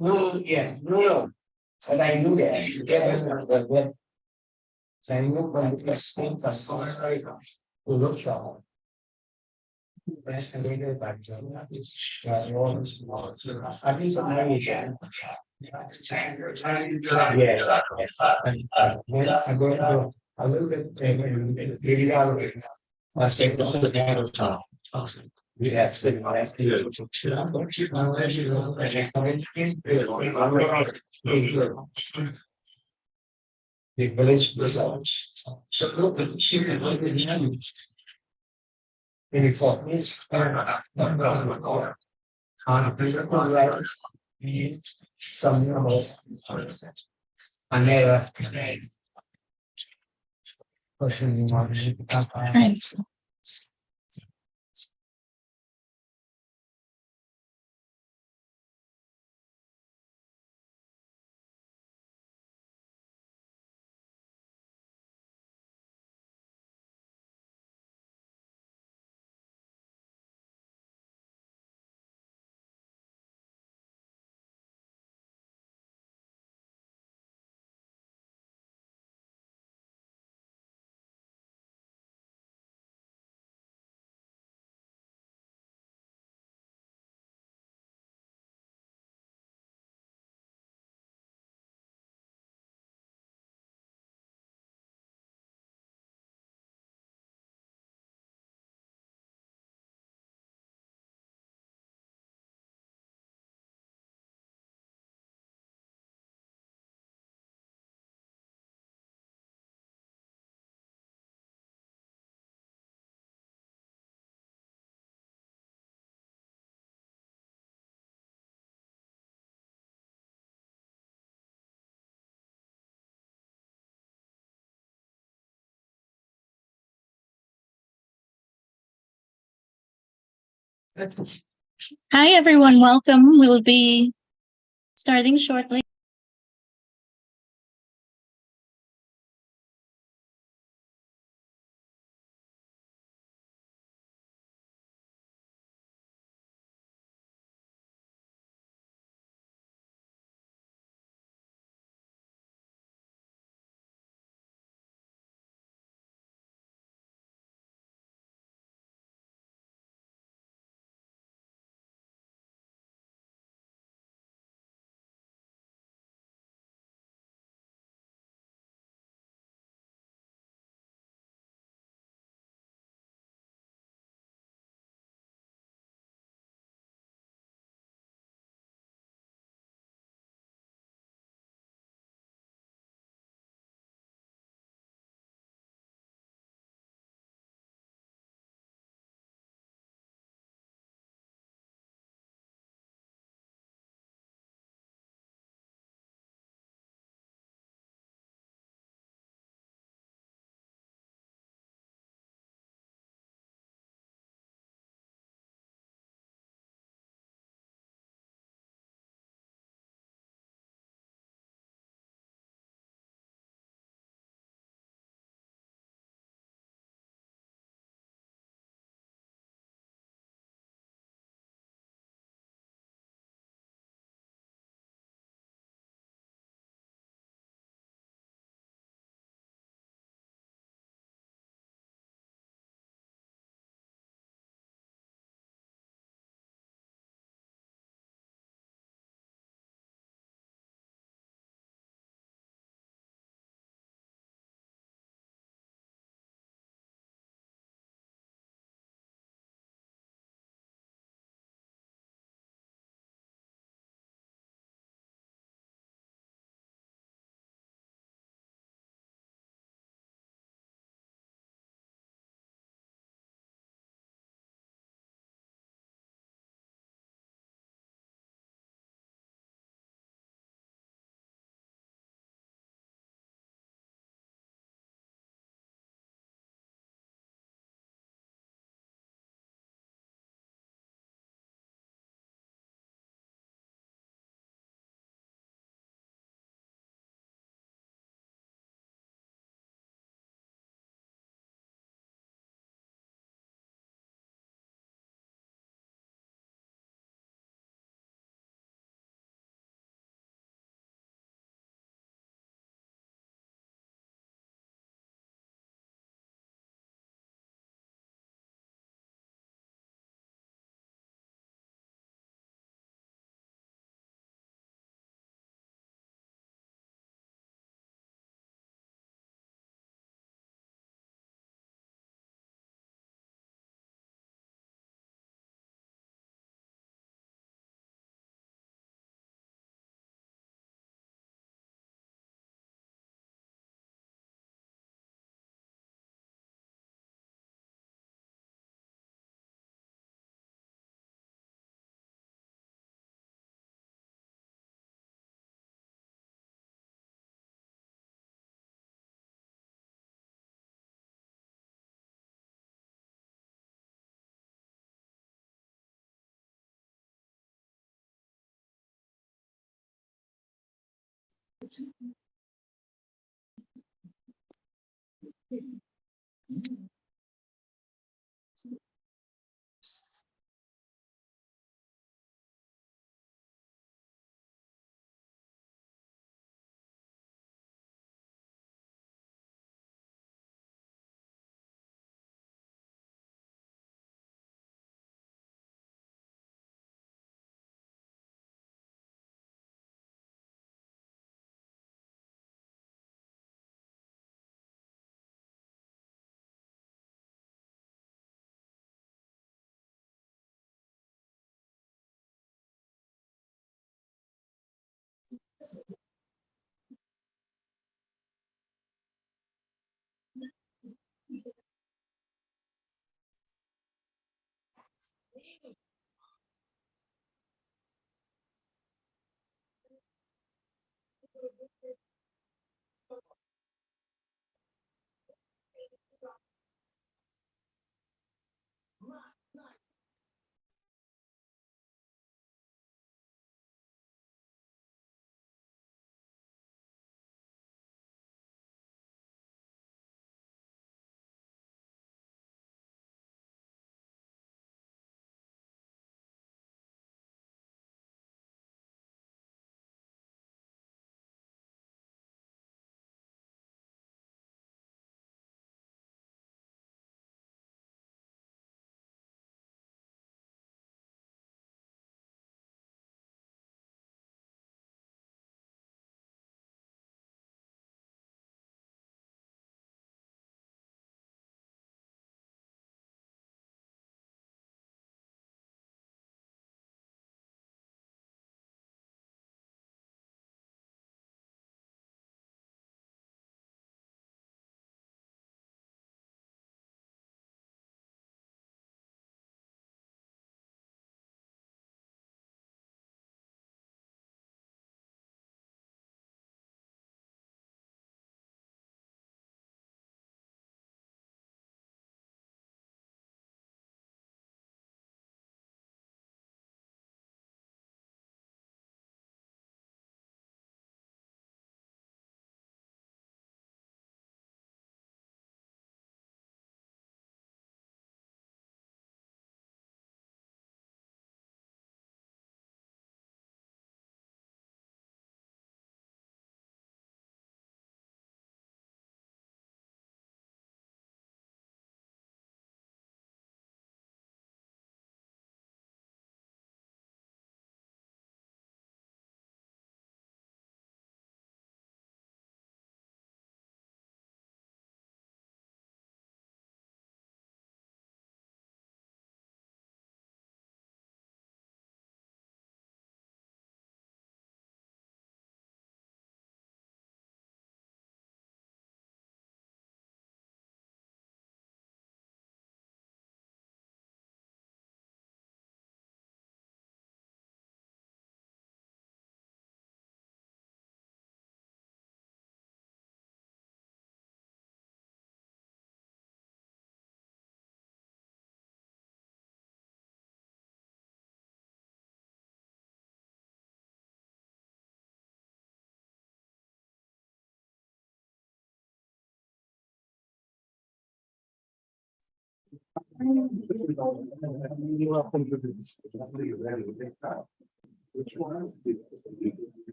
No, yeah, no, but I knew that. Yeah, I knew from the same person. To look for. That's the later part. I think some money. Yeah. I'm going to a little bit. Maybe I'll take the whole hand of time. We have sitting last year. The village results. So look at the any focus on some numbers. I made a question. Right. Hi, everyone. Welcome. We'll be starting shortly. It's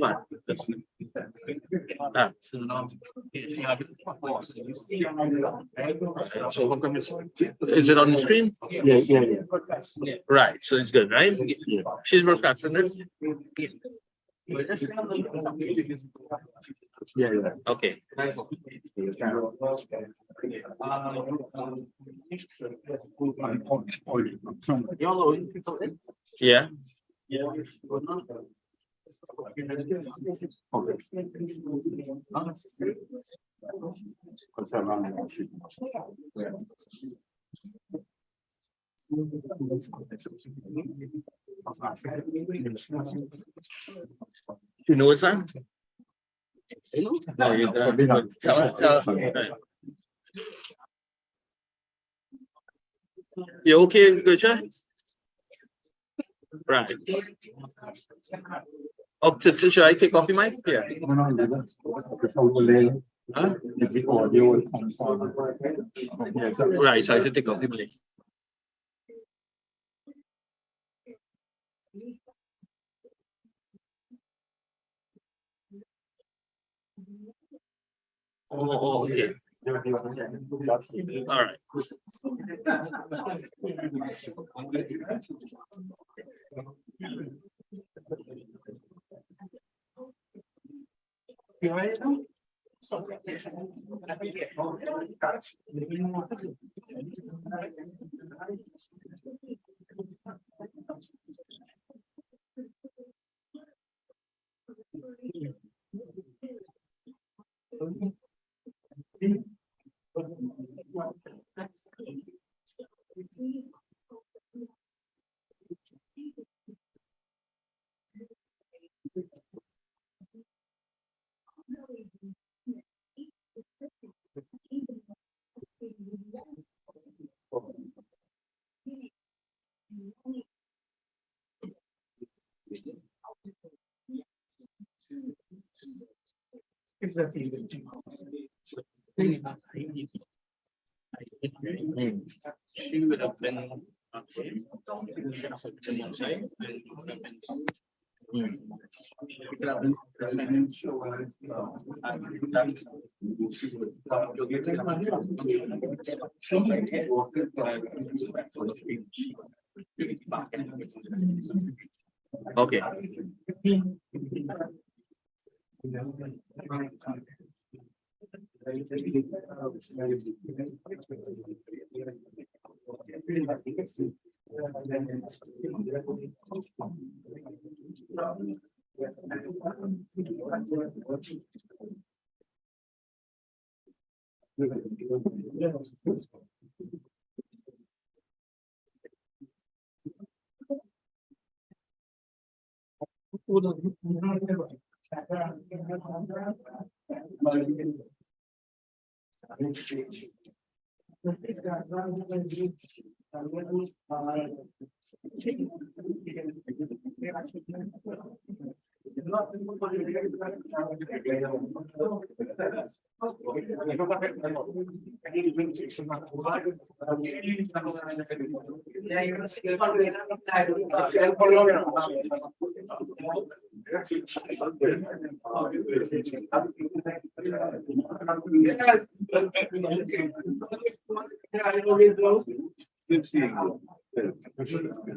fine. So how come is it on the screen? Yeah. Right, so it's good, right? Yeah. She's broadcasting this. Yeah, yeah. Okay. Yeah. You know son? No, you don't. Tell. Right. You okay, Gulsha? Right. Oh, should I take off your mic? Yeah. Huh? Right, so I should take off your mic. Oh, okay. All right. She would have been outside. Okay.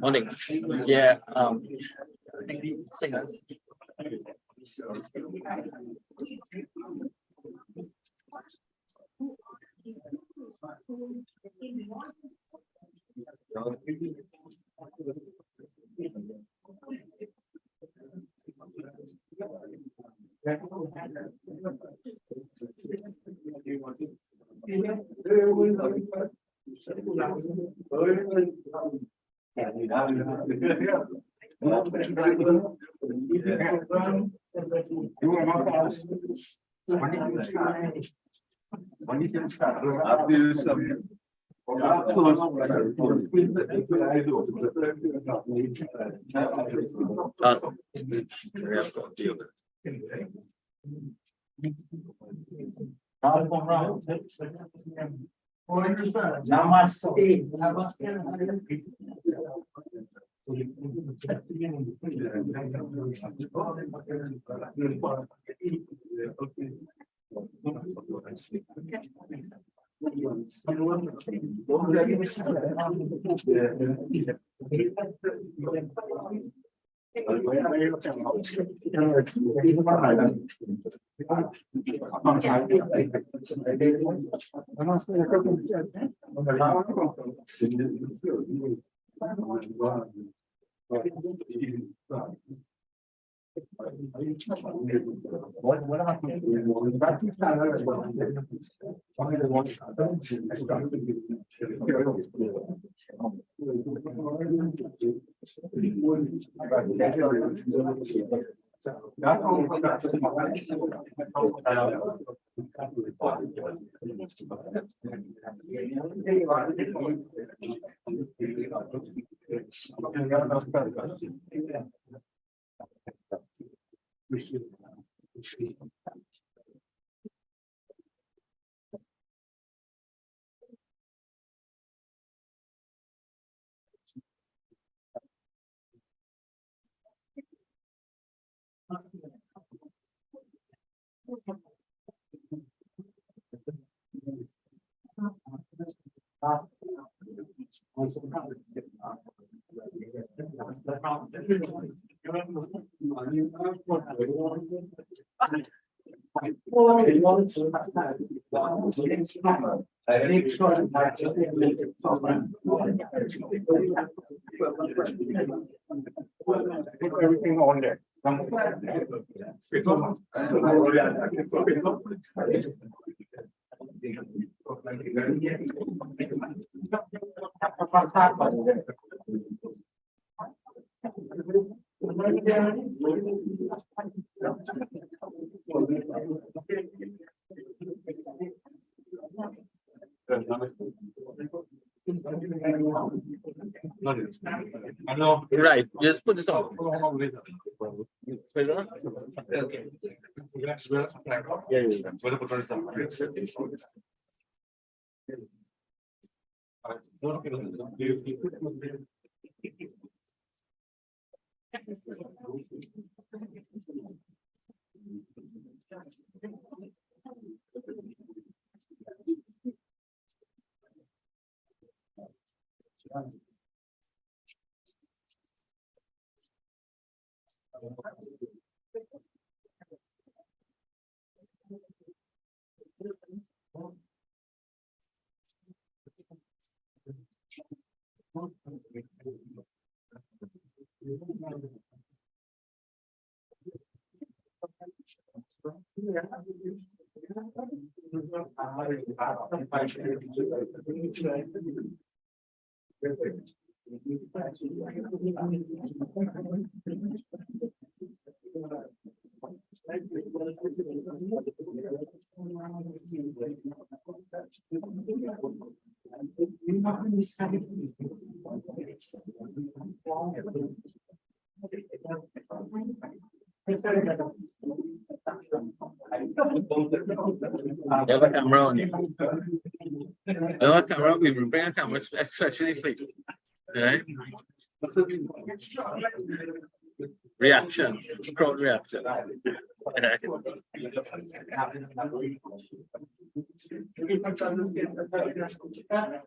Morning. Yeah. Singers. Put everything on there. Right, just put this on. You have a camera on you. You have a camera, we will bring a camera especially for you. Right? Reaction, crowd reaction.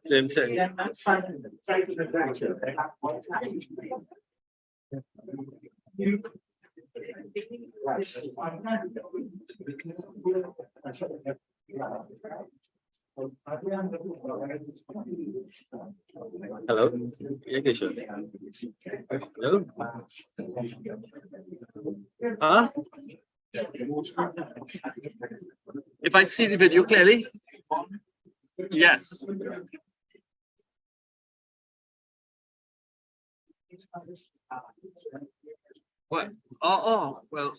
Same thing. Hello? Yeah, Keshav. Hello? Huh? If I see the video clearly? Yes. What? Oh, well.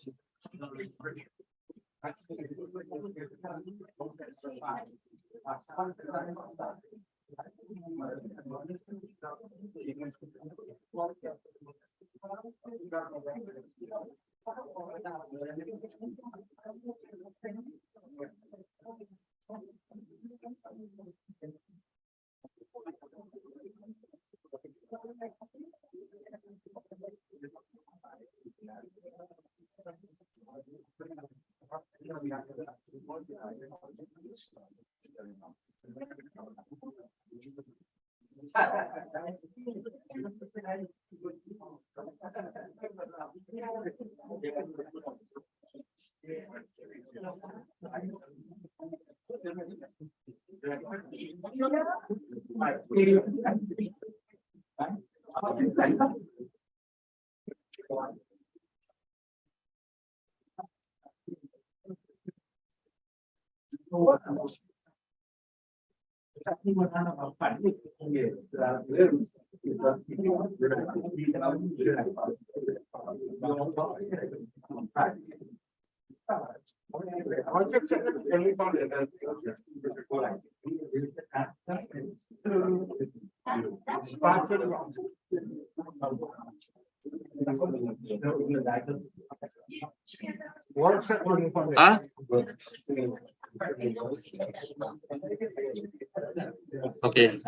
Huh? Okay.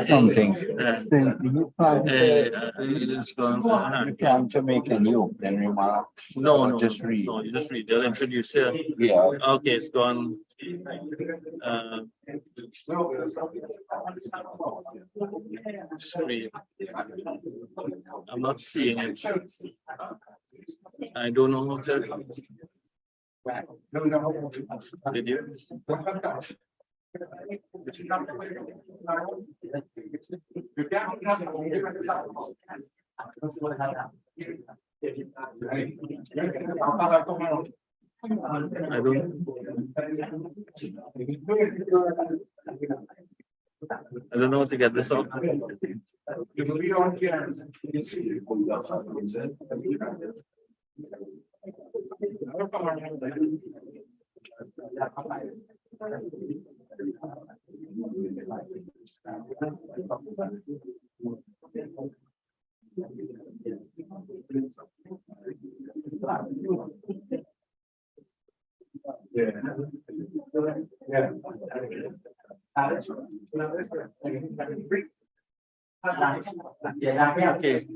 Something. It's gone. You can Jamaican you then remark. No, just read. No, you just read. They'll introduce you. Yeah. Okay, it's gone. Sorry. I'm not seeing it. I don't know how to. Did you? I don't know how to get this off. Okay.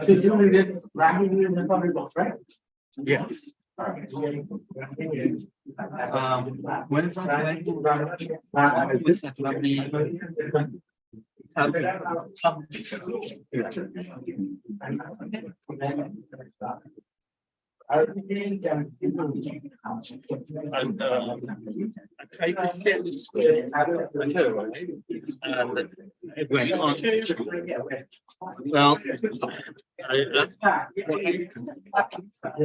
Should you read it randomly in the public box, right? Yes. When it's not connected, This is lovely. I tried to share this screen, and it went on. Well,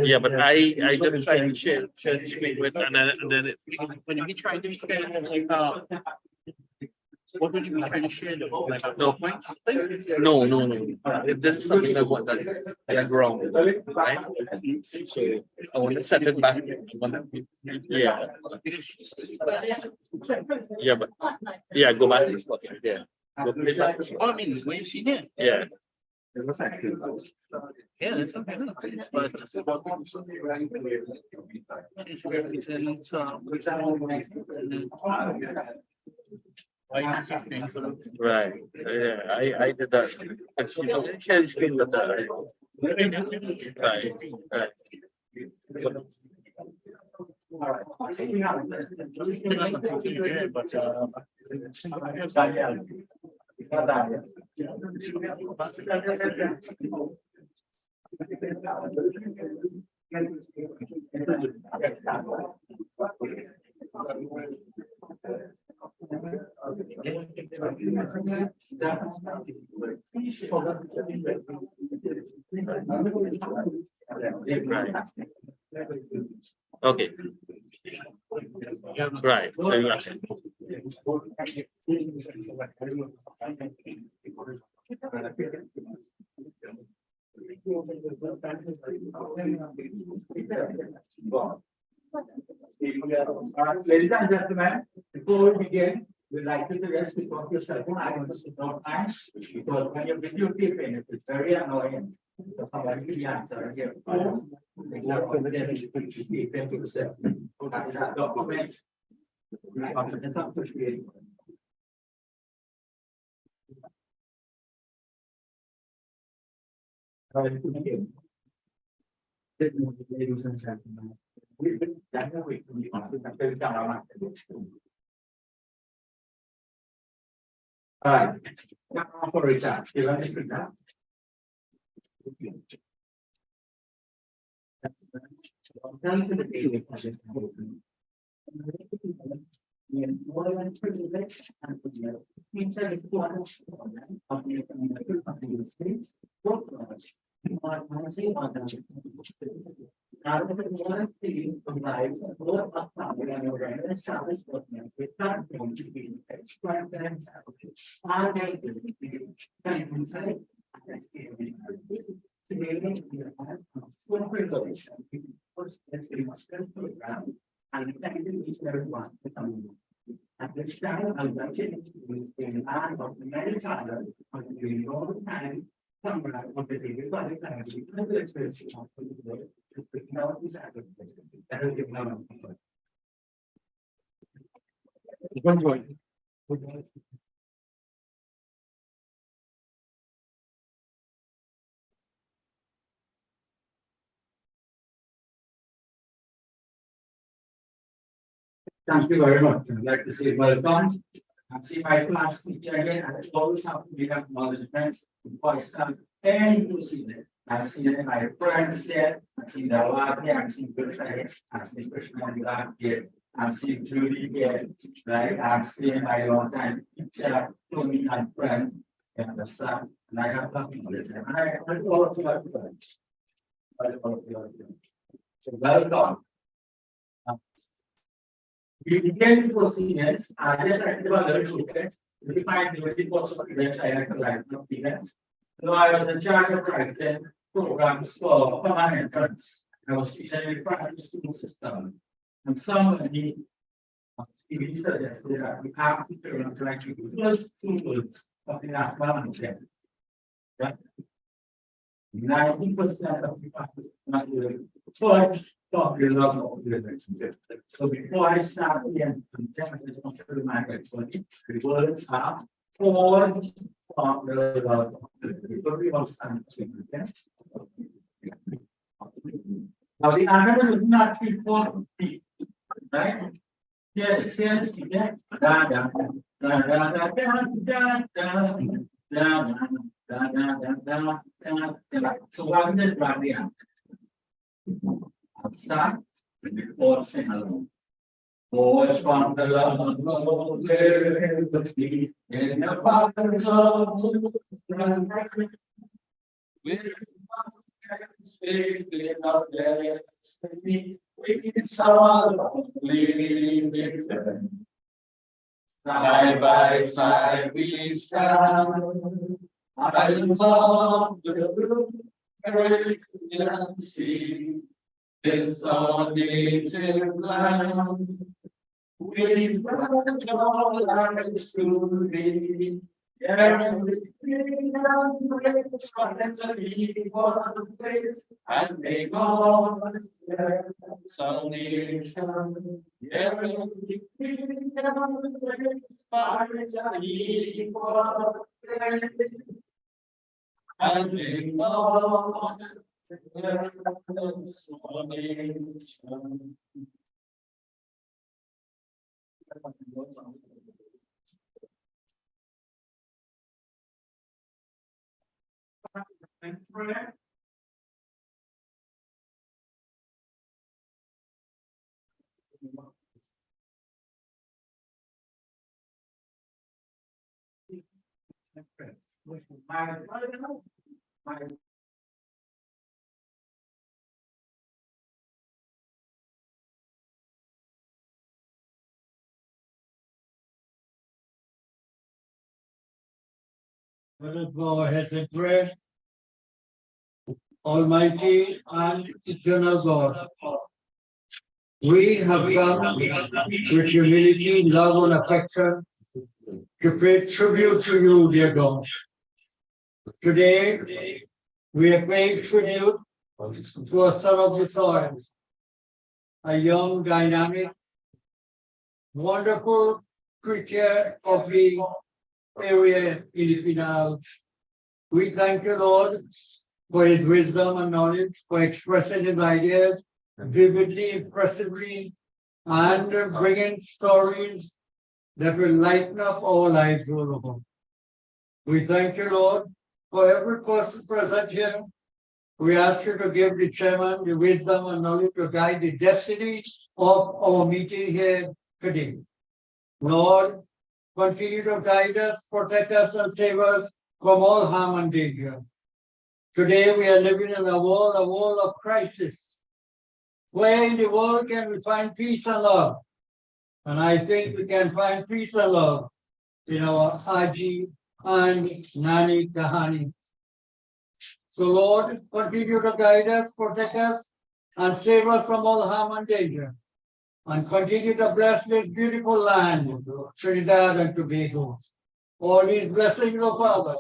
yeah, but I just tried to share the screen with, and then it, when you try to share like what would you be trying to share? Like no points? No. If there's something I want that's wrong, right? So I want to set it back. Yeah. Yeah, but yeah, go back to the spot. Yeah. Go back to the spot. I mean, when you see it. Yeah. Yeah, that's okay. But right. Yeah, I did that. You know, share screen with that. Right. Okay. Right. So you got it. Ladies and gentlemen, before we begin, we'd like you to rest because your cell phone items is not time. Because when you're videotaping, it's very annoying. Because somebody will be answering here. Documents. Ladies and gentlemen, we've been done away from the all right. Now for Richard, you understand that? Turn to the daily project. And thank you each and everyone for coming. At this time, I would like to introduce the man of the many others on the all the time. Camera of the daily project and the experience of the world is picking out these assets. That will give now. Thank you very much. I'd like to say welcome. I see my class teacher again. I always have to give acknowledgement before I start any procedure. I've seen my friends there. I've seen the lab here. I've seen Krishna. I've seen Krishna lab here. I've seen Judy here. Right. I've seen my long time teacher, Tony and friend, and the staff. And I have nothing with them. And I all of you are friends. So welcome. We begin the proceedings. I just like to do a little shortcut. We define the reports of events I like to write of events. So I was in charge of writing programs for common entrance. I was teaching a private school system. And somebody even suggested that we have to turn to actually the first 2 words of the national anthem. Right? 90% of the people not doing but popular of the so before I start again, the words are for popular everyone stand. Now the other is not before right? Yes, yes, yes. Da da da da da da da da. So what is it? I'll start with the fourth sing along. Boys from the love live in the father's of with faith in our destiny, we saw living side by side we stand. Islands of the Caribbean Sea, this our native land. We brought all lives to thee. Every freedom breaks finally one place, and make all salvation. Every freedom breaks finally one place, and make all salvation. My Let us bow our heads in prayer. Almighty and eternal God, we have come with humility, love, and affection to pay tribute to you, dear God. Today, we are paying tribute to a son of the soil, a young, dynamic, wonderful creature of the area in the Pinal. We thank you, Lord, for his wisdom and knowledge, for expressing his ideas vividly, impressively, and bringing stories that will lighten up our lives, O Lord. We thank you, Lord, for every person present here. We ask you to give the chairman the wisdom and knowledge to guide the destiny of our meeting here today. Lord, continue to guide us, protect us, and save us from all harm and danger. Today we are living in a world of crisis. Where in the world can we find peace and love? And I think we can find peace and love in our Aajee and Nani Kahanis. So Lord, continue to guide us, protect us, and save us from all harm and danger. And continue to bless this beautiful land, Trinidad and Tobago. All these blessings of Father,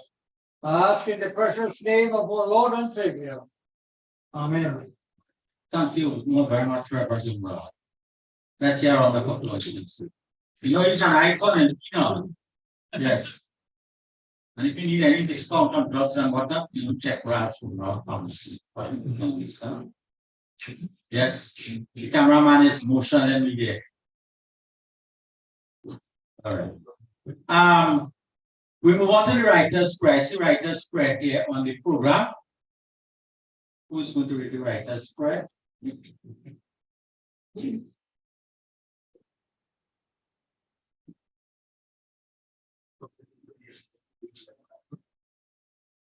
I ask in the precious name of our Lord and Savior. Amen. Thank you very much, Reverend Jumra. Let's hear on the conclusion. You know, it's an icon and yes. And if you need any discount on drugs and whatnot, you can check Ralph from our pharmacy. Yes, the cameraman is motion and media. All right. We move on to the writer's press. The writer's press here on the program. Who's going to read the writer's press?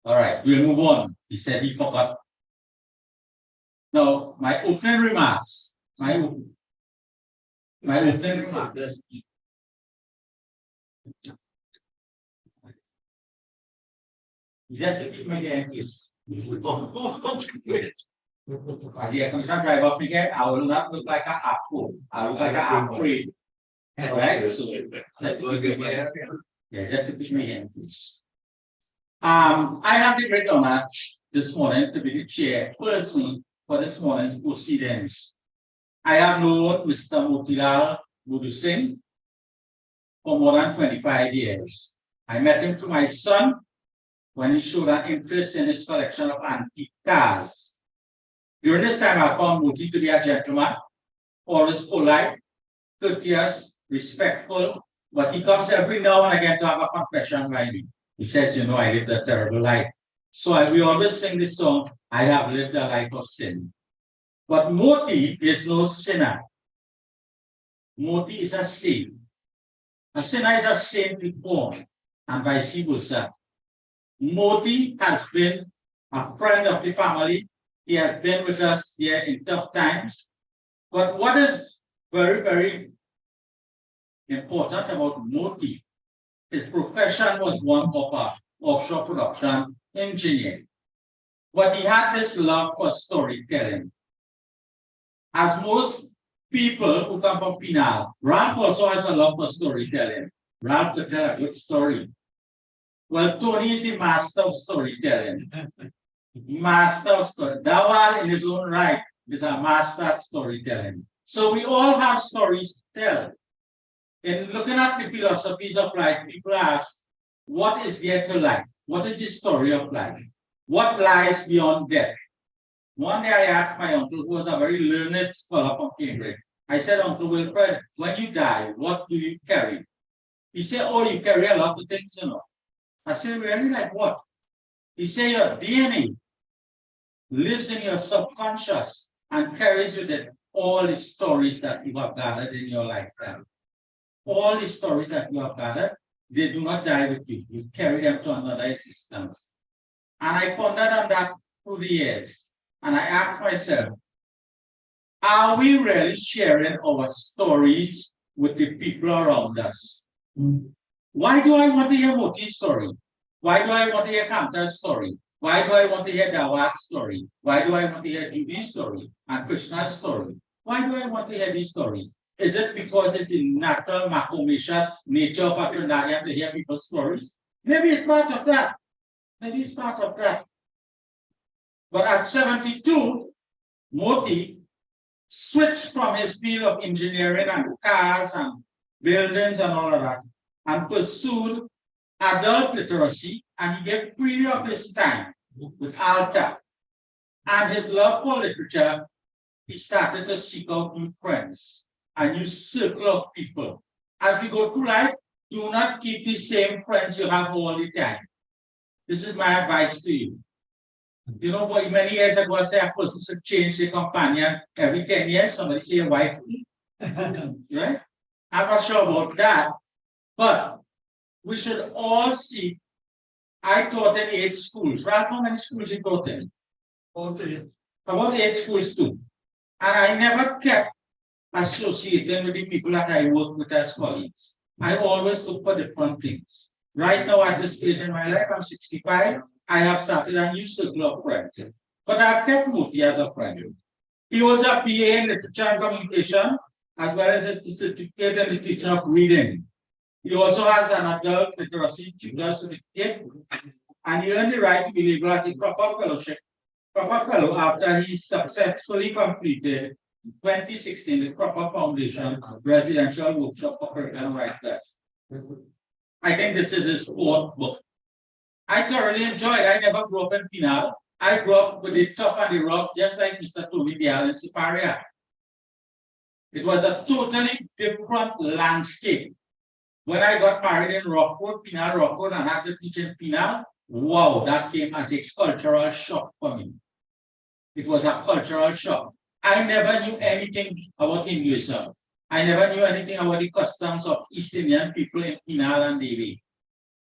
All right, we'll move on. He said he forgot. Now, my opening remarks. My opening remarks. Just to keep my engaged. The commission drive up again, I will not look like an apple. I look like an apple. All right, so let's go again. Yeah, just to keep me engaged. I have the great honor this morning to be the chairperson for this morning's proceedings. I have known Mr. Motilal Boodoosingh for more than 25 years. I met him through my son when he showed an interest in his collection of antique cars. During this time, I found Moti to be a gentleman, always polite, courteous, respectful, but he comes every now and again to have a confession by me. He says, you know, I lived a terrible life. So we always sing this song, I have lived a life of sin. But Moti is no sinner. Moti is a saint. A sinner is a saint reborn, and vice versa. Moti has been a friend of the family. He has been with us here in tough times. But what is very, very important about Moti, his profession was one of an offshore production engineer. But he had this love for storytelling. As most people who come from Pinal, Ralph also has a love for storytelling. Ralph could tell a good story. Well, Tony is the master of storytelling. Master of story. Dawal in his own right is a master at storytelling. So we all have stories to tell. In looking at the philosophies of life, people ask, what is there to life? What is the story of life? What lies beyond death? One day I asked my uncle, who was a very learned scholar from Cambridge, I said, Uncle Wilfred, when you die, what do you carry? He said, oh, you carry a lot of things, you know. I said, really, like what? He said, your DNA lives in your subconscious and carries with it all the stories that you have gathered in your lifetime. All the stories that you have gathered, they do not die with you. You carry them to another existence. And I pondered on that through the years. And I asked myself, are we really sharing our stories with the people around us? Why do I want to hear Moti's story? Why do I want to hear Kamta's story? Why do I want to hear Dawat's story? Why do I want to hear Judy's story and Krishna's story? Why do I want to hear these stories? Is it because it's the natural macromacious nature of a Trinidadian to hear people's stories? Maybe it's part of that. Maybe it's part of that. But at 72, Moti switched from his field of engineering and cars and buildings and all of that and pursued adult literacy, and he gave freely of his time with Alta. And his love for literature, he started to seek out new friends, a new circle of people. As we go through life, do not keep the same friends you have all the time. This is my advice to you. You know, many years ago, I said a person should change their companion every 10 years. Somebody say a wife. Right? I'm not sure about that, but we should all seek. I taught in 8 schools. Ralph, how many schools you taught in? About 8 schools too. And I never kept associating with the people that I work with as colleagues. I always look for different things. Right now, at this stage in my life, I'm 65. I have started a new circle of friends. But I've kept Moti as a friend. He was a PA in literature and communication, as well as a certificate in the teaching of reading. He also has an adult literacy tutor certificate, and he earned the right to be labeled as a proper fellow after he successfully completed in 2016 the Proper Foundation Residential Workshop for Curriculum Writers. I think this is his 4th book. I thoroughly enjoyed it. I never grew up in Pinal. I grew up with the tough and the rough, just like Mr. Tony Dial in Siparia. It was a totally different landscape. When I got married in Rockwood, Pinal, Rockwood, and had to teach in Pinal, wow, that came as a cultural shock for me. It was a cultural shock. I never knew anything about Hinduism. I never knew anything about the customs of East Indian people in Pinal and Devi.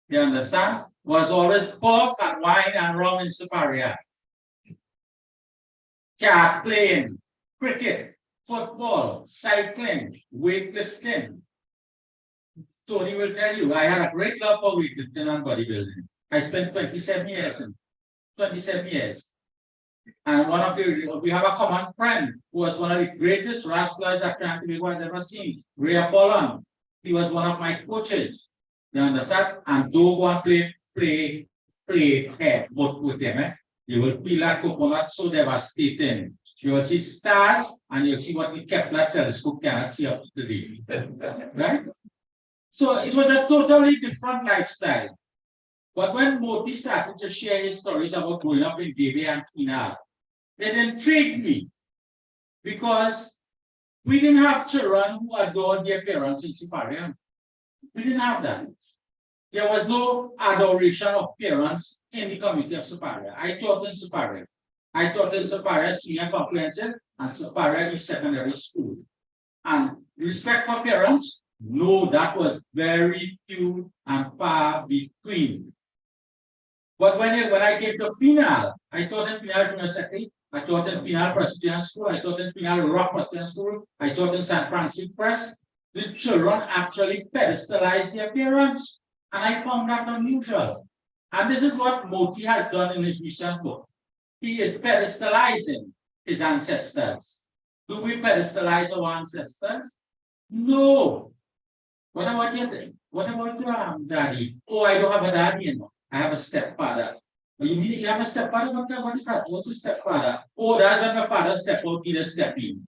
You understand? Was always pork and wine and rum in Siparia. Cat playing, cricket, football, cycling, weightlifting. Tony will tell you, I had a great love for weightlifting and bodybuilding. I spent 27 years in 27 years. And we have a common friend who was one of the greatest wrestlers that Tobago has ever seen, Ray Apollon. He was one of my coaches. You understand? And don't go and play head both with them. You will feel like coconut so devastating. You will see stars and you'll see what the Kepler telescope cannot see up to today. Right? So it was a totally different lifestyle. But when Moti started to share his stories about growing up in Devi and Pinal, it intrigued me because we didn't have children who adored their parents in Siparia. We didn't have that. There was no adoration of parents in the community of Siparia. I taught in Siparia. I taught in Siparia Senior Comprehensive and Siparia Secondary School. And respect for parents, no, that was very few and far between. But when I came to Pinal, I taught in Pinal University, I taught in Pinal Presbyterian School, I taught in Pinal Rock Presbyterian School, I taught in San Francisco Press. The children actually pedestalized their parents. And I found that unusual. And this is what Moti has done in his recent book. He is pedestalizing his ancestors. Do we pedestalize our ancestors? No. What about your daddy? Oh, I don't have a daddy anymore. I have a stepfather. You mean you have a stepfather? What is that? What's a stepfather? Oh, that's when my father step out, he just step in.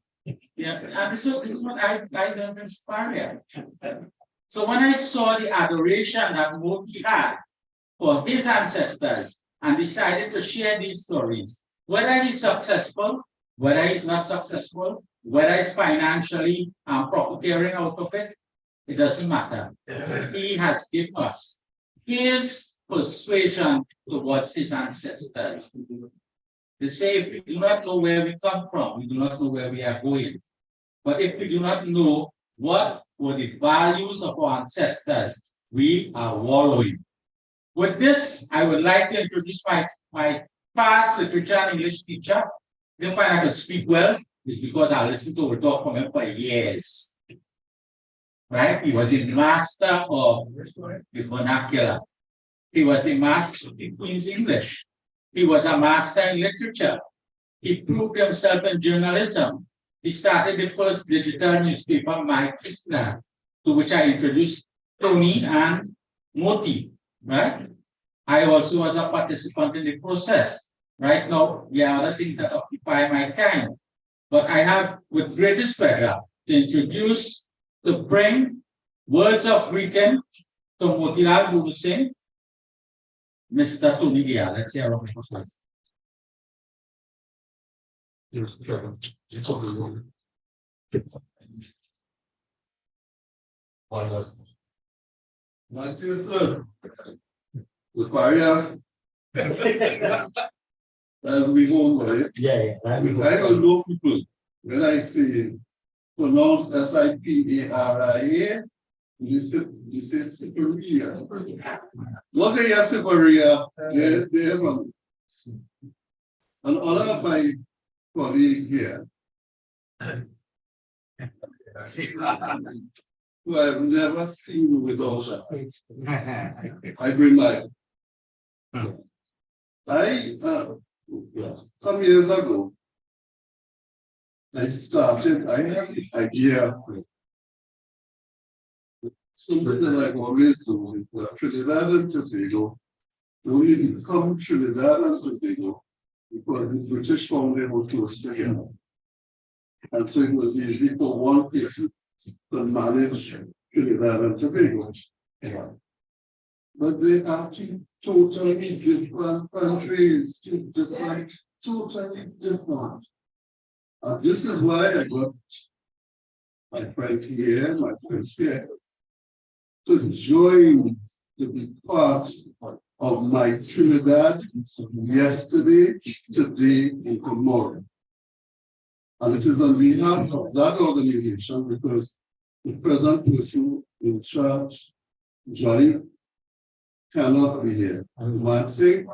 Yeah, and this is what I learned in Siparia. So when I saw the adoration that Moti had for his ancestors and decided to share these stories, whether he's successful, whether he's not successful, whether he's financially profiteering out of it, it doesn't matter. He has given us his persuasion towards his ancestors. They say if we do not know where we come from, we do not know where we are going. But if we do not know what were the values of our ancestors, we are wallowing. With this, I would like to introduce my past literature and English teacher. The find I can speak well is because I listened to talk from him for years. Right? He was the master of the vernacular. He was a master in Queen's English. He was a master in literature. He proved himself in journalism. He started the first digital newspaper, My Krishna, to which I introduced Tony and Moti, right? I also was a participant in the process. Right now, there are other things that occupy my time. But I have, with greatest pleasure, to introduce, to bring words of greeting to Motilal Boodoosingh, Mr. Tony Dia. Let's hear from him. Not you, sir. The fire, as we go over it, Yeah. I don't know people. When I say pronounce Siparia, you say Siparia. What they are Siparia, they have an honor of my colleague here, who I've never seen without that. I bring my. Some years ago, I had the idea, something that I've always do with Trinidad and Tobago, only become Trinidad and Tobago because the British founded were close together. And so it was easy for one person to manage Trinidad and Tobago. But they are two totally different countries, totally different. And this is why I got my friend here, my friends here, to join, to be part of my Trinidad yesterday, today, and tomorrow. And it is on behalf of that organization because the present person in charge, Johnny, cannot be here. And one thing,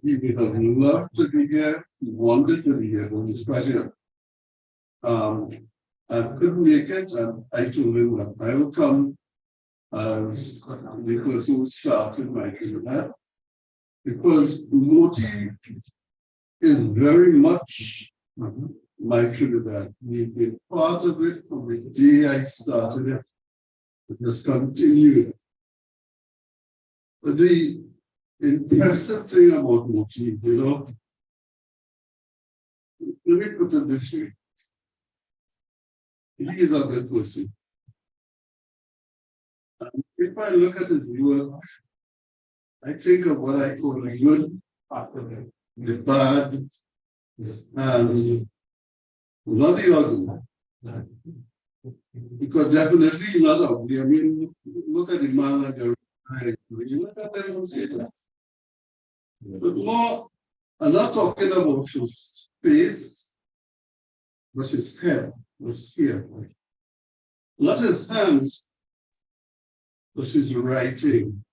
he would have loved to be here, he wanted to be here, but he's pregnant. I couldn't make it, and I told him that I will come as the person who started my Trinidad, because Moti is very much my Trinidad. We've been part of it from the day I started it. It has continued. But the impressive thing about Moti, let me put it this way. He is a good person. And if I look at his work, I think of what I call the good, the bad, and not the ugly. Because definitely not ugly. I mean, look at the man and the look at them and say that. But more, I'm not talking about his face, but his head was here. Not his hands, but his writing.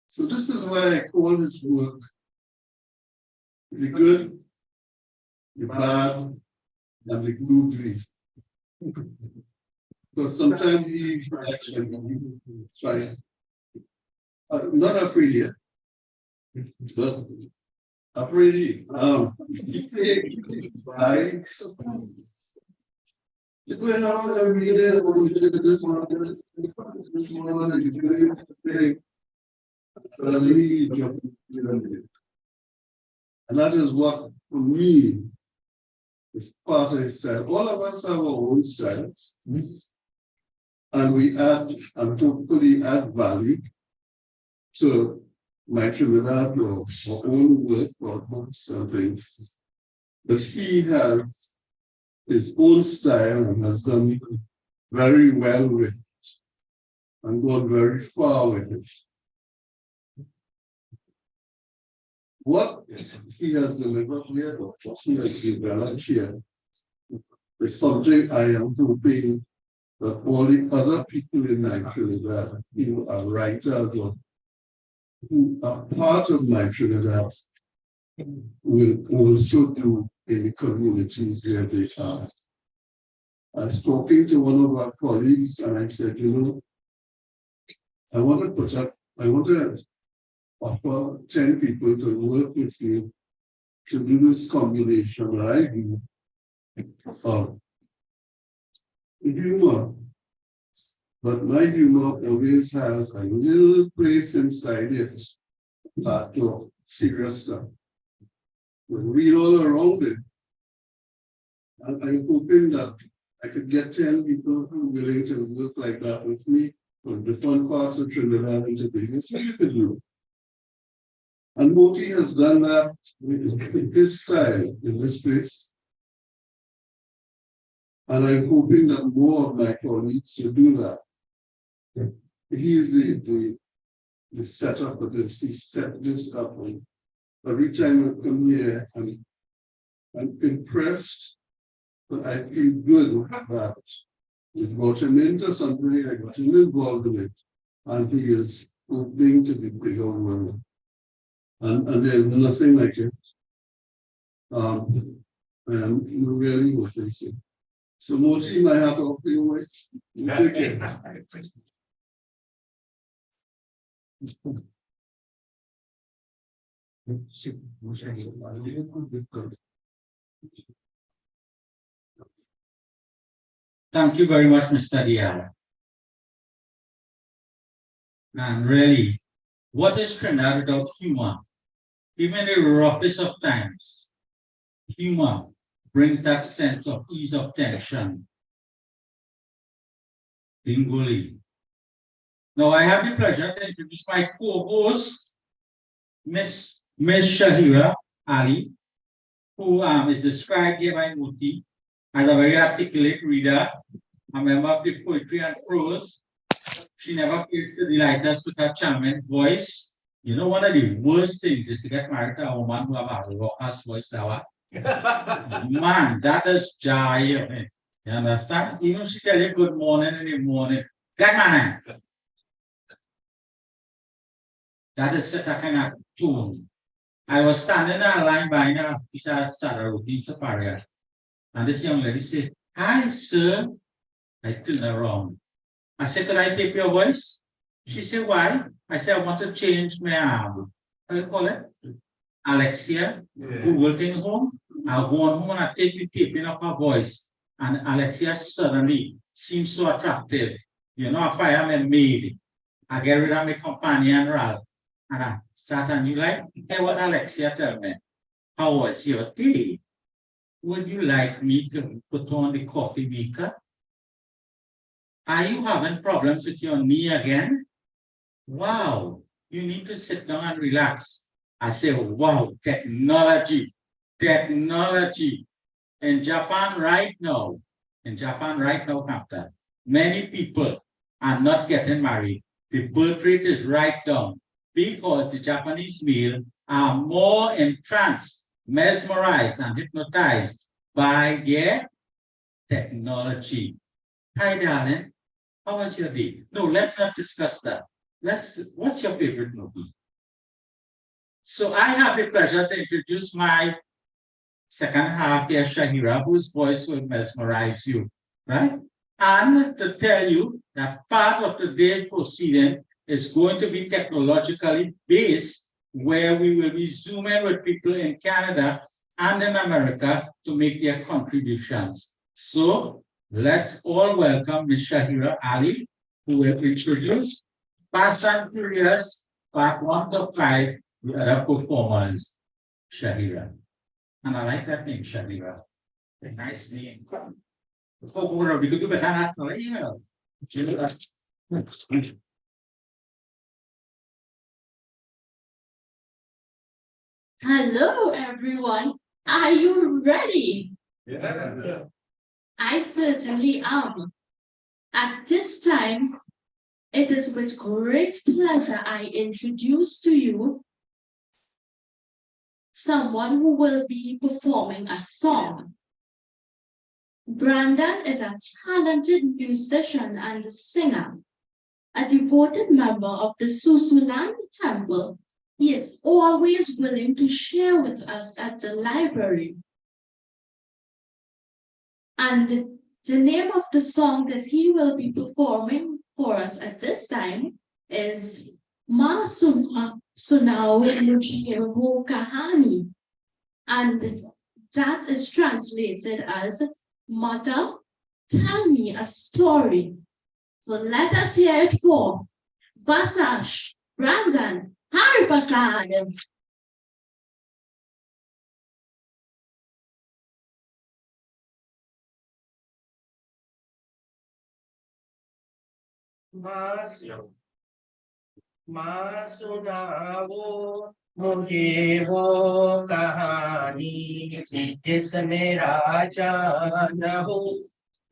So this is why I call his work the good, the bad, and the googly. Because sometimes he actually try. I'm not afraid yet, but afraid. I suppose. When I read it, this one, and that is what, for me, is part of his style. All of us have our own styles, and we add and hopefully add value to my Trinidad or our own work or books and things. But he has his own style and has done very well with it and gone very far with it. What he has delivered here, what he has developed here, is something I am hoping that all the other people in Trinidad, who are writers or who are part of Trinidad, will also do in the communities where they are. I was talking to one of our colleagues and I said, I want to put up I want to offer 10 people to work with me to do this combination that I do of humor. But my humor always has a little place inside it that serious stuff. We read all around it. And I'm hoping that I could get 10 people who are willing to work like that with me from different parts of Trinidad and Tobago. So you could do it. And Moti has done that in his style in this place. And I'm hoping that more of my colleagues will do that. He is the setup of this, he set this up. And every time I come here, I'm impressed, but I feel good that we've got him into something, I got him involved in it, and he is opening to the bigger world. And there's nothing like it. And you really will face it. So Moti, my hat off to you, wife. You take it. Thank you very much, Mr. Diallo. And really, what is Trinidad without humor? Even in the roughest of times, humor brings that sense of ease of tension. Dingoli. Now I have the pleasure to introduce my co-host, Miss Shahira Ali, who is described here by Moti as a very articulate reader, a member of the poetry and prose. She never failed to delight us with her charming voice. You know, one of the worst things is to get married to a woman who has a raucous voice. Man, that is giant. You understand? Even she tell you good morning in the morning. Good morning. That is such a kind of tone. I was standing in a line behind a piece of Sarah Superior, and this young lady said, "Hi, sir." I turned around. I said, "Could I take your voice?" She said, "Why?" I said, "I want to change my how you call it? Alexia, who will take home. I'll go on home and I take the taping of her voice." And Alexia suddenly seems so attractive. You know, if I am a maid, I get rid of my companion Ralph. And I sat and you like, "Hey, what Alexia tell me? How was your day? Would you like me to put on the coffee maker? Are you having problems with your knee again? Wow, you need to sit down and relax." I say, wow, technology, technology. In Japan right now, Captain, many people are not getting married. The birth rate is right down because the Japanese male are more entranced, mesmerized, and hypnotized by their technology. Hi, darling. How was your day? No, let's not discuss that. What's your favorite movie? So I have the pleasure to introduce my second half here, Shahira, whose voice will mesmerize you, right? And to tell you that part of today's proceeding is going to be technologically based, where we will be zooming with people in Canada and in America to make their contributions. So let's all welcome Ms. Shahira Ali, who will introduce Fast and Furious Part 1 to 5, the other performers, Shahira. And I like that name, Shahira. A nice name. We could do better than that. Hello, everyone. Are you ready? Yeah. I certainly am. At this time, it is with great pleasure I introduce to you someone who will be performing a song. Brandon is a talented musician and singer, a devoted member of the Susuland Temple. He is always willing to share with us at the library. And the name of the song that he will be performing for us at this time is Ma Sunawe Mujibu Kahani. And that is translated as Mother, tell me a story. So let us hear it for Basash, Brandon, Hari Basad. सुनाओ मुझे वो कहानी जिसमें राजा न हो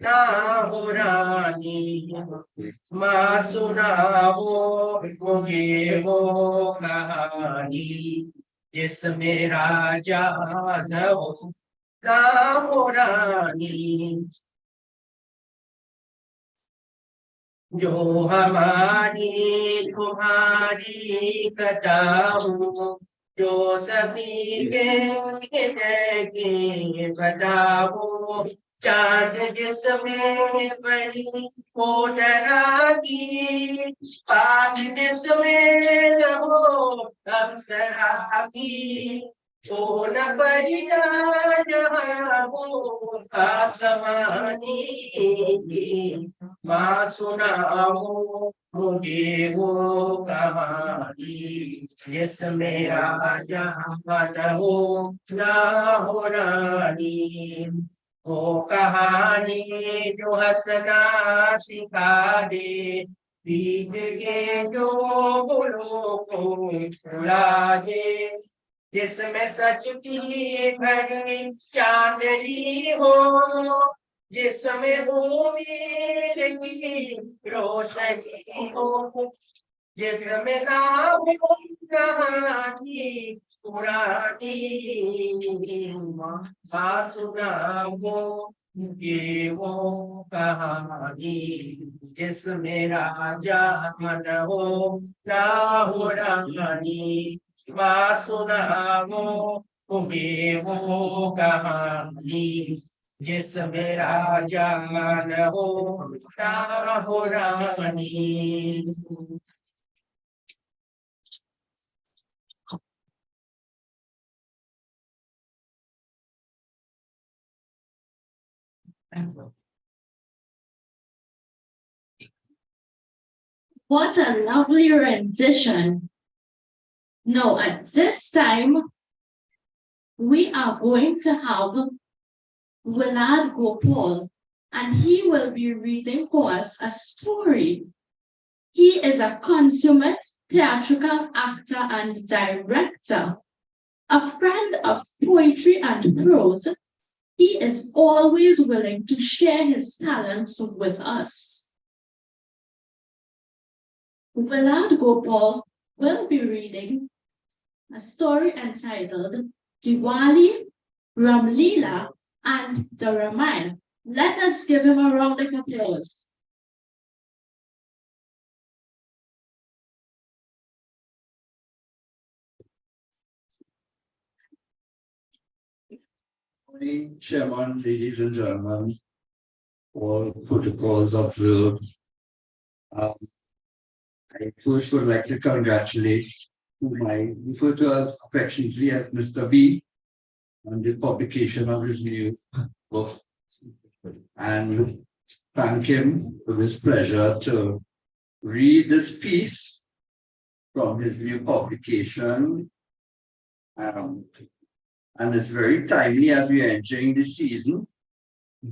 ना हो रानी माँ सुनाओ मुझे वो कहानी जिसमें राजा न हो ना हो रानी जो हमारी तुम्हारी कथाओं जो सभी के बताओ चांद जिसमें बड़ी हो डरागी पाग जिसमें रहो अप्सरा की ओ न परिणा जहाँ हो आसमानी माँ सुनाओ मुझे वो कहानी जिसमें राजा न हो ना हो रानी वो कहानी जो हंसना सिखा दे पीठ के जो बोलो को भुला दे जिसमें सच की भरी चांदनी हो जिसमें उम्मीद की रोशनी हो जिसमें नाम हो कहानी पुरानी माँ सुनाओ ये वो कहानी जिसमें राजा न हो ना हो रानी माँ सुनाओ तुम्हें वो कहानी जिसमें राजा न हो ना हो रानी What a lovely rendition. Now, at this time, we are going to have Willard Gopal, and he will be reading for us a story. He is a consummate theatrical actor and director. A friend of poetry and prose, he is always willing to share his talents with us. Willard Gopal will be reading a story entitled Diwali, Ramlila, and the Ramayana. Let us give him a round of applause. Morning, Chairman, ladies and gentlemen, all protocols observed. I first would like to congratulate whom I refer to as affectionately as Mr. B on the publication of his new book and thank him for this pleasure to read this piece from his new publication. And it's very timely as we are entering the season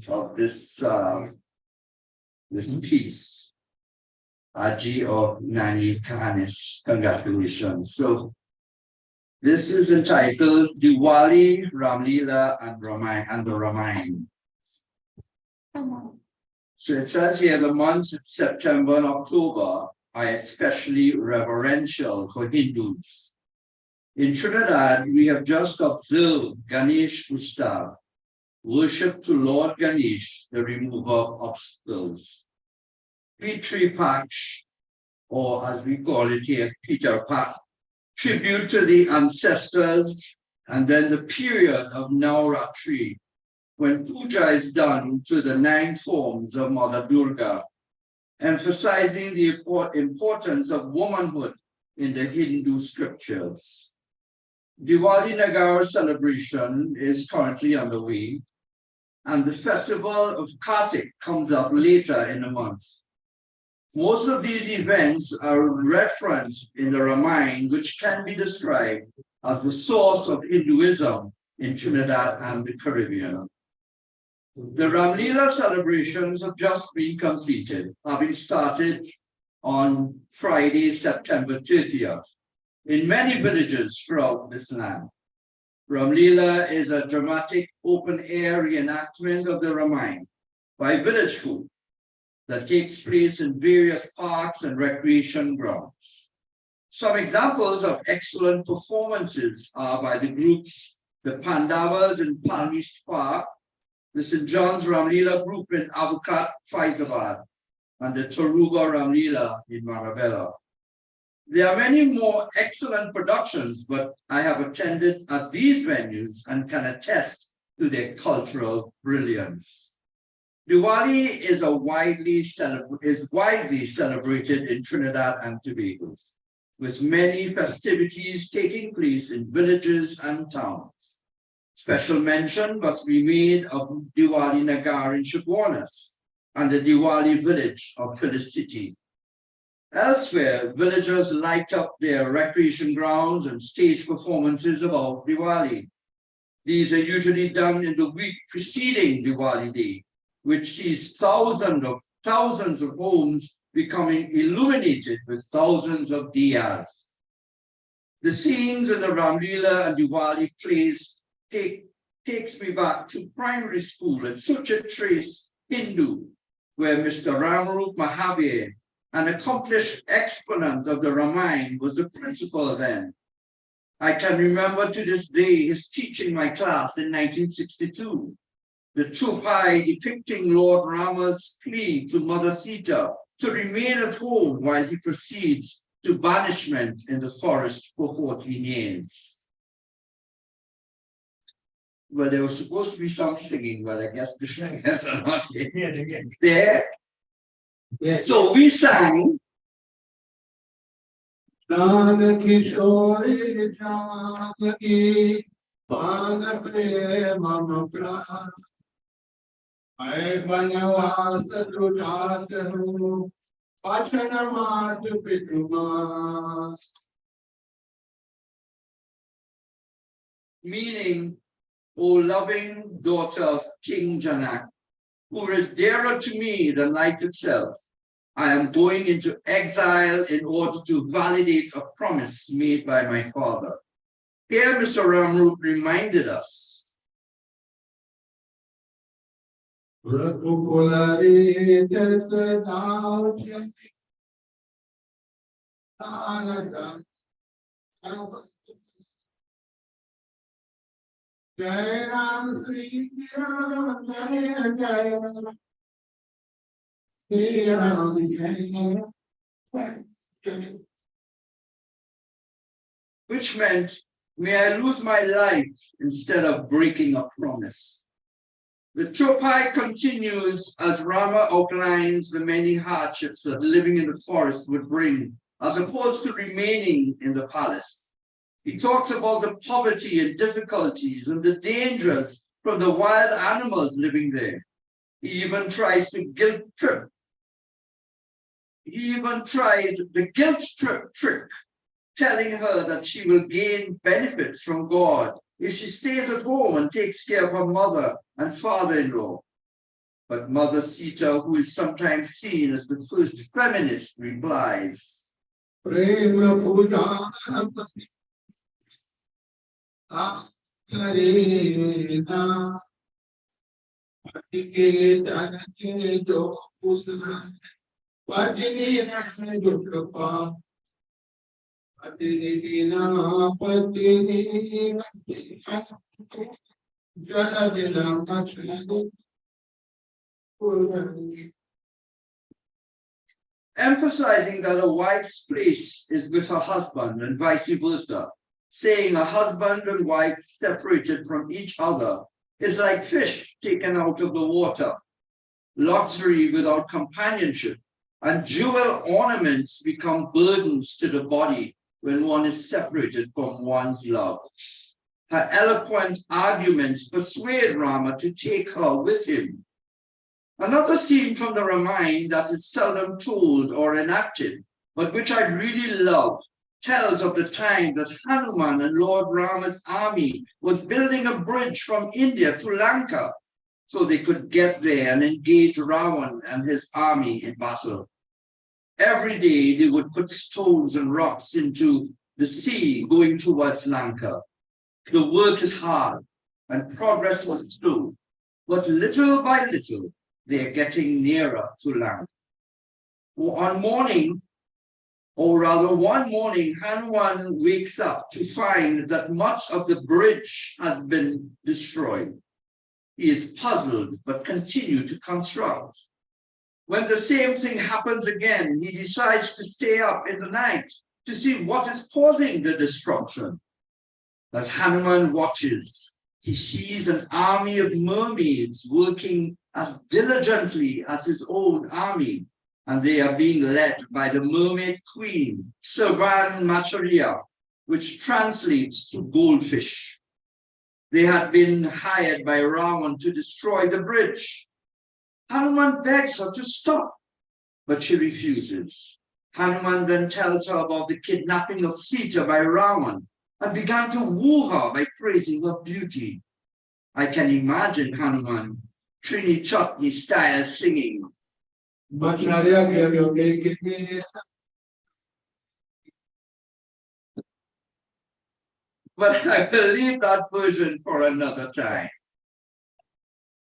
of this piece. Aajee of Nani, Kahanis. Congratulations. So this is entitled Diwali, Ramlila, and the Ramayana. So it says here the months of September and October are especially reverential for Hindus. In Trinidad, we have just observed Ganesh Ustav, worship to Lord Ganesh, the remover of obstacles. Pitri Paksh, or as we call it here, Peter Pak, tribute to the ancestors, and then the period of Navratri, when puja is done to the 9 forms of Mother Durga, emphasizing the importance of womanhood in the Hindu scriptures. Diwali Nagar celebration is currently underway, and the festival of Kartik comes up later in the month. Most of these events are referenced in the Ramayana, which can be described as the source of Hinduism in Trinidad and the Caribbean. The Ramlila celebrations have just been completed, having started on Friday, September 30th, in many villages throughout this land. Ramlila is a dramatic open-air reenactment of the Ramayana by village folk that takes place in various parks and recreation grounds. Some examples of excellent performances are by the groups the Pandavas in Palmis Park, the St. John's Ramlila group in Avukat, Faizabad, and the Taruga Ramlila in Marabella. There are many more excellent productions, but I have attended at these venues and can attest to their cultural brilliance. Diwali is widely celebrated in Trinidad and Tobago, with many festivities taking place in villages and towns. Special mention must be made of Diwali Nagar in Chaguanas and the Diwali village of Felicity. Elsewhere, villagers light up their recreation grounds and stage performances about Diwali. These are usually done in the week preceding Diwali Day, which sees thousands of homes becoming illuminated with thousands of diyas. The scenes in the Ramlila and Diwali plays takes me back to primary school at Suchet Trace, Hindu, where Mr. Ramrup Mahavir, an accomplished exponent of the Ramayana, was the principal then. I can remember to this day his teaching my class in 1962. The Chupai depicting Lord Rama's plea to Mother Sita to remain at home while he proceeds to banishment in the forest for 14 years. Well, there was supposed to be some singing, but I guess the singers are not there. Yes. So we sang. I बनवास लुटात हूँ पाषाण मात पितुमा. Meaning, O loving daughter of King Janak, who is dearer to me than life itself, I am going into exile in order to validate a promise made by my father. Here Mr. Ramrup reminded us which meant, may I lose my life instead of breaking a promise. The Chopai continues as Rama outlines the many hardships that living in the forest would bring, as opposed to remaining in the palace. He talks about the poverty and difficulties and the dangers from the wild animals living there. He even tries the guilt trip. He even tries the guilt trip trick, telling her that she will gain benefits from God if she stays at home and takes care of her mother and father-in-law. But Mother Sita, who is sometimes seen as the first feminist, replies, emphasizing that a wife's place is with her husband and vice versa, saying a husband and wife separated from each other is like fish taken out of the water, luxury without companionship, and jewel ornaments become burdens to the body when one is separated from one's love. Her eloquent arguments persuade Rama to take her with him. Another scene from the Ramayana that is seldom told or enacted, but which I really love, tells of the time that Hanuman and Lord Rama's army was building a bridge from India to Lanka so they could get there and engage Ravan and his army in battle. Every day they would put stones and rocks into the sea going towards Lanka. The work is hard and progress was slow, but little by little they are getting nearer to Lanka. One morning, Hanuman wakes up to find that much of the bridge has been destroyed. He is puzzled but continues to construct. When the same thing happens again, he decides to stay up in the night to see what is causing the destruction. As Hanuman watches, he sees an army of mermaids working as diligently as his own army, and they are being led by the mermaid queen, Savan Macharia, which translates to goldfish. They had been hired by Ravan to destroy the bridge. Hanuman begs her to stop, but she refuses. Hanuman then tells her about the kidnapping of Sita by Ravan and began to woo her by praising her beauty. I can imagine Hanuman, Trini Chutney style singing. But I will leave that version for another time.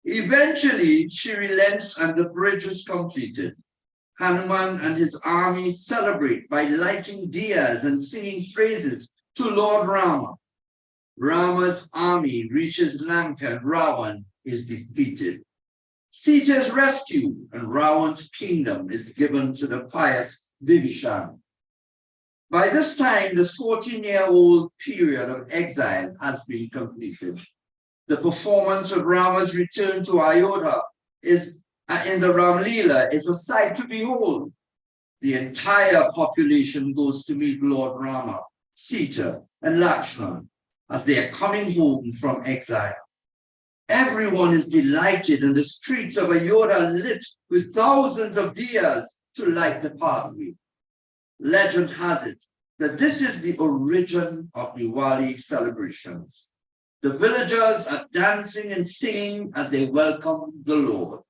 Eventually, she relents and the bridge is completed. Hanuman and his army celebrate by lighting diyas and singing praises to Lord Rama. Rama's army reaches Lanka and Ravan is defeated. Sita is rescued and Ravan's kingdom is given to the pious Vibhishan. By this time, the 14-year-old period of exile has been completed. The performance of Rama's return to Ayodhya in the Ram Leela is a sight to behold. The entire population goes to meet Lord Rama, Sita, and Lakshman as they are coming home from exile. Everyone is delighted and the streets of Ayodhya lit with thousands of diyas to light the pathway. Legend has it that this is the origin of Diwali celebrations. The villagers are dancing and singing as they welcome the Lord.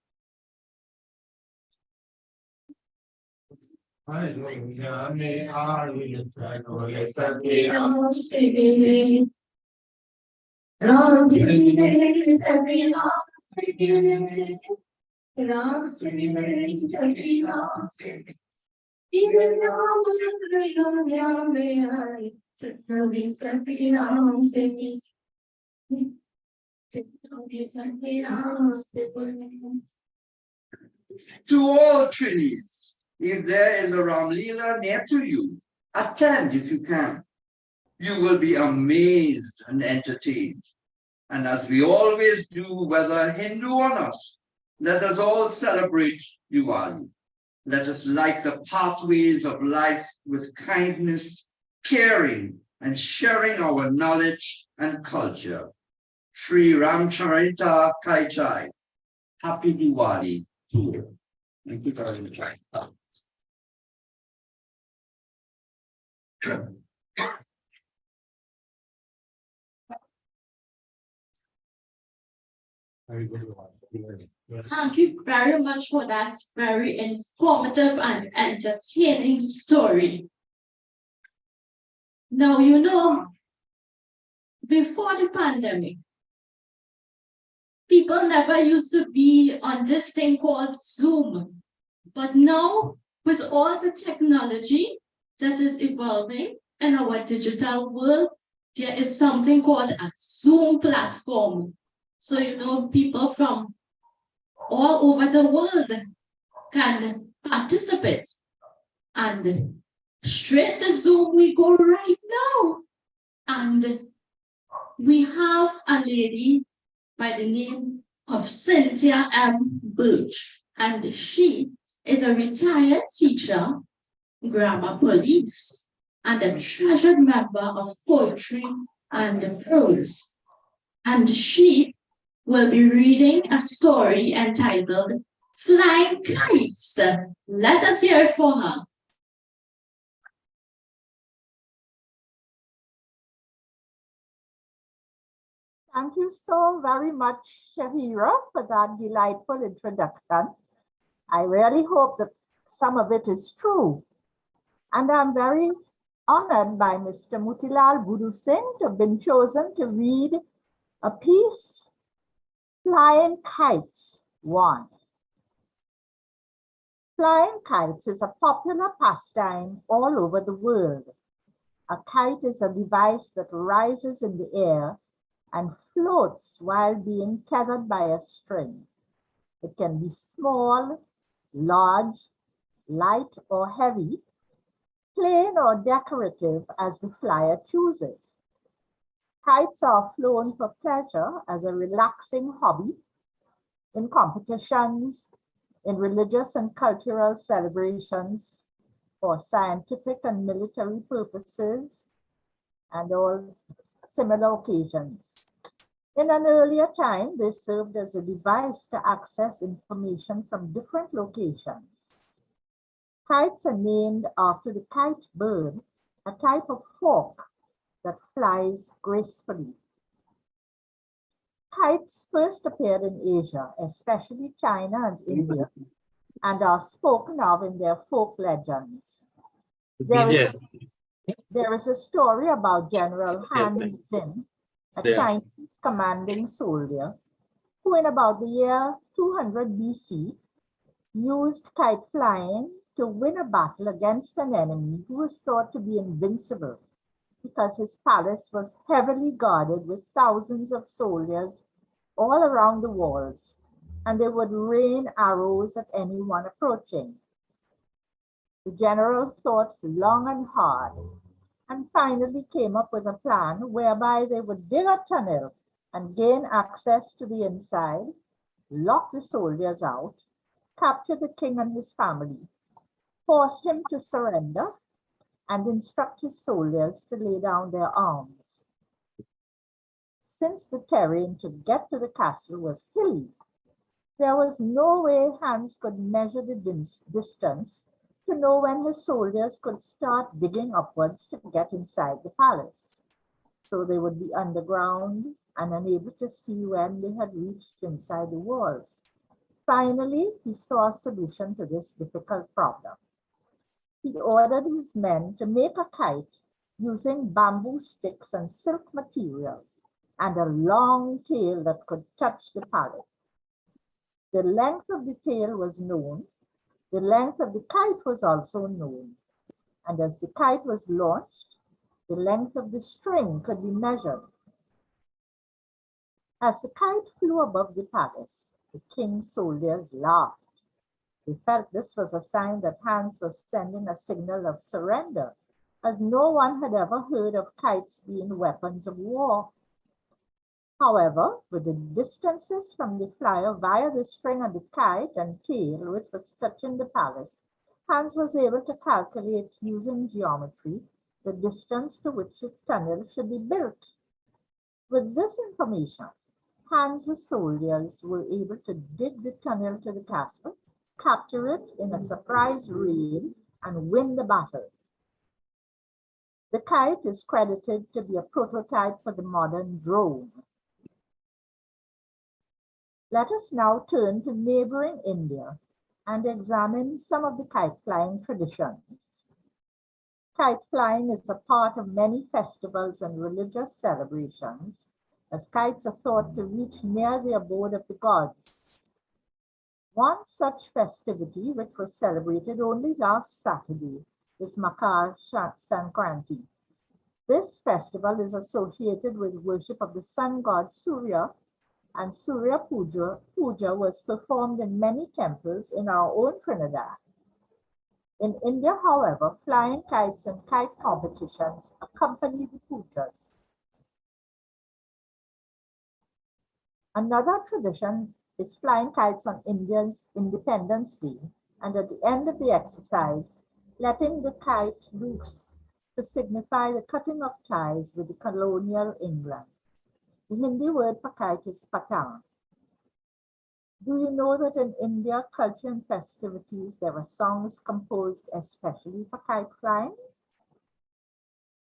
To all Trinis, if there is a Ram Leela near to you, attend if you can. You will be amazed and entertained. And as we always do, whether Hindu or not, let us all celebrate Diwali. Let us light the pathways of life with kindness, caring, and sharing our knowledge and culture. Sri Ramcharita Kai Chai. Happy Diwali to you. Thank you very much. Thank you very much for that very informative and entertaining story. Now, you know, before the pandemic, people never used to be on this thing called Zoom. But now, with all the technology that is evolving in our digital world, there is something called a Zoom platform. So, you know, people from all over the world can participate. And straight to Zoom we go right now. And we have a lady by the name of Cynthia M. Birch. And she is a retired teacher, grammar police. and a treasured member of poetry and prose. And she will be reading a story entitled Flying Kites. Let us hear it for her. Thank you so very much, Shahira, for that delightful introduction. I really hope that some of it is true. And I'm very honored by Mr. Motilal Boodoosingh to have been chosen to read a piece, Flying Kites 1. Flying kites is a popular pastime all over the world. A kite is a device that rises in the air and floats while being tethered by a string. It can be small, large, light or heavy, plain or decorative as the flyer chooses. Kites are flown for pleasure as a relaxing hobby, in competitions, in religious and cultural celebrations, for scientific and military purposes, and all similar occasions. In an earlier time, they served as a device to access information from different locations. Kites are named after the kite bird, a type of hawk that flies gracefully. Kites first appeared in Asia, especially China and India, and are spoken of in their folk legends. There is a story about General Han Xin, a Chinese commanding soldier, who in about the year 200 BC used kite flying to win a battle against an enemy who was thought to be invincible because his palace was heavily guarded with thousands of soldiers all around the walls, and they would rain arrows at anyone approaching. The general thought long and hard, and finally came up with a plan whereby they would dig a tunnel and gain access to the inside, lock the soldiers out, capture the king and his family, force him to surrender, and instruct his soldiers to lay down their arms. Since the terrain to get to the castle was hilly, there was no way Hans could measure the distance to know when his soldiers could start digging upwards to get inside the palace. So they would be underground and unable to see when they had reached inside the walls. Finally, he saw a solution to this difficult problem. He ordered his men to make a kite using bamboo sticks and silk material and a long tail that could touch the palace. The length of the tail was known. The length of the kite was also known. And as the kite was launched, the length of the string could be measured. As the kite flew above the palace, the king's soldiers laughed. They felt this was a sign that Hans was sending a signal of surrender, as no one had ever heard of kites being weapons of war. However, with the distances from the flyer via the string of the kite and tail which was touching the palace, Hans was able to calculate using geometry the distance to which the tunnel should be built. With this information, Hans's soldiers were able to dig the tunnel to the castle, capture it in a surprise raid, and win the battle. The kite is credited to be a prototype for the modern drone. Let us now turn to neighboring India and examine some of the kite flying traditions. Kite flying is a part of many festivals and religious celebrations, as kites are thought to reach near the abode of the gods. One such festivity, which was celebrated only last Saturday, is Makar Sankranti. This festival is associated with worship of the sun god Surya, and Surya Puja was performed in many temples in our own Trinidad. In India, however, flying kites and kite competitions accompany the pujas. Another tradition is flying kites on India's Independence Day, and at the end of the exercise, letting the kite loose to signify the cutting of ties with the colonial England. The Hindi word for kite is patang. Do you know that in India, culture and festivities, there are songs composed especially for kite flying?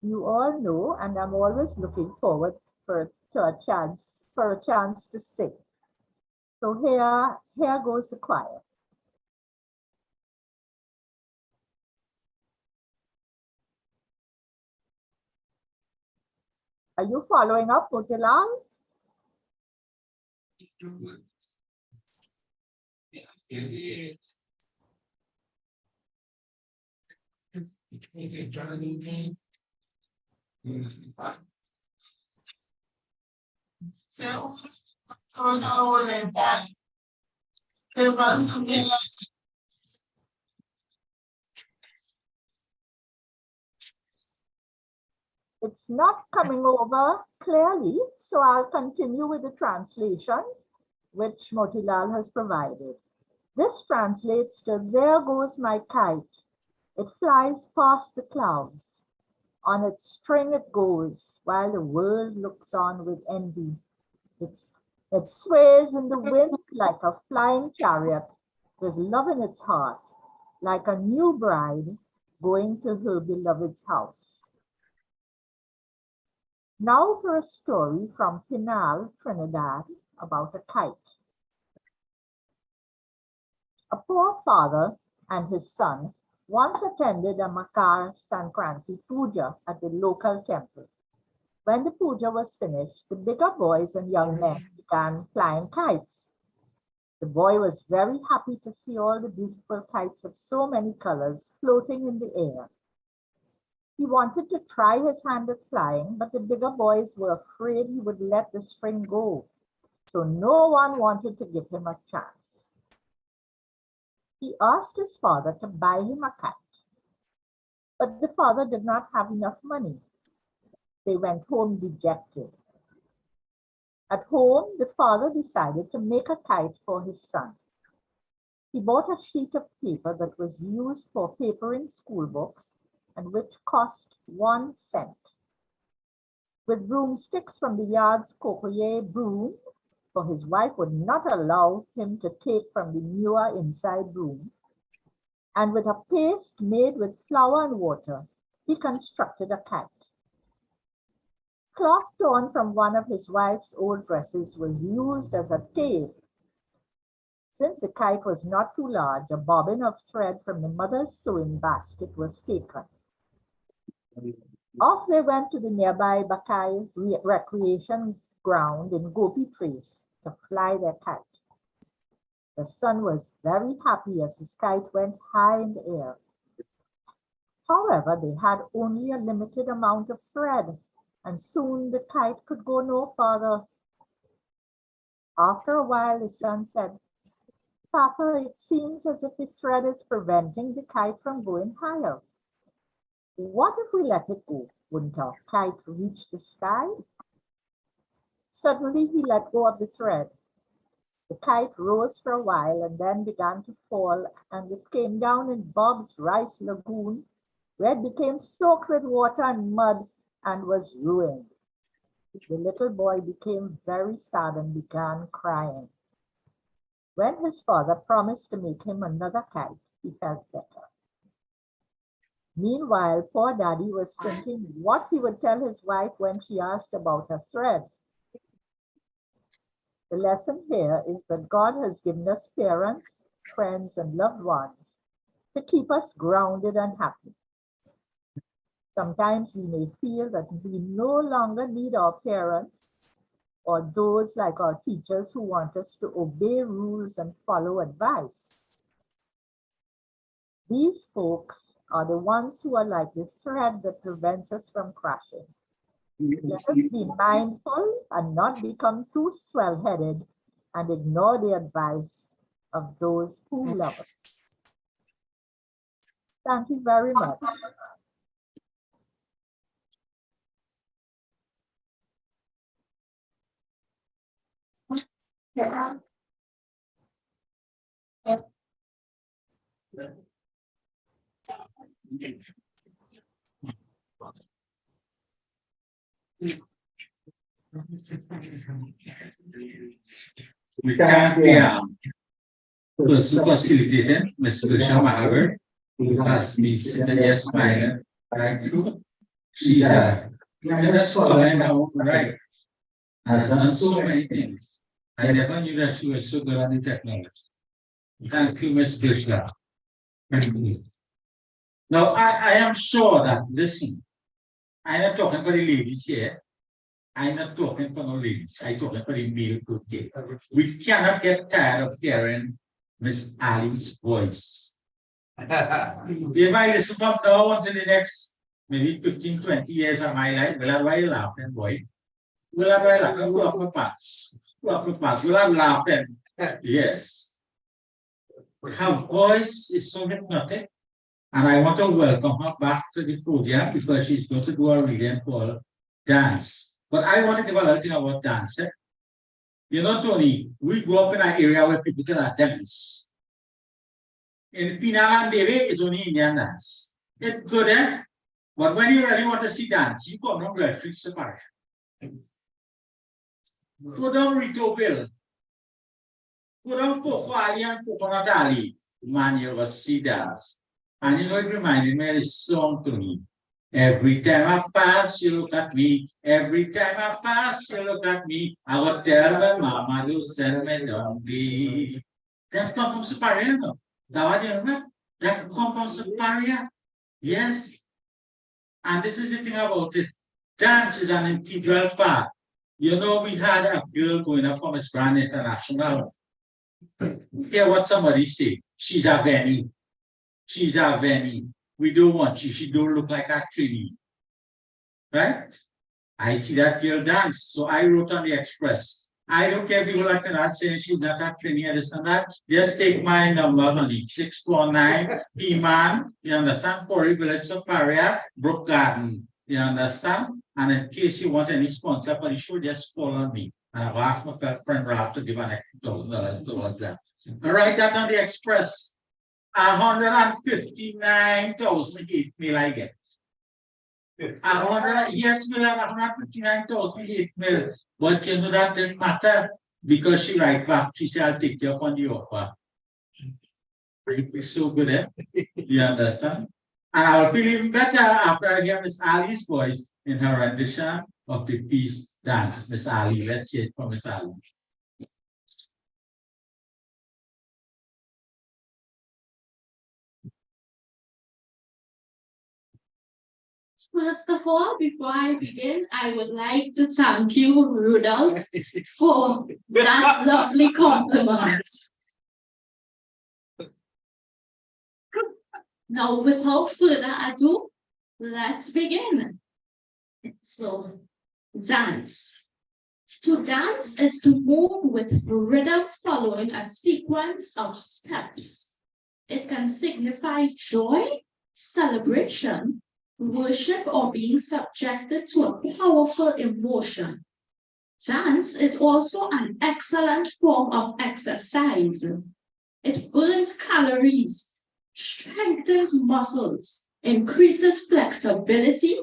You all know, and I'm always looking forward to a chance to sing. So here goes the choir. Are you following up, Motilal? It's not coming over clearly, so I'll continue with the translation which Motilal has provided. This translates to, there goes my kite. It flies past the clouds. On its string it goes, while the world looks on with envy. It sways in the wind like a flying chariot, with love in its heart, like a new bride going to her beloved's house. Now for a story from Pinal, Trinidad, about a kite. A poor father and his son once attended a Makar Sankranti puja at the local temple. When the puja was finished, the bigger boys and young men began flying kites. The boy was very happy to see all the beautiful kites of so many colors floating in the air. He wanted to try his hand at flying, but the bigger boys were afraid he would let the string go, so no one wanted to give him a chance. He asked his father to buy him a kite, but the father did not have enough money. They went home dejected. At home, the father decided to make a kite for his son. He bought a sheet of paper that was used for papering school books and which cost 1 cent. With broomsticks from the yard's cocoyer broom, for his wife would not allow him to take from the newer inside broom, and with a paste made with flour and water, he constructed a kite. Cloth torn from one of his wife's old dresses was used as a tail. Since the kite was not too large, a bobbin of thread from the mother's sewing basket was taken. Off they went to the nearby Bakai recreation ground in Gopi Trace to fly their kite. The son was very happy as his kite went high in the air. However, they had only a limited amount of thread, and soon the kite could go no farther. After a while, the son said, "Papa, it seems as if the thread is preventing the kite from going higher. What if we let it go? Wouldn't our kite reach the sky?" Suddenly, he let go of the thread. The kite rose for a while and then began to fall, and it came down in Bob's rice lagoon, where it became soaked with water and mud and was ruined. The little boy became very sad and began crying. When his father promised to make him another kite, he felt better. Meanwhile, poor Daddy was thinking what he would tell his wife when she asked about her thread. The lesson here is that God has given us parents, friends, and loved ones to keep us grounded and happy. Sometimes we may feel that we no longer need our parents or those like our teachers who want us to obey rules and follow advice. These folks are the ones who are like the thread that prevents us from crashing. Let us be mindful and not become too swell-headed and ignore the advice of those who love us. Thank you very much. We thank the person facilitating, Ms. Lucia Mahaver, who has been sitting here smiling right through. She's a scholar in her own right. And has done so many things. I never knew that she was so good at the technology. Thank you, Ms. Lucia. Thank you. Now, I am sure that, listen, I'm not talking for the ladies here. I'm not talking for no ladies. I'm talking for the male group here. We cannot get tired of hearing Miss Ali's voice. If I listen from now until the next maybe 15, 20 years of my life, will I laughing, boy? Will I laughing? Go up with pants. Go up with pants. Will I laughing? Yes. Her voice is so hypnotic. And I want to welcome her back to the podium because she's going to do a reading called Dance. But I want to give a little thing about dance. You know, Tony, we grew up in an area where people cannot dance. In Penal and Baby, it's only Indian dance. It's good, eh? But when you really want to see dance, you come on Red Street Safari. Go down Rito Bill. Go down Poco Ali and Coconut Alley. Man, you will see dance. And you know, it reminded me of this song to me. Every time I pass, you look at me. Every time I pass, you look at me. I would tell my mama to send me down be. That comes from Superior, no? That comes from Superior. Yes. And this is the thing about it. Dance is an integral part. You know, we had a girl going up from Miss Grand International. Hear what somebody say. She's a Benny. She's a Benny. We don't want you. She don't look like a trainee. Right? I see that girl dance. So I wrote on the Express. I don't care if people are not saying she's not a trainee and this and that. Just take my number, honey. 649 P-Man. You understand? Corey Village Superior, Brook Garden. You understand? And in case you want any sponsor for the show, just follow me. And I've asked my friend Ralph to give an extra $1,000 towards that. I write that on the Express. 159,000 hate mail I get. Yes, we'll have 159,000 hate mail. But you know that didn't matter because she write back. She said, I'll take you up on the offer. It's so good, eh? You understand? And I'll feel even better after I hear Miss Ali's voice in her rendition of the piece Dance. Miss Ali, let's hear it from Miss Ali. First of all, before I begin, I would like to thank you, Rudolph, for that lovely compliment. Now, without further ado, let's begin. So, dance. To dance is to move with rhythm following a sequence of steps. It can signify joy, celebration, worship, or being subjected to a powerful emotion. Dance is also an excellent form of exercise. It burns calories, strengthens muscles, increases flexibility,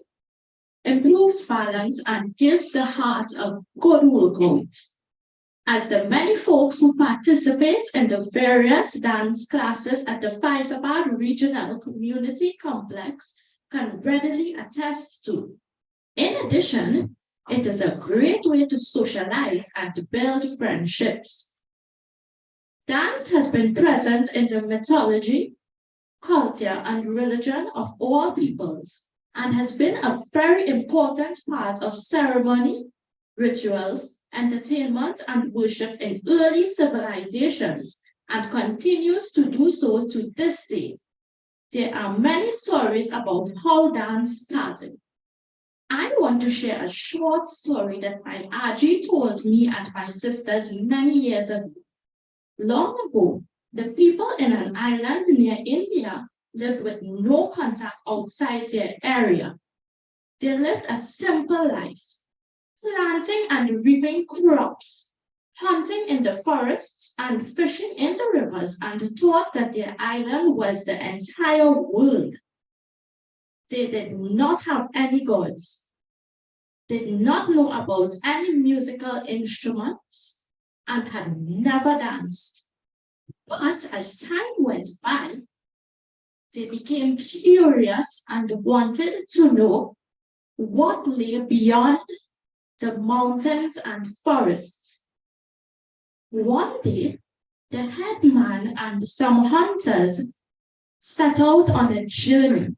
improves balance, and gives the heart a good workout. As the many folks who participate in the various dance classes at the Faizabad Regional Community Complex can readily attest to. In addition, it is a great way to socialize and to build friendships. Dance has been present in the mythology, culture, and religion of all peoples, and has been a very important part of ceremony, rituals, entertainment, and worship in early civilizations, and continues to do so to this day. There are many stories about how dance started. I want to share a short story that my Aajee told me and my sisters many years ago. Long ago, the people in an island near India lived with no contact outside their area. They lived a simple life, planting and reaping crops, hunting in the forests and fishing in the rivers, and thought that their island was the entire world. They did not have any gods, did not know about any musical instruments, and had never danced. But as time went by, they became curious and wanted to know what lay beyond the mountains and forests. One day, the headman and some hunters set out on a journey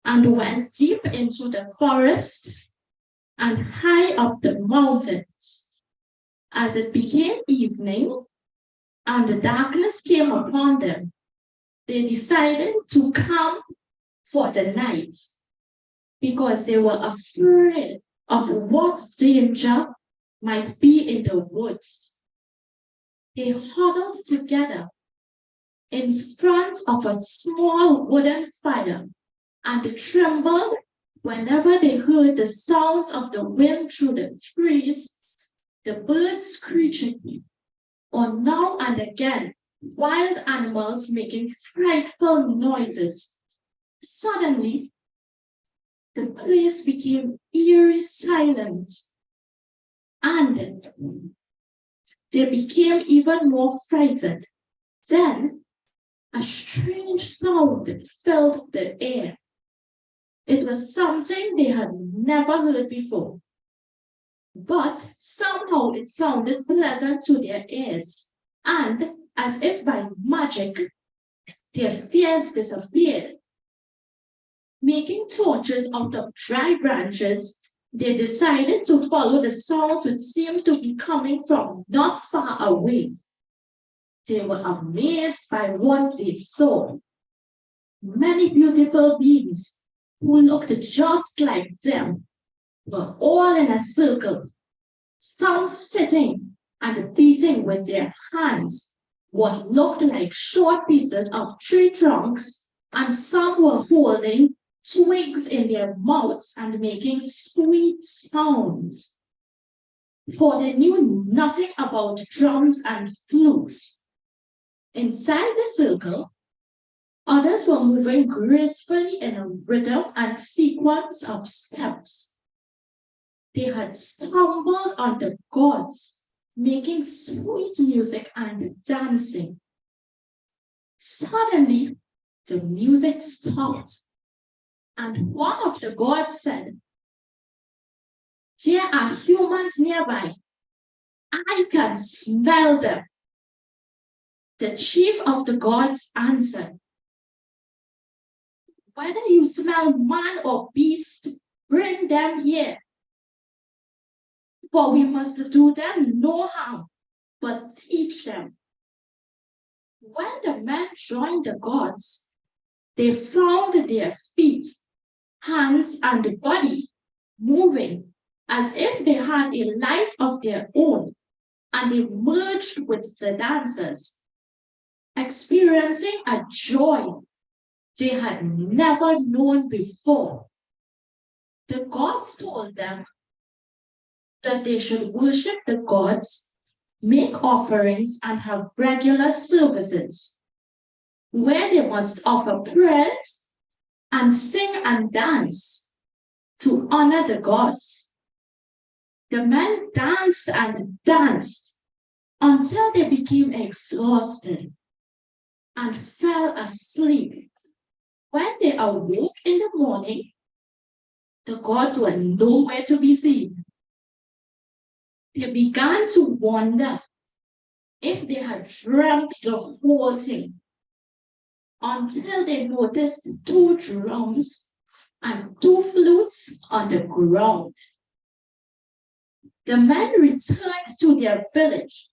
and went deep into the forest and high up the mountains. As it became evening and the darkness came upon them, they decided to camp for the night because they were afraid of what danger might be in the woods. They huddled together in front of a small wooden fire and trembled whenever they heard the sounds of the wind through the trees, the birds screeching, or now and again, wild animals making frightful noises. Suddenly, the place became eerie silent, and they became even more frightened. Then, a strange sound filled the air. It was something they had never heard before, but somehow it sounded pleasant to their ears, and as if by magic, their fears disappeared. Making torches out of dry branches, they decided to follow the sounds which seemed to be coming from not far away. They were amazed by what they saw. Many beautiful beings who looked just like them were all in a circle, some sitting and beating with their hands what looked like short pieces of tree trunks, and some were holding twigs in their mouths and making sweet sounds. For they knew nothing about drums and flutes. Inside the circle, others were moving gracefully in a rhythm and sequence of steps. They had stumbled on the gods, making sweet music and dancing. Suddenly, the music stopped, and one of the gods said, "There are humans nearby. I can smell them." The chief of the gods answered, "Whether you smell man or beast, bring them here. For we must do them no harm, but teach them." When the men joined the gods, they found their feet, hands, and body moving as if they had a life of their own, and they merged with the dancers, experiencing a joy they had never known before. The gods told them that they should worship the gods, make offerings, and have regular services, where they must offer prayers and sing and dance to honor the gods. The men danced and danced until they became exhausted and fell asleep. When they awoke in the morning, the gods were nowhere to be seen. They began to wonder if they had dreamt the whole thing, until they noticed 2 drums and 2 flutes on the ground. The men returned to their village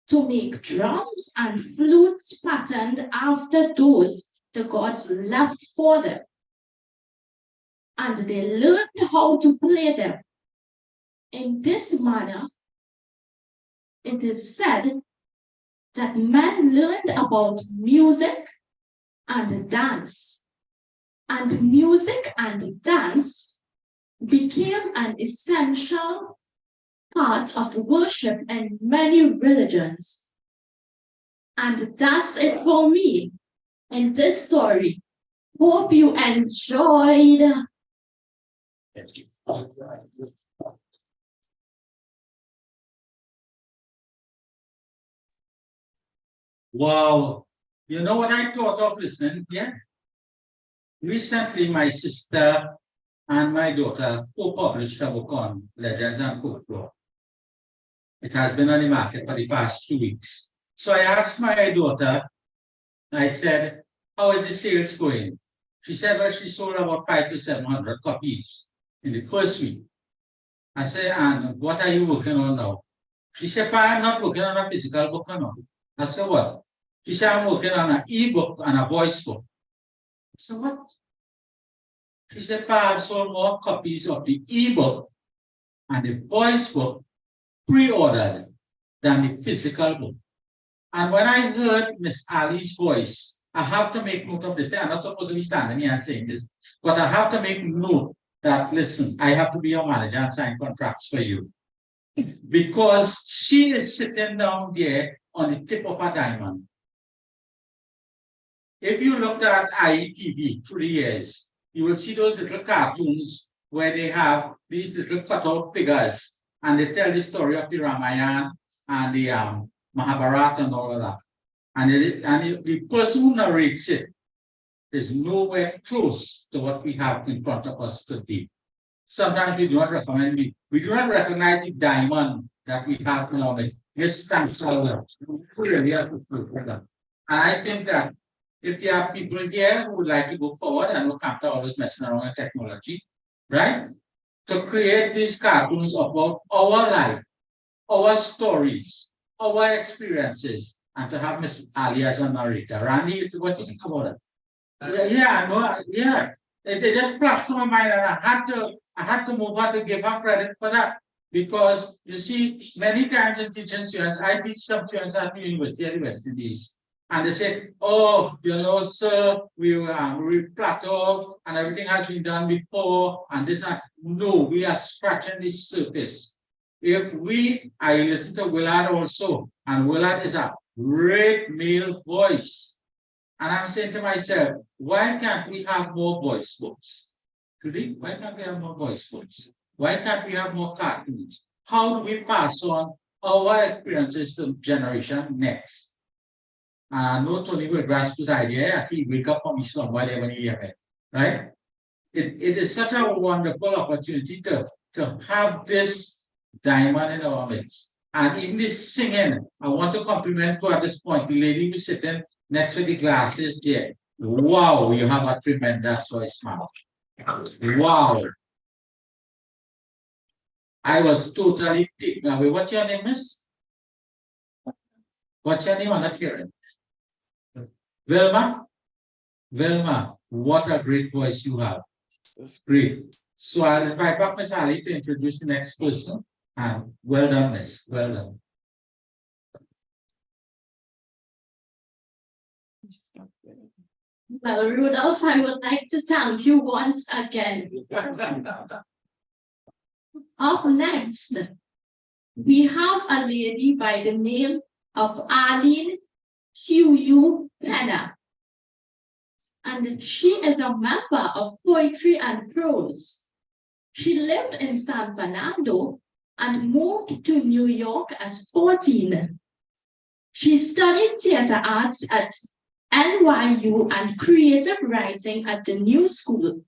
to make drums and flutes patterned after those the gods left for them, and they learned how to play them. In this manner, it is said that men learned about music and dance, and music and dance became an essential part of worship in many religions. And that's it for me in this story Hope you enjoyed. Wow. You know what I thought of listening here? Recently, my sister and my daughter co-published a book on legends and folklore. It has been on the market for the past 2 weeks. So I asked my daughter, I said, how is the sales going? She said, well, she sold about 500 to 700 copies in the first week. I said, and what are you working on now? She said, Pa, I'm not working on a physical book now. I said, what? She said, I'm working on an e-book and a voice book. I said, what? She said, Pa, I've sold more copies of the e-book and the voice book pre-ordered than the physical book. And when I heard Miss Ali's voice, I have to make note of this. I'm not supposed to be standing here and saying this, but I have to make note that, listen, I have to be your manager and sign contracts for you. Because she is sitting down there on the tip of a diamond. If you looked at IETV through the years, you will see those little cartoons where they have these little cutout figures and they tell the story of the Ramayana and the Mahabharata and all of that. And the person who narrates it is nowhere close to what we have in front of us today. Sometimes we do not recommend it. We do not recognize the diamond that we have in our midst. Yes, thanks a lot. And I think that if there are people here who would like to go forward and look after all this messing around with technology, right? To create these cartoons about our life, our stories, our experiences, and to have Miss Ali as a narrator. Randy, what do you think about it? It just flashed to my mind, and I had to move on to give her credit for that. Because you see, many times in teaching students, I teach some students at the University of the West Indies. And they say, oh, you know, sir, we plateau and everything has been done before, and this and no, we are scratching the surface. I listen to Willard also, and Willard is a great male voice. And I'm saying to myself, why can't we have more voice books? Today, why can't we have more voice books? Why can't we have more cartoons? How do we pass on our experiences to generation next? No Tony will grasp this idea. I see wake up from his slumber when he hear it, right? It is such a wonderful opportunity to have this diamond in our midst. And in this singing, I want to compliment you at this point, the lady who's sitting next to the glasses there. Wow, you have a tremendous voice, ma'am. Wow. I was totally taken away. What's your name, miss? What's your name? I'm not hearing. Wilma? Wilma, what a great voice you have. Great. So I'll invite back Miss Ali to introduce the next person. And well done, miss. Well done. Well, Rudolph, I would like to thank you once again. Up next, we have a lady by the name of Arlene Q.U. Penna. And she is a member of Poetry and Prose. She lived in San Fernando and moved to New York at 14. She studied theater arts at NYU and creative writing at the New School,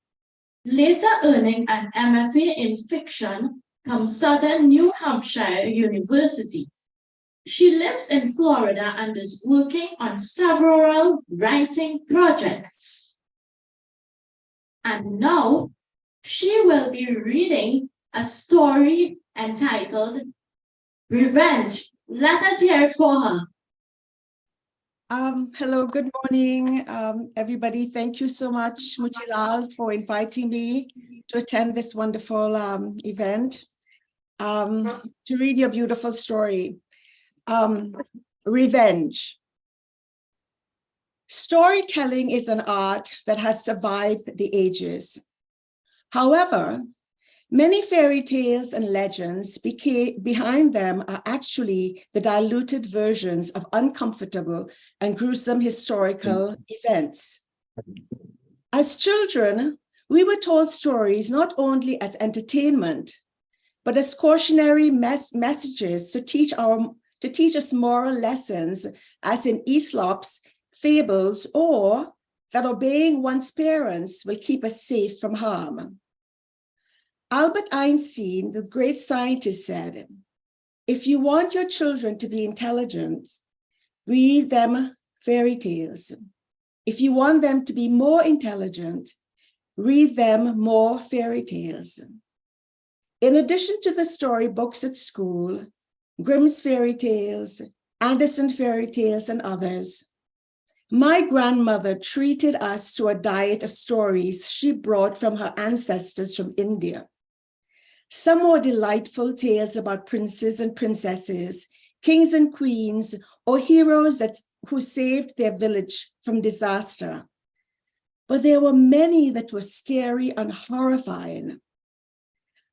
later earning an MFA in fiction from Southern New Hampshire University. She lives in Florida and is working on several writing projects. And now she will be reading a story entitled Revenge. Let us hear it for her. Hello, good morning, everybody. Thank you so much, Motilal, for inviting me to attend this wonderful event, to read your beautiful story. Revenge. Storytelling is an art that has survived the ages. However, many fairy tales and legends behind them are actually the diluted versions of uncomfortable and gruesome historical events. As children, we were told stories not only as entertainment, but as cautionary messages to teach us moral lessons, as in Aesop's fables, or that obeying one's parents will keep us safe from harm. Albert Einstein, the great scientist, said, if you want your children to be intelligent, read them fairy tales. If you want them to be more intelligent, read them more fairy tales. In addition to the storybooks at school, Grimm's fairy tales, Andersen fairy tales, and others, my grandmother treated us to a diet of stories she brought from her ancestors from India. Some were delightful tales about princes and princesses, kings and queens, or heroes who saved their village from disaster. But there were many that were scary and horrifying.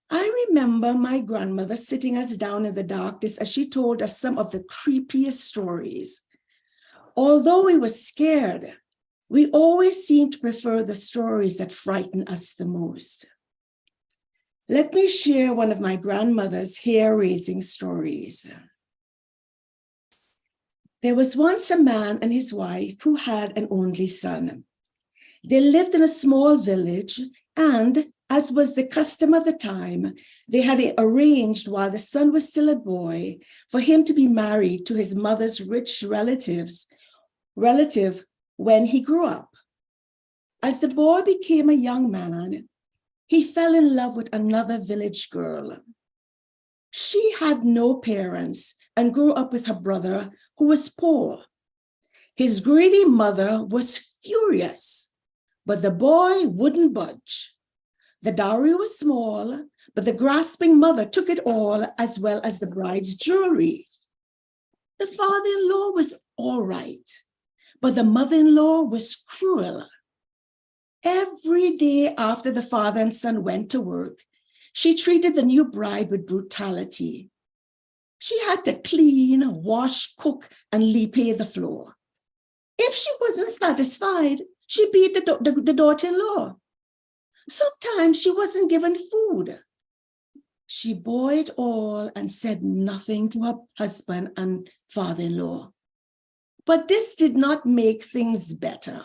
I remember my grandmother sitting us down in the darkness as she told us some of the creepiest stories. Although we were scared, we always seemed to prefer the stories that frightened us the most. Let me share one of my grandmother's hair-raising stories. There was once a man and his wife who had an only son. They lived in a small village, and as was the custom of the time, they had arranged while the son was still a boy for him to be married to his mother's rich relative when he grew up. As the boy became a young man, he fell in love with another village girl. She had no parents and grew up with her brother, who was poor. His greedy mother was furious, but the boy wouldn't budge. The dowry was small, but the grasping mother took it all, as well as the bride's jewelry. The father-in-law was all right, but the mother-in-law was cruel. Every day after the father and son went to work, she treated the new bride with brutality. She had to clean, wash, cook, and pay the floor. If she wasn't satisfied, she beat the daughter-in-law. Sometimes she wasn't given food. She bore it all and said nothing to her husband and father-in-law. But this did not make things better.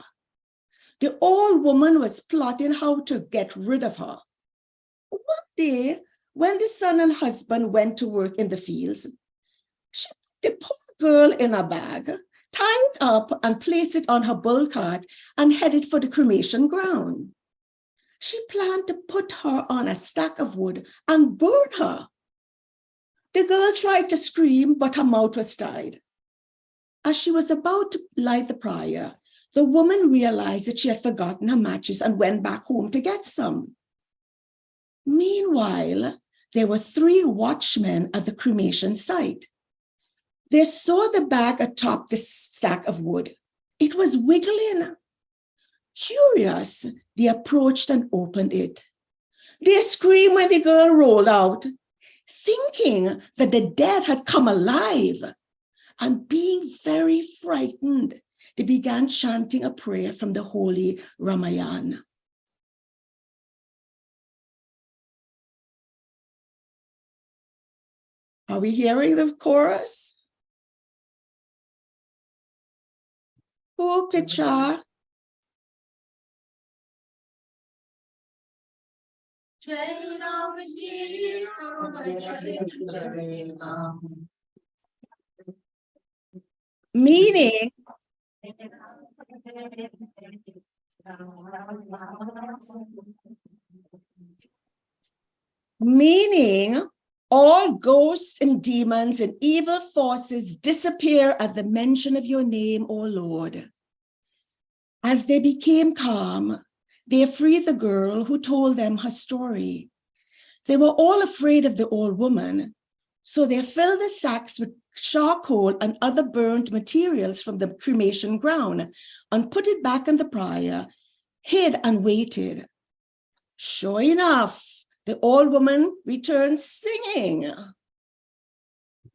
The old woman was plotting how to get rid of her. One day, when the son and husband went to work in the fields, she put the poor girl in a bag, tied it up, and placed it on her bull cart and headed for the cremation ground. She planned to put her on a stack of wood and burn her. The girl tried to scream, but her mouth was tied. As she was about to light the pyre, the woman realized that she had forgotten her matches and went back home to get some. Meanwhile, there were 3 watchmen at the cremation site. They saw the bag atop the stack of wood. It was wiggling. Curious, they approached and opened it. They screamed when the girl rolled out, thinking that the dead had come alive. And being very frightened, they began chanting a prayer from the Holy Ramayana. Are we hearing the chorus? Oh, picture. Meaning, all ghosts and demons and evil forces disappear at the mention of your name, O Lord. As they became calm, they freed the girl who told them her story. They were all afraid of the old woman, so they filled the sacks with charcoal and other burnt materials from the cremation ground and put it back in the pyre, hid and waited. Sure enough, the old woman returned singing.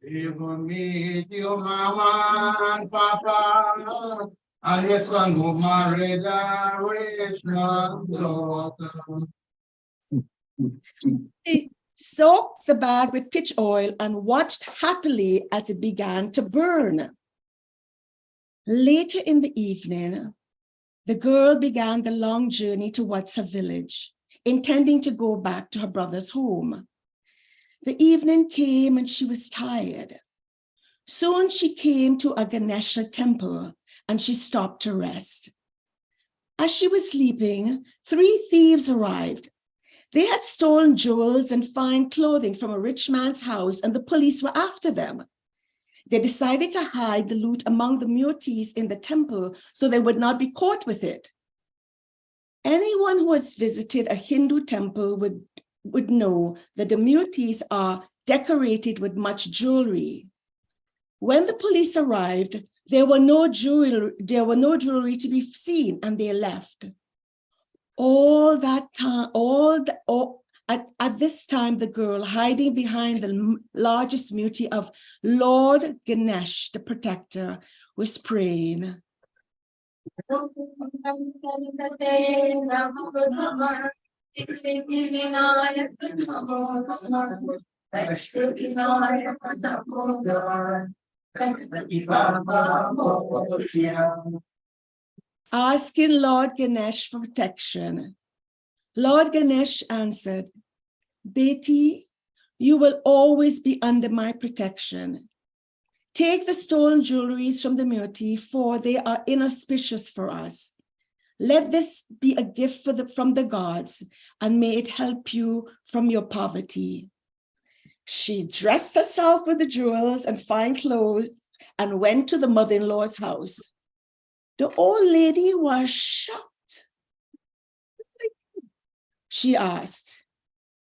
Even me, your mama and papa, I just want to marry the He soaked the bag with pitch oil and watched happily as it began to burn. Later in the evening, the girl began the long journey towards her village, intending to go back to her brother's home. The evening came and she was tired. Soon she came to a Ganesha temple and she stopped to rest. As she was sleeping, 3 thieves arrived. They had stolen jewels and fine clothing from a rich man's house, and the police were after them. They decided to hide the loot among the murtis in the temple so they would not be caught with it. Anyone who has visited a Hindu temple would know that the murtis are decorated with much jewelry. When the police arrived, there were no jewelry to be seen, and they left. All that time, at this time, the girl hiding behind the largest murti of Lord Ganesh, the protector, was praying. Asking Lord Ganesh for protection. Lord Ganesh answered, Beti, you will always be under my protection. Take the stolen jewelries from the murti, for they are inauspicious for us. Let this be a gift from the gods, and may it help you from your poverty. She dressed herself with the jewels and fine clothes and went to the mother-in-law's house. The old lady was shocked. She asked,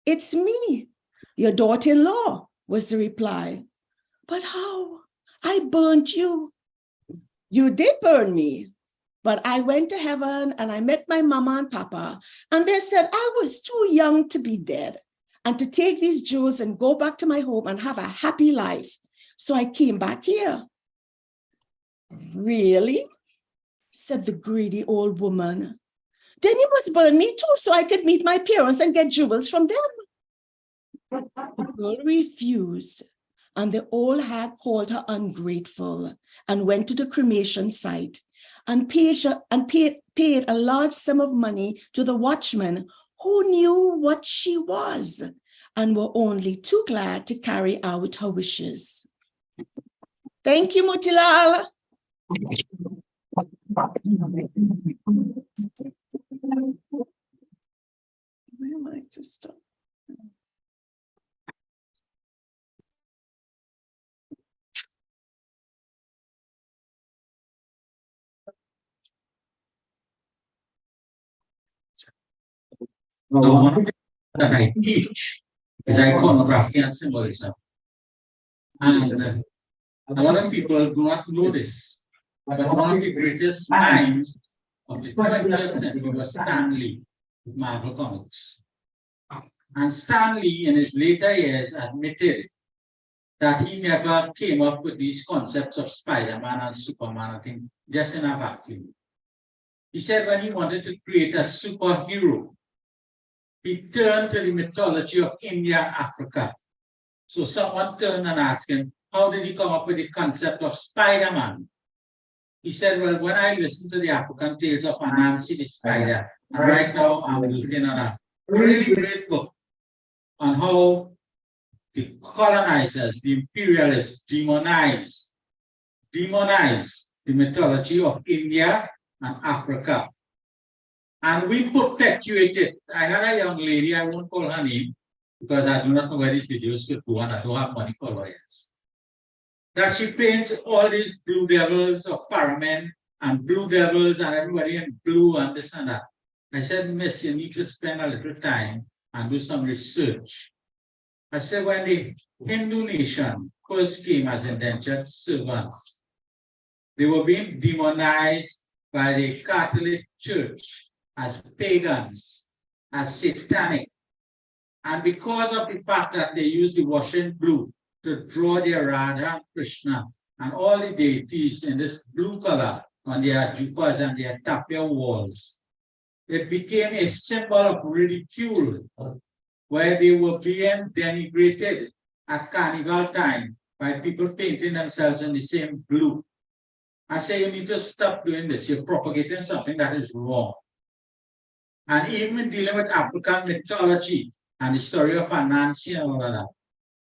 It's me, your daughter-in-law, was the reply. But how? I burnt you. You did burn me, but I went to heaven and I met my mama and papa, and they said I was too young to be dead and to take these jewels and go back to my home and have a happy life. So I came back here. Really? Said the greedy old woman. Then you must burn me too, so I could meet my parents and get jewels from them. The girl refused, and the old hag called her ungrateful and went to the cremation site and paid a large sum of money to the watchmen who knew what she was and were only too glad to carry out her wishes. Thank you, Motilal. Where am I to stop? Now, one of the that I teach is iconography and symbolism. And a lot of people do not know this, but one of the greatest minds of the 20th century was Stanley with Marvel Comics. And Stanley, in his later years, admitted that he never came up with these concepts of Spider-Man and Superman, I think, just in a vacuum. He said when he wanted to create a superhero, he turned to the mythology of India and Africa. So someone turned and asked him, how did he come up with the concept of Spider-Man? He said, well, when I listened to the African tales of Anansi the spider, and right now I'm looking at a really great book on how the colonizers, the imperialists, demonize the mythology of India and Africa. And we perpetuate it. I had a young lady, I won't call her name, because I do not know where these videos could go, and I don't have money for lawyers. That she paints all these blue devils of Paramin and blue devils and everybody in blue and this and that. I said, Miss, you need to spend a little time and do some research. I said, when the Hindu nation first came as indentured servants, they were being demonized by the Catholic Church as pagans, as satanic. And because of the fact that they used the washing blue to draw their Radha and Krishna and all the deities in this blue color, on their jupas and their tapia walls. It became a symbol of ridicule, where they were being denigrated at carnival time by people painting themselves in the same blue. I say you need to stop doing this. You're propagating something that is wrong. And even dealing with African mythology and the story of Anansi and all of that.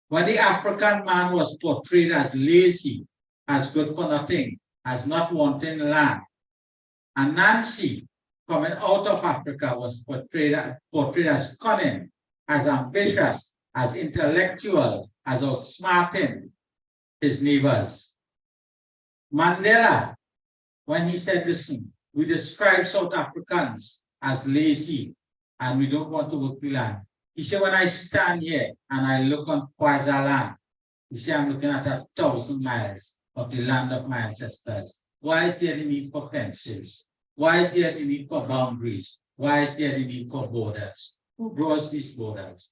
When the African man was portrayed as lazy, as good for nothing, as not wanting land, Anansi, coming out of Africa, was portrayed as cunning, as ambitious, as intellectual, as outsmarting his neighbors. Mandela, when he said, listen, we describe South Africans as lazy and we don't want to work the land. He said, when I stand here and I look on Kwazaland, he said, I'm looking at 1,000 miles of the land of my ancestors. Why is there the need for fences? Why is there the need for boundaries? Why is there the need for borders? Who draws these borders?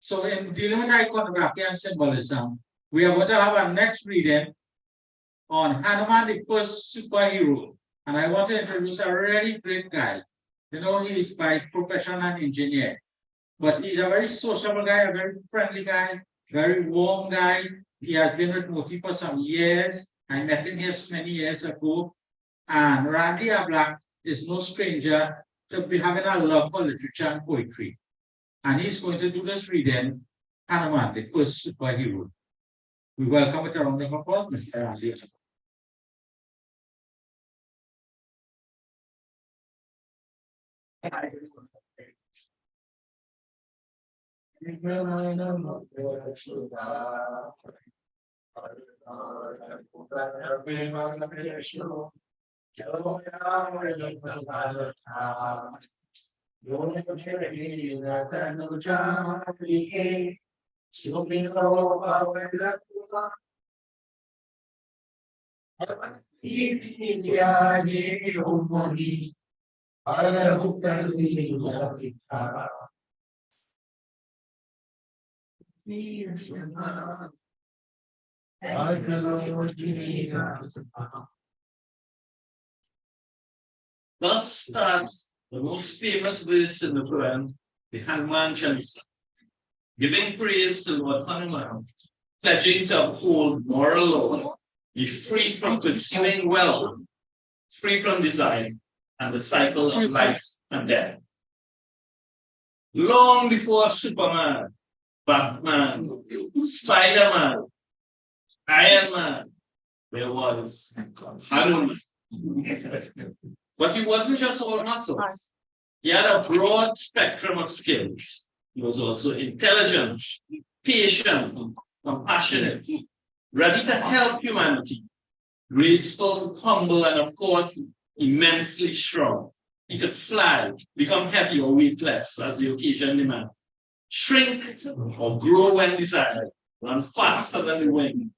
So in dealing with iconography and symbolism, we are going to have our next reading on Hanuman, the first superhero. And I want to introduce a really great guy. You know, he is by profession an engineer, but he's a very sociable guy, a very friendly guy, very warm guy. He has been with Moti for some years. I met him here many years ago. And Randy Ablak is no stranger to be having a love for literature and poetry. And he's going to do this reading, Hanuman, the first superhero. We welcome with a round of applause, Mr. Randy. Thus starts the most famous verse in the Quran, the Hanuman Chalisa, giving praise to Lord Hanuman, pledging to uphold moral law, be free from pursuing wealth, free from desire, and the cycle of life and death. Long before Superman, Batman, Spider-Man, Iron Man, there was Hanuman. But he wasn't just all muscles. He had a broad spectrum of skills. He was also intelligent, patient, compassionate, ready to help humanity, graceful, humble, and of course, immensely strong. He could fly, become heavy or weight less as the occasion demanded, shrink or grow when desired, run faster than the wind,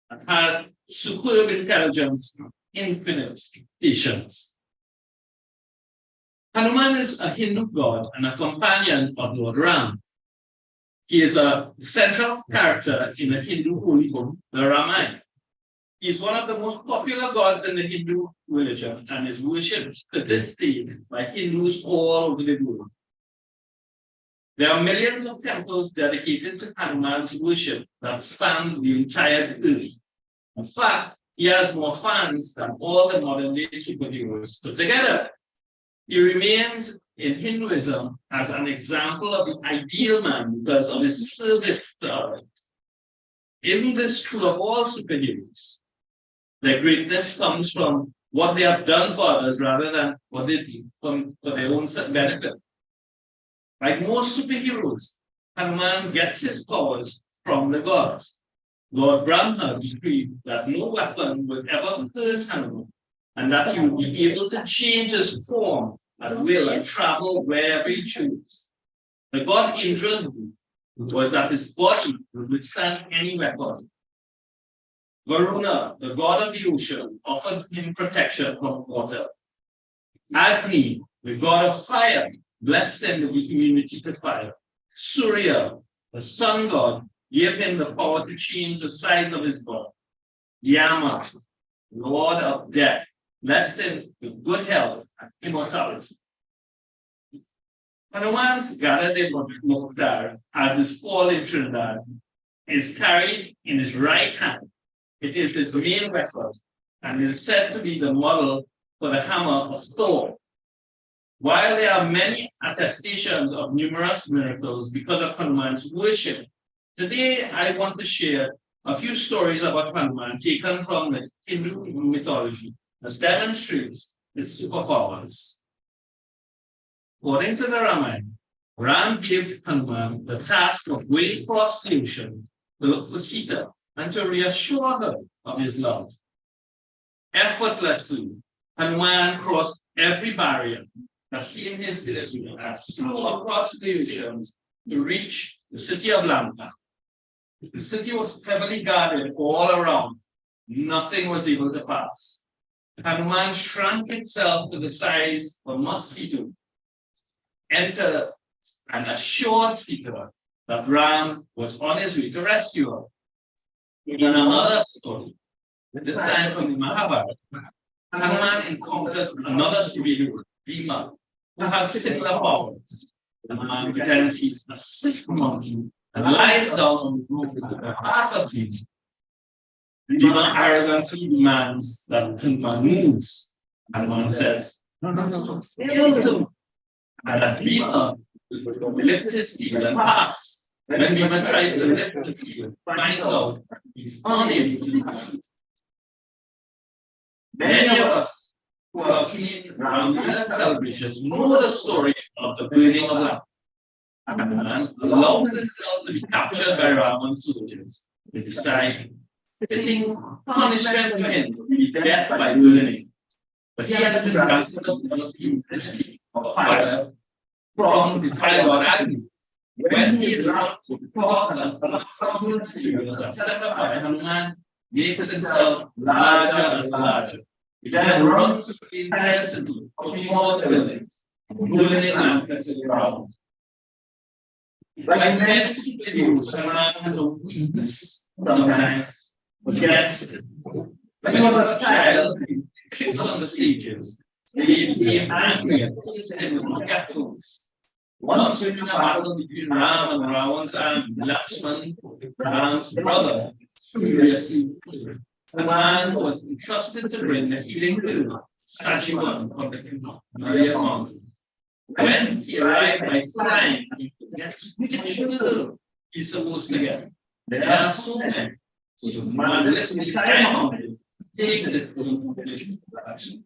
and had superb intelligence, infinite patience. Hanuman is a Hindu god and a companion of Lord Ram. He is a central character in the Hindu holy book, the Ramayana. He is one of the most popular gods in the Hindu religion and is worshipped to this day by Hindus all over the world. There are millions of temples dedicated to Hanuman's worship that span the entire earth. In fact, he has more fans than all the modern-day superheroes put together. He remains in Hinduism as an example of the ideal man because of his service to others. Isn't this true of all superheroes? Their greatness comes from what they have done for others rather than what they do for their own benefit. Like most superheroes, Hanuman gets his powers from the gods. Lord Brahma decreed that no weapon would ever hurt Hanuman, and that he would be able to change his form at will and travel wherever he chose. The god Indra's view was that his body would withstand any weapon. Varuna, the god of the ocean, offered him protection from water. Agni, the god of fire, blessed him with the immunity to fire. Surya, the sun god, gave him the power to change the size of his body. Yama, lord of death, blessed him with good health and immortality. Hanuman's Gada Motilal, as is called in Trinidad, is carried in his right hand. It is his main weapon, and is said to be the model for the hammer of Thor. While there are many attestations of numerous miracles because of Hanuman's worship, today I want to share a few stories about Hanuman taken from the Hindu mythology that demonstrates his superpowers. According to the Ramayana, Ram gave Hanuman the task of going across the ocean to look for Sita and to reassure her of his love. Effortlessly, Hanuman crossed every barrier that came his village and flew across the oceans to reach the city of Lanka. The city was heavily guarded all around. Nothing was able to pass. Hanuman shrank itself to the size of a mosquito, entered and assured Sita that Ram was on his way to rescue her. In another story, this time from the Mahabharata, Hanuman encounters another superhero, Bhima, who has similar powers. Hanuman then sees a sick monkey and lies down on the roof with the path of him. Bhima arrogantly demands that Hanuman moves. Hanuman says, "Kill him," and that Bhima will lift his steel and pass. When Bhima tries to lift the steel, finds out he's unable to do it. Many of us who have seen Ramlila celebrations know the story of the burning of Lanka. Hanuman allows himself to be captured by Ravan's soldiers. They decide fitting punishment for him to be death by burning. But he has been granted the immunity of fire from the fire lord Aajee. When he is brought to the cross and from the material that set afire, Hanuman makes himself larger and larger. He then runs to the entire city, touching all the buildings, burning Lanka to the ground. Like many superheroes, Hanuman has a weakness sometimes against it. When he was a child, he kicked on the sages. They became angry and pissed him with forgetfulness. Once in a battle between Ram and Ravan's army, Lakshman, Ram's brother, seriously killed. Hanuman was entrusted to bring the healing herb, Sajivan, from the Himalaya mountain. When he arrived by flying, he gets which herb he's supposed to get. There are so many. So Hanuman lifts the entire mountain, takes it to the direction.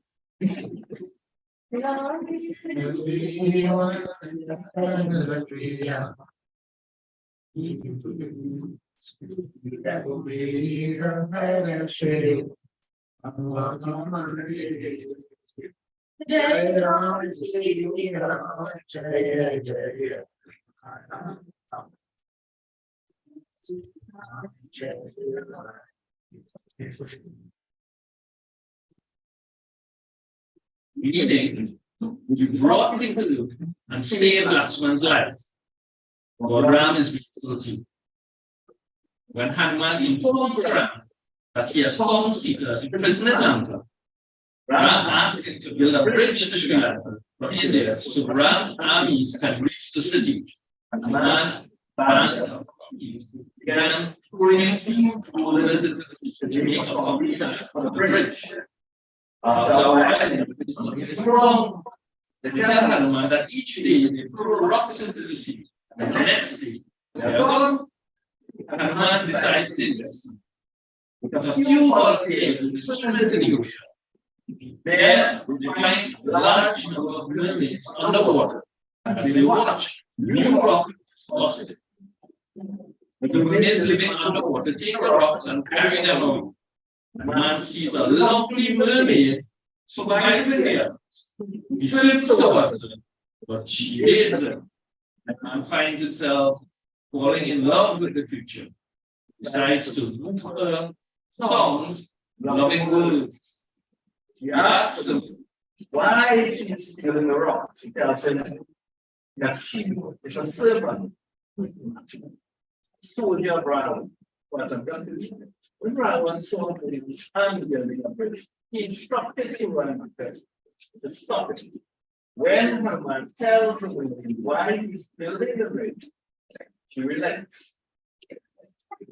Meaning, you brought the herb and saved Lakshman's life. God Ram is beautiful too. When Hanuman informed Ram that he has found Sita imprisoned in Lanka, Ram asked him to build a bridge to Sri Lanka from India so Ram's armies can reach the city. Hanuman began pouring boulders into the city to make a foundation for the bridge. After a while, it is wrong. They tell Hanuman that each day they throw rocks into the sea, and the next day they are gone. Hanuman decides to invest. With a few volunteers, they swim into the ocean. There, they find a large number of mermaids underwater. As they watch, new rock is lost. The mermaids living underwater take the rocks and carry them away. Hanuman sees a lovely mermaid supervising the others. He swims towards her, but she hates him. And finds himself falling in love with the creature. Decides to look her songs, loving words. He asks him, why is she still in the rock? She tells him that she is a servant. Soldier brother was a gun. When Ravan saw that he was building a bridge, he instructed Suran to stop it. When Haman tells the woman why he's building the bridge, she relents.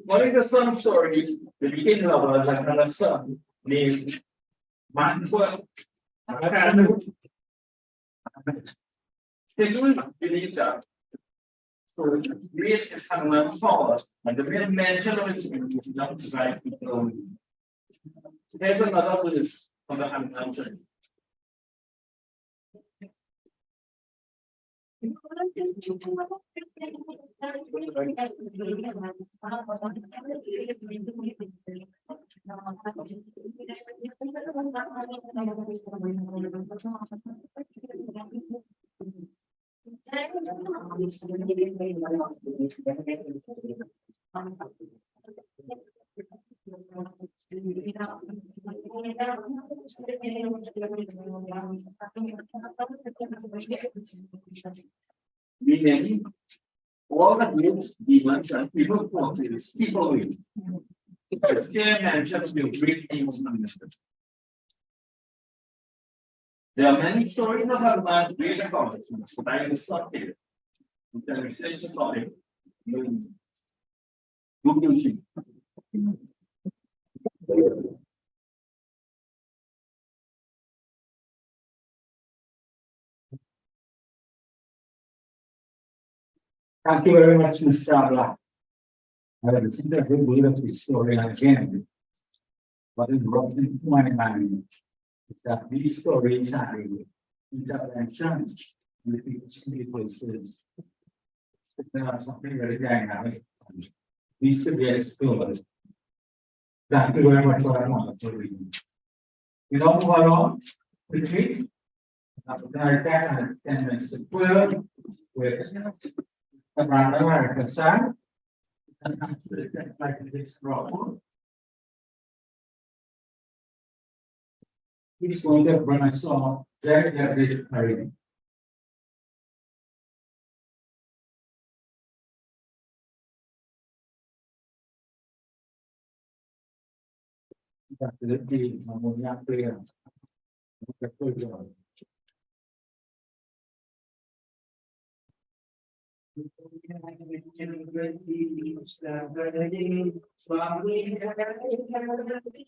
One of the son stories, the king lovers had a son named Maxwell. They do believe that. So read is Hanuman's power, and the real mention of his name is not to drive people away. There's another list on the Hanuman church. Meaning, all the groups, demons, and people forces, people will. But there mentions the great things understood. There are many stories about man's great accomplishments, but I will stop here. We can research the topic. Boodoosingh. Thank you very much, Mr. Abla. I have seen a good deal of this story again. What is brought into my mind is that these stories are intervention with people's lives. There are something very dynamic. These should be explored. Thank you very much for reading. We don't move along quickly. After 10 minutes to 12, with the American side. And after that, like this problem. He's going to when I saw very reading.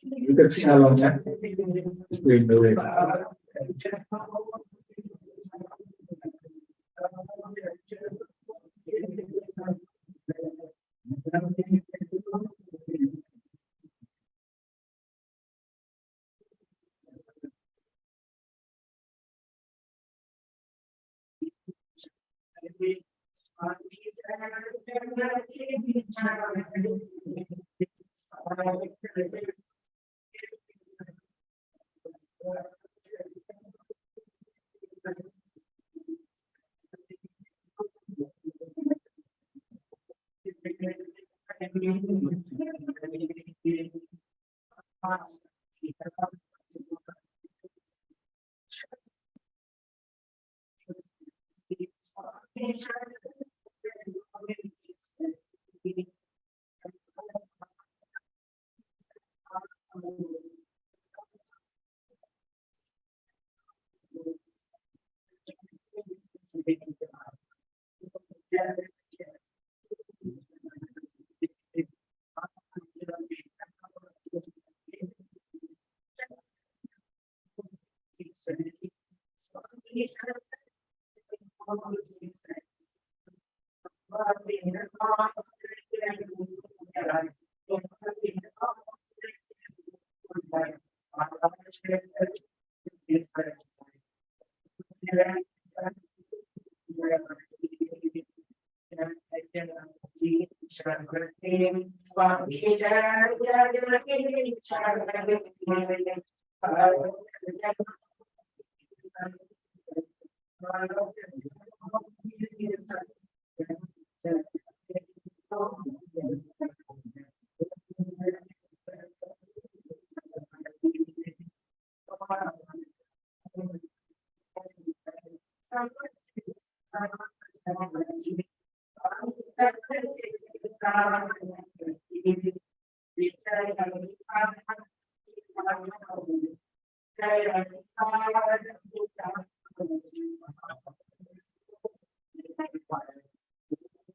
You can see how long that is going the way.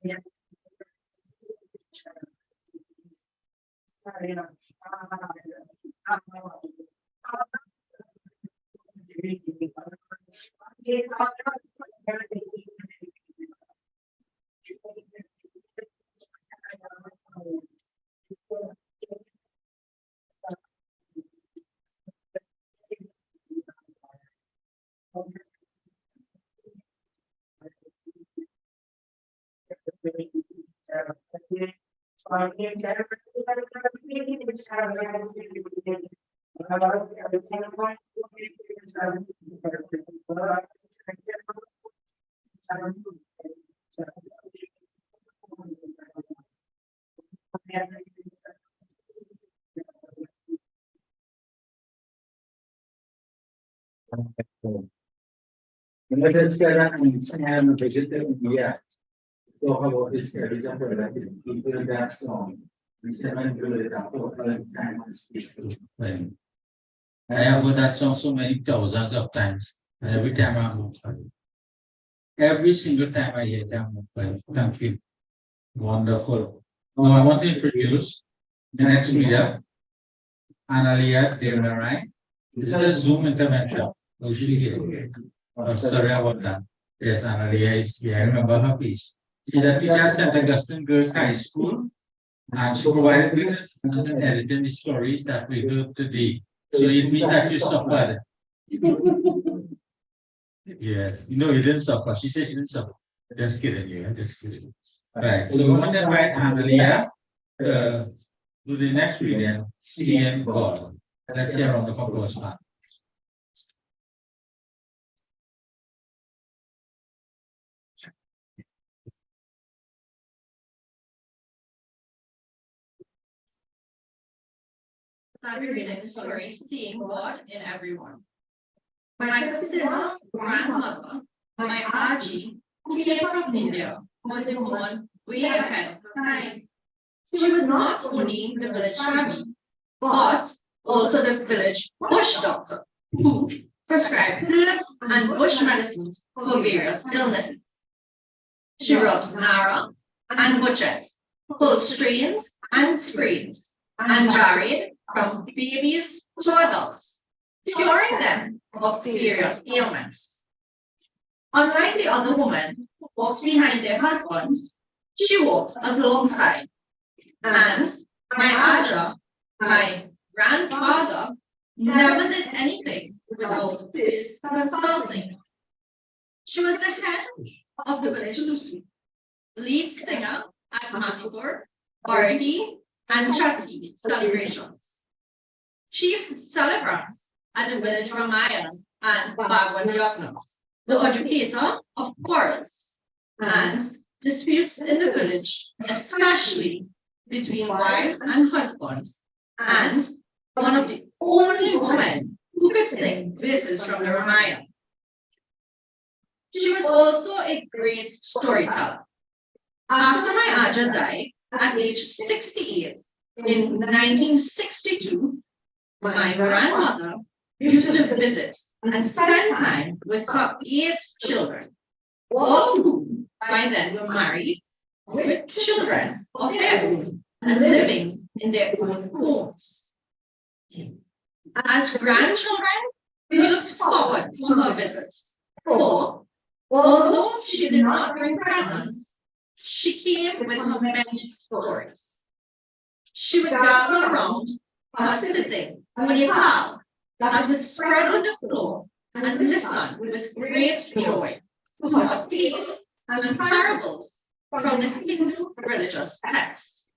Yeah. Talk about this studies of productive people that strong. Right. I have heard that song so many thousands of times, and every time I move, every single time I hear them, thank you. Wonderful. Now I want to introduce the next reader, Analia Devnarai. This is a Zoom intervention. Oh, she here. I'm sorry about that. Yes, Analia is here. I remember her piece. She's a teacher at St. Augustine Girls High School, and she provided with us and editing the stories that we heard today. So it means that you suffered. Yes, you know you didn't suffer. She said you didn't suffer. Just kidding you. Just kidding. Right. So we want to invite Analia to do the next reading, Seeing God. Let's hear on the applause, man. Started reading the story, Seeing God in Everyone. My paternal grandmother, my Aajee, who came from India, was a woman way ahead of her time. She was not only the village shabby, but also the village bush doctor, who prescribed herbs and bush medicines for various illnesses. She rubbed Nara and butchered, pulled strains and sprains, and jarried from babies to adults, curing them of various ailments. Unlike the other women who walked behind their husbands, she walked alongside. And my Aajee, my grandfather, never did anything without his consulting. She was the head of the village Susu, lead singer at Matipur, Barahi, and Chatti celebrations, chief celebrants at the village Ramayana and Bhagavad Yagnas, the educator of quarrels and disputes in the village, especially between wives and husbands, and one of the only women who could sing verses from the Ramayana. She was also a great storyteller. After my Aajee died at age 68 in 1962, my grandmother used to visit and spend time with her 8 children, all of whom by then were married with children of their own and living in their own homes. As grandchildren, we looked forward to her visits, for although she did not bring presents, she came with her many stories. She would gather around her sitting on a pile that would spread on the floor and listen with great joy to her tales and parables from the Hindu religious texts.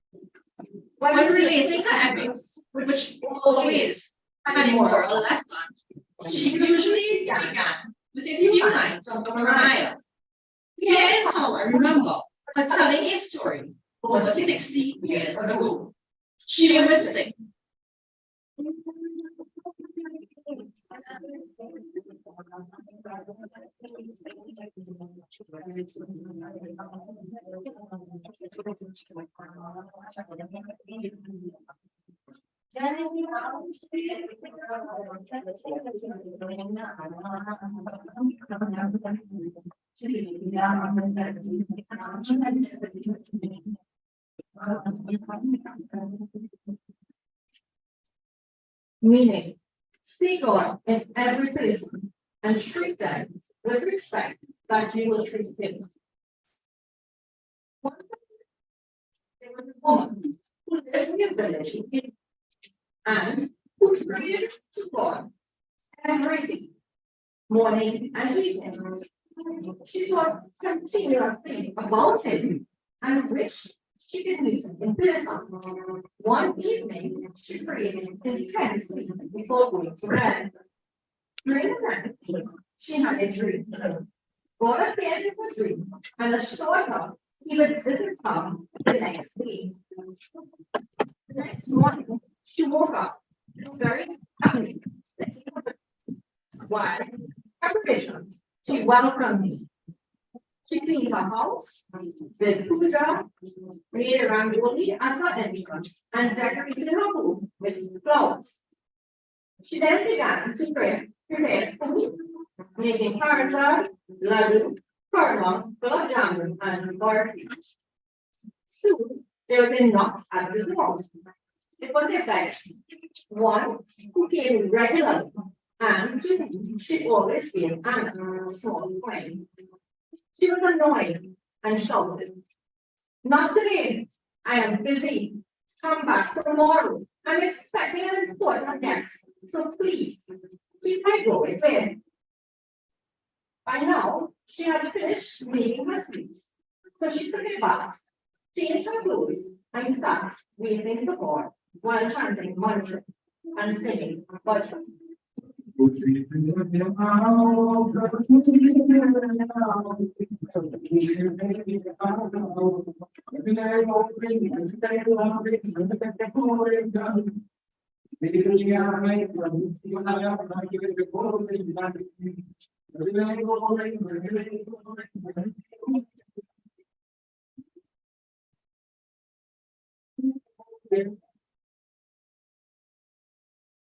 When relating her epics, which always had a moral lesson, she usually began with a few lines from the Ramayana. Here is how I remember her telling a story over 60 years ago. She would sing. Meaning, see God in every person and treat them with respect that you will treat him. Once there was a woman who lived in a village and who prayed to God every day, morning and evening. She thought continuously about him and wished she could meet him in person. One evening, she prayed intensely before going to bed. During the night, she had a dream. God appeared in her dream and assured her he would visit her the next day. The next morning, she woke up very happy. Why? Preparations to welcome him. She cleaned her house, did puja, made a rangoli at her entrance, and decorated her home with flowers. She then began to prepare food, making parasad, laddu, kurma, gulab jamun, and barfi. Soon there was a knock at the door. It was a beggar, one who came regularly, and to whom she always gave a small coin. She was annoyed and shouted, "Not today. I am busy. Come back tomorrow. I'm expecting an important guest, so please keep my door open." By now, she had finished making her sweets, so she took a bath, changed her clothes, and sat waiting for God while chanting mantra and singing bhajan.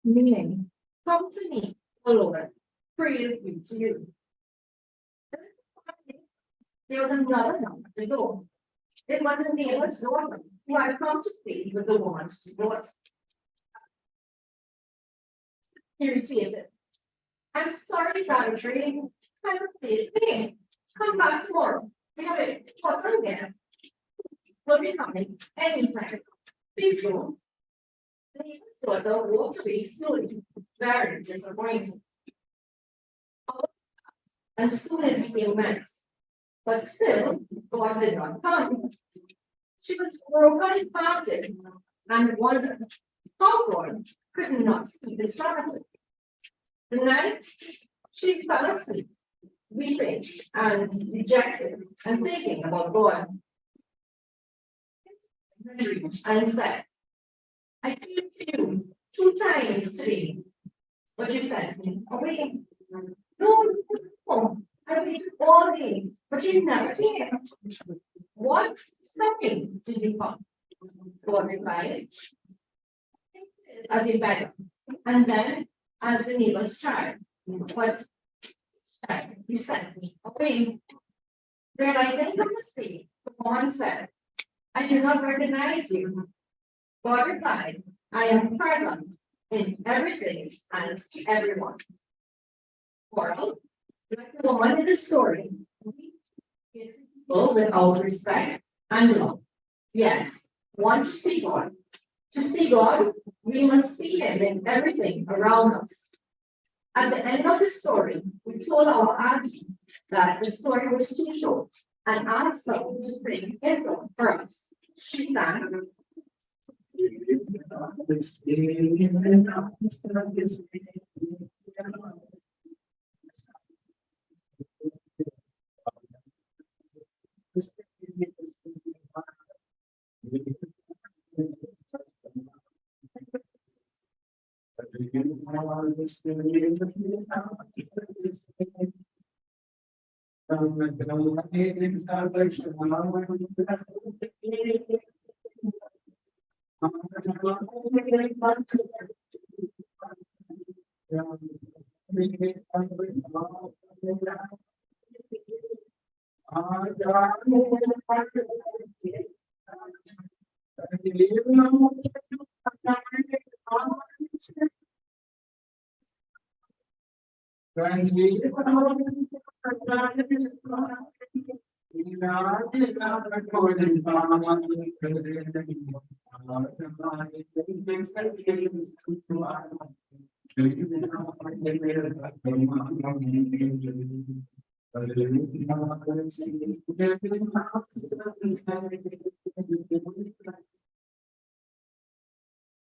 Meaning, come to me, O Lord, praise be to you. There was another knock at the door. It was a neighbor's daughter who had come to speak with the woman's daughter. Irritated. "I'm sorry, Savitri. I'm a place today. Come back tomorrow. We have a person there. We'll be coming anytime. Please go." The neighbor's daughter walked away slowly, very disappointed. And soon it became nice. But still, God did not come. She was broken hearted and wondered how God could not keep his promise. The night she fell asleep, weeping and dejected and thinking about God. And said, "I came to you 2 times today, but you sent me away. No, I waited all day, but you never came. What stopping did you come?" God replied, "As a beggar, and then as the neighbor's child, but you sent me away." Realizing her mistake, the woman said, "I do not recognize you." God replied, "I am present in everything and everyone." Moral, like the woman in the story, is people without respect and love. Yet, want to see God. To see God, we must see him in everything around us. At the end of the story, we told our Aajee that the story was too short and asked her to sing his song for us. She sang.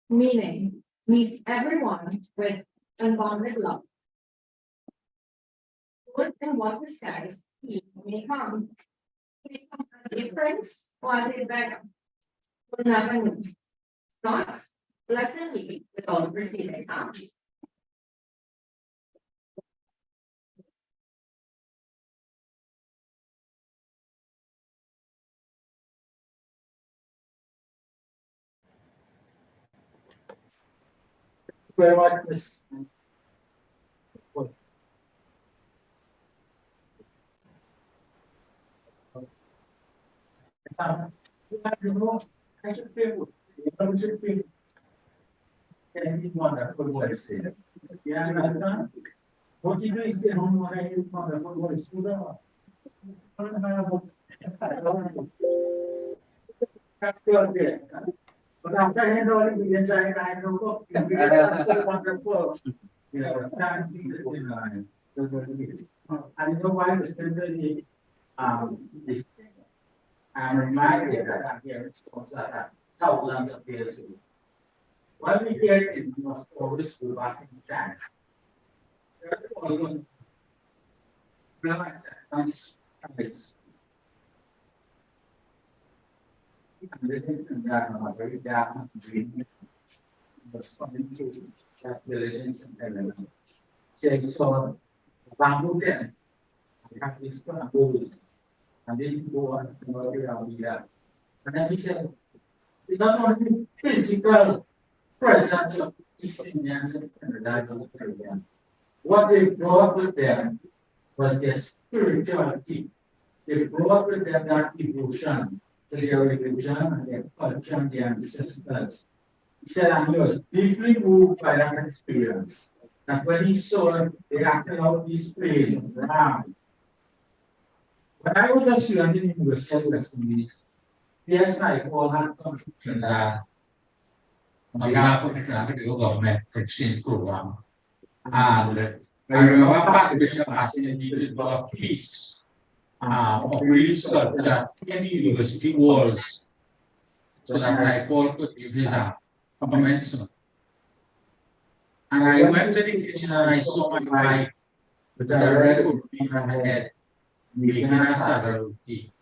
Meaning meets everyone with unbounded love. What and what disguise he may come. He may come as a prince or as a beggar. We'll never know. Not, let's leave without receiving harm. Very much, Miss. What you do is stay home when I use my voice. But after hand over the inside, I know wonderful. I know why the standard is I'm reminded that I'm here thousands of years ago. When we get in, we must always go back in time. First of all, relax and very dark and dreamy. Responding to religions and elements. Saying so, bamboo then, we have this bamboo, and then you go on to around here. And then we said, it's not only physical presence of East Indians and the life of the Caribbean. What they brought with them was their spirituality. They brought with them that devotion to their religion and their culture and their ancestors. He said, and he was deeply moved by that experience. That when he saw they acted out these plays of Ram. When I was a student in University of West Indies, yes, I all had come to Trinidad on behalf of the Trinidad government exchange program. And I remember Pat Bishop asking me to develop a piece of research that any university walls so that I could give his commencement. And I went to the kitchen and I saw my wife with a red hood in her head, making a saddle roti.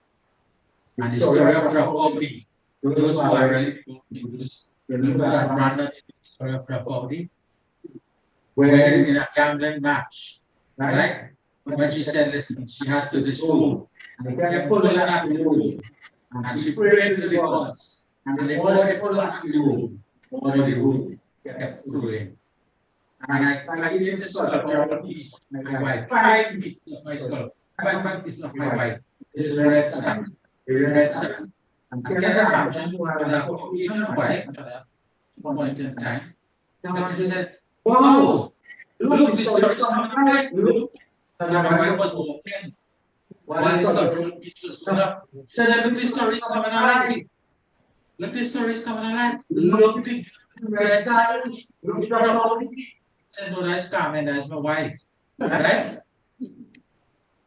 And the story of Draupadi, those who are really Hindus, you know that Brandon is the story of Draupadi, where in a gambling match, right? When she said, listen, she has to this food, and they kept pulling her at the room, and she prayed to the gods, and the more they pulled her at the room, more the room kept flowing. And I gave the sculpture of a piece, my wife, 5 feet of my sculpture, 5 feet of my wife, it is red sand, red sand. And I can imagine when I put my wife at one point in time, and she said, wow, look, this story is coming alive, look. And my wife was walking while the sculpture piece was going up. She said, look, this story is coming alive. Look, this story is coming alive. Look, the red sand, look, the Draupadi. I said, no, that's Carmen, that's my wife. Right?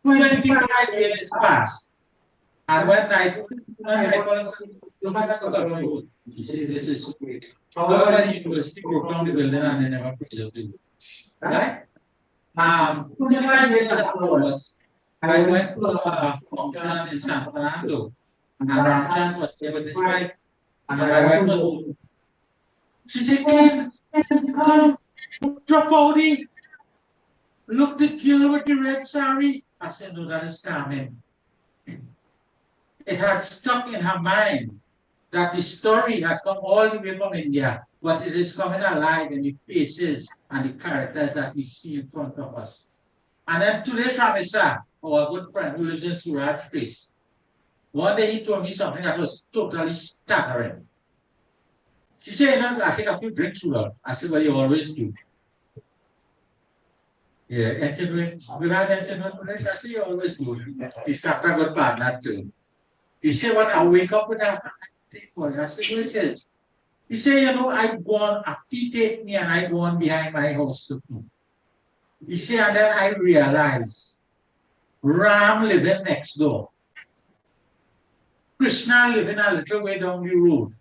25 years passed. And when I look at that sculpture, you see, this is great. However, the university broke down the building and they never preserved it. Right? 25 years afterwards, I went to a function in San Fernando. And Ramchan was there with his wife. And my wife was home. She said, Ken, come. Draupadi, look, the girl with the red sari. I said, no, that is Carmen. It had stuck in her mind that the story had come all the way from India, but it is coming alive in the faces and the characters that we see in front of us. And then today, Shamisa, our good friend who lives in Suraj Place. One day he told me something that was totally staggering. He said, you know, I take a few drinks with her. I said, well, you always do. Yeah, and without I say you always do. He's got a good partner too. He said, what, I wake up with that. I said, what it is? He said, you know, I go on, he take me and I go on behind my house to eat. He said, and then I realized Ram living next door. Krishna living a little way down the road.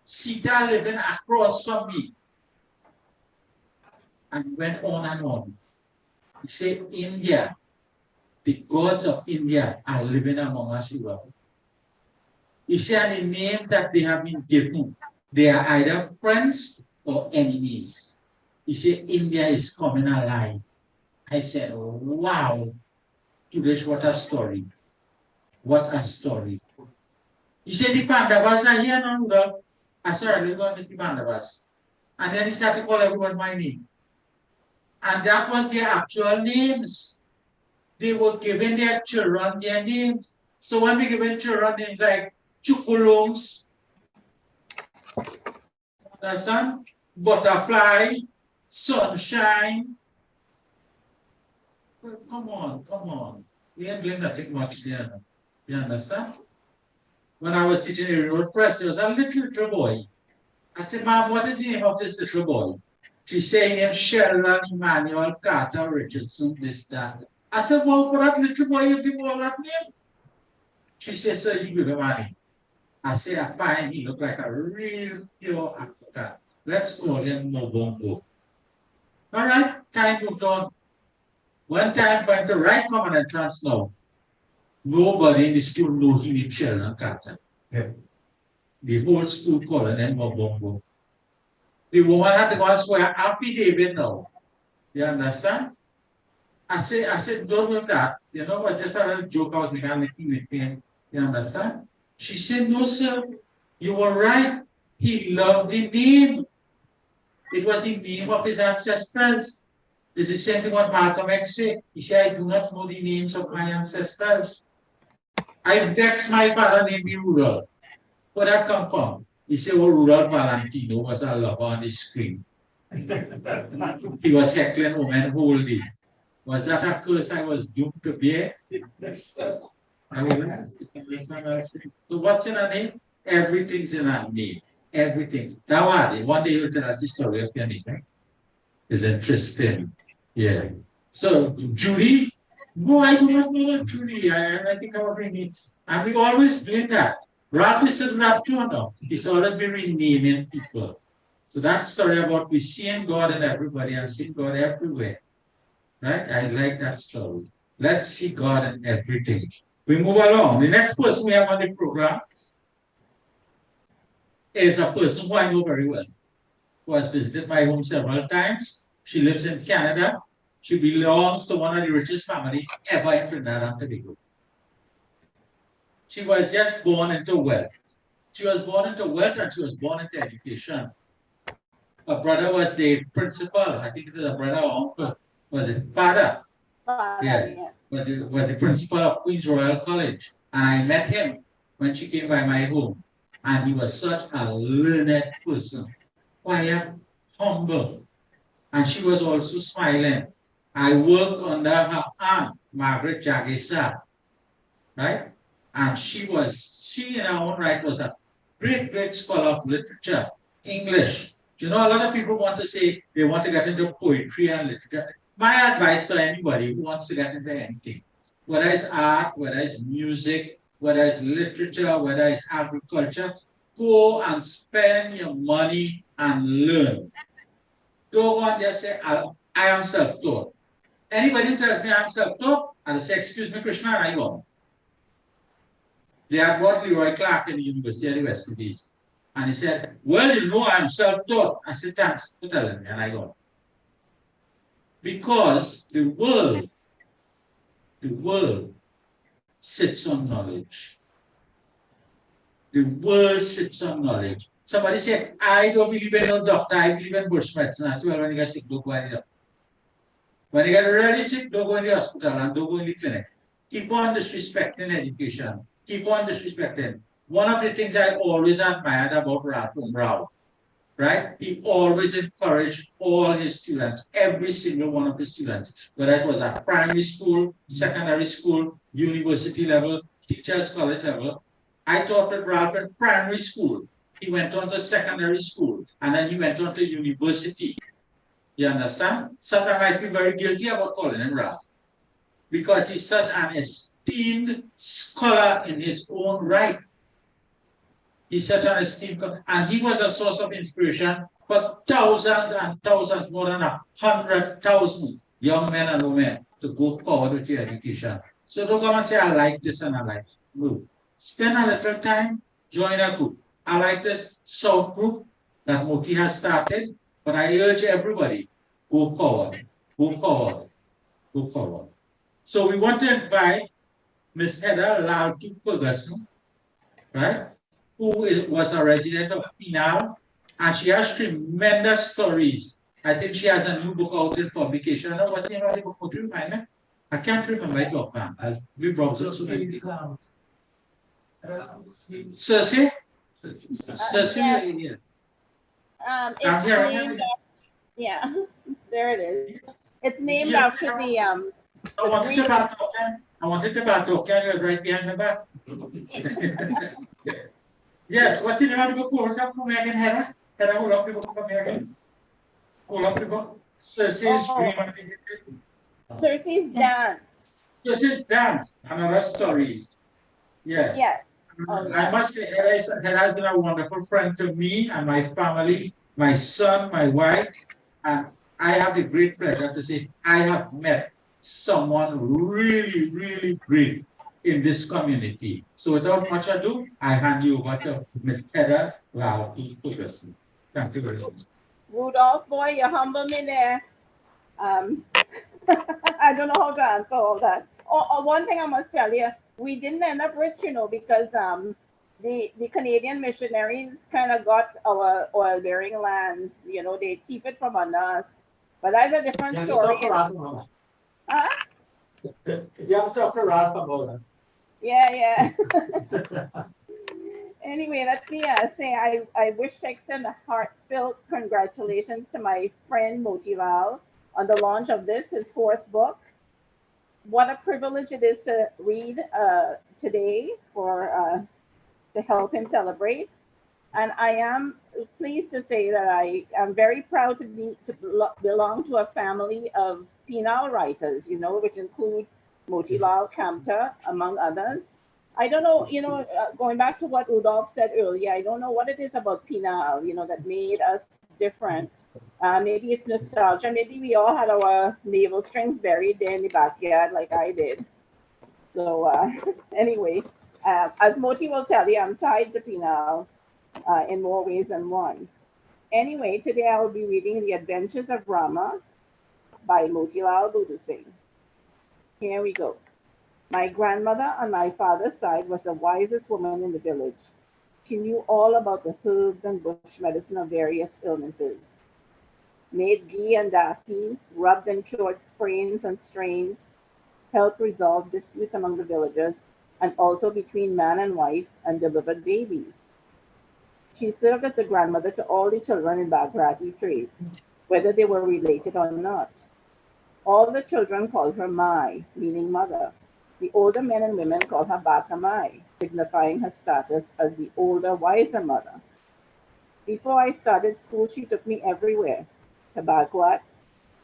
Sita living across from me. And he went on and on. He said, India, the gods of India are living among us. He said, the names that they have been given, they are either friends or enemies. He said, India is coming alive. I said, wow, Suresh, what a story. What a story. He said, the Pandavas are here now. I said, I will go with the Pandavas. And then he started to call everyone my name. And that was their actual names. They were giving their children their names. So when we given children names like Chukulums, understand? Butterfly, sunshine. Well, come on. We ain't doing nothing much there. You understand? When I was teaching a road press, there was a little boy. I said, Mom, what is the name of this little boy? She said, named Sheldon Emmanuel Carter Richardson, this, that. I said, well, for that little boy, you give all that name? She said, sir, you give him money. I said, I find he looked like a real pure African. Let's call him Mobongo. All right, time moved on. One time went to right common entrance now. Nobody in the school knew he named Sheldon Carter. Yeah. The whole school called him Mobongo. The woman had to go and swear Happy David now. You understand? I said, don't do that. You know what? Just a little joke I was making with him. You understand? She said, no, sir. You were right. He loved the name. It was the name of his ancestors. It's the same thing what Malcolm X said. He said, I do not know the names of my ancestors. I vexed my father named me Rural. Where that come from? He said, oh, Rural Valentino was a lover on the screen. He was heckling women whole day. Was that a curse I was doomed to bear? So what's in a name? Everything's in a name. Everything. Now, one day you'll tell us the story of your name. Right? It's interesting. Yeah. So, Judy, no, I do not know Judy. I think I will rename. And we always doing that. Ralph is still Ralph too now. He's always been renaming people. So that story about we seeing God in everybody and seeing God everywhere. Right? I like that story. Let's see God in everything. We move along. The next person we have on the program is a person who I know very well, who has visited my home several times. She lives in Canada. She belongs to one of the richest families ever in Trinidad and Tobago. She was just born into wealth. She was born into wealth and she was born into education. Her brother was the principal. I think it was a brother or uncle. Was it father? Yeah. Was the principal of Queen's Royal College. And I met him when she came by my home. And he was such a learned person. Quiet, humble. And she was also smiling. I worked under her aunt, Margaret Jagesa. Right? And she in her own right was a great scholar of literature, English. You know, a lot of people want to say they want to get into poetry and literature. My advice to anybody who wants to get into anything, whether it's art, whether it's music, whether it's literature, whether it's agriculture, go and spend your money and learn. Don't want to just say, I am self-taught. Anybody who tells me I'm self-taught, I'll say, excuse me, Krishna, I go. They had brought Leroy Clark in the University of the West Indies. And he said, well, you know, I'm self-taught. I said, thanks for telling me. And I go. Because the world sits on knowledge. The world sits on knowledge. Somebody said, I don't believe in no doctor, I believe in bush medicine. I said, well, when you get sick, look why you When you get really sick, don't go in the hospital and don't go in the clinic. Keep on disrespecting education. Keep on disrespecting. One of the things I always admired about Rao, right? He always encouraged all his students, every single one of the students, whether it was at primary school, secondary school, university level, teachers college level. I taught with Ralph in primary school. He went on to secondary school, and then he went on to university. You understand? Sometimes I feel very guilty about calling him Ralph, because he's such an esteemed scholar in his own right. He's such an esteemed, and he was a source of inspiration for thousands and thousands, more than 100,000 young men and women to go forward with your education. So don't come and say, I like this and I like it. No. Spend a little time, join a group. I like this subgroup that Moti has started, but I urge everybody, go forward, go forward, go forward. So we want to invite Ms. Heather Laltu Ferguson, right? Who was a resident of Pinal, and she has tremendous stories. I think she has a new book out in publication. I know what's the name of the book? Would you remind me? I can't remember it offhand. We brought it so many. Cersei? Cersei? Yeah. It's I'm here. named yeah, there it is. It's named Yeah. after the I wanted to back talking. I wanted to back talking. You're right behind my back. Yes, what's the name of the book? Hold up for me again, Heather. Heather, hold up the book for me again. Hold up the book. Cersei's Dream. Cersei's Dance. Cersei's Dance and other stories. Yes. Yes. I must say, Heather has been a wonderful friend to me and my family, my son, my wife, and I have the great pleasure to say I have met someone really, really great in this community. So without much ado, I hand you over to Ms. Heather Laltu Ferguson. Thank you very much. Rudolph, boy, you humble me there. I don't know how to answer all that. One thing I must tell you, we didn't end up rich, you know, because the Canadian missionaries kind of got our oil-bearing lands. You know, they thief it from under us. But that's a different story. Huh? You have to talk to Ralph about that. Yeah. Anyway, let me say I wish to extend a heartfelt congratulations to my friend Motilal on the launch of his fourth book. What a privilege it is to read today to help him celebrate. And I am pleased to say that I am very proud to belong to a family of penal writers, you know, which include Motilal Kamta, among others. I don't know, you know, going back to what Rudolph said earlier, I don't know what it is about penal, you know, that made us different. Maybe it's nostalgia. Maybe we all had our navel strings buried there in the backyard like I did. So anyway, as Moti will tell you, I'm tied to penal in more ways than one. Anyway, today I will be reading The Adventures of Rama by Motilal Boodoosingh. Here we go. My grandmother on my father's side was the wisest woman in the village. She knew all about the herbs and bush medicine of various illnesses. Made ghee and dahi, rubbed and cured sprains and strains, helped resolve disputes among the villagers, and also between man and wife, and delivered babies. She served as a grandmother to all the children in Bhagrati Trace, whether they were related or not. All the children called her Mai, meaning mother. The older men and women called her Bakamai, signifying her status as the older, wiser mother. Before I started school, she took me everywhere, to Bhagwat,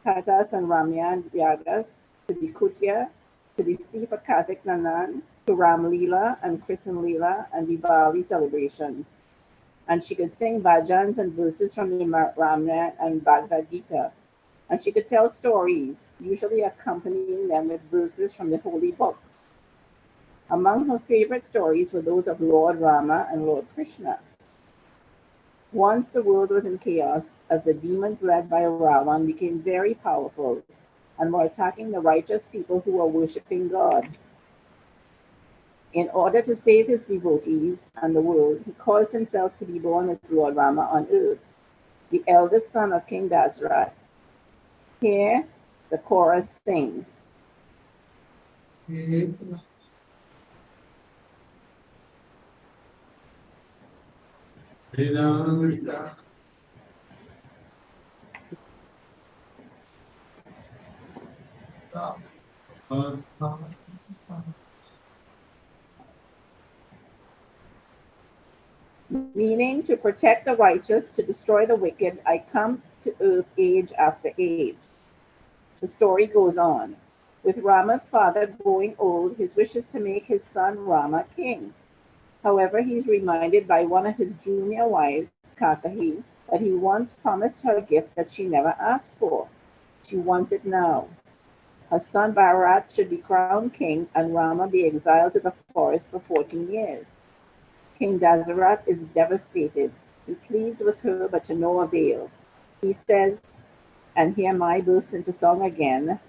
Kathas and Ramya and Yagas, to the Kutia, to the sea for Kartik Nanan, to Ram Leela and Krishan Leela and Diwali celebrations. And she could sing bhajans and verses from the Ramayana and Bhagavad Gita. And she could tell stories, usually accompanying them with verses from the holy books. Among her favorite stories were those of Lord Rama and Lord Krishna. Once the world was in chaos, as the demons led by Ravan became very powerful and were attacking the righteous people who were worshipping God. In order to save his devotees and the world, he caused himself to be born as Lord Rama on earth, the eldest son of King Dasarath. Here, The chorus sings. Meaning, to protect the righteous, to destroy the wicked, I come to earth age after age. The story goes on. With Rama's father growing old, his wish is to make his son Rama king. However, he's reminded by one of his junior wives, Kakahi, that he once promised her a gift that she never asked for. She wants it now. Her son Bharat should be crowned king and Rama be exiled to the forest for 14 years. King Dasarat is devastated. He pleads with her, but to no avail. He says, and here Mai bursts into song again.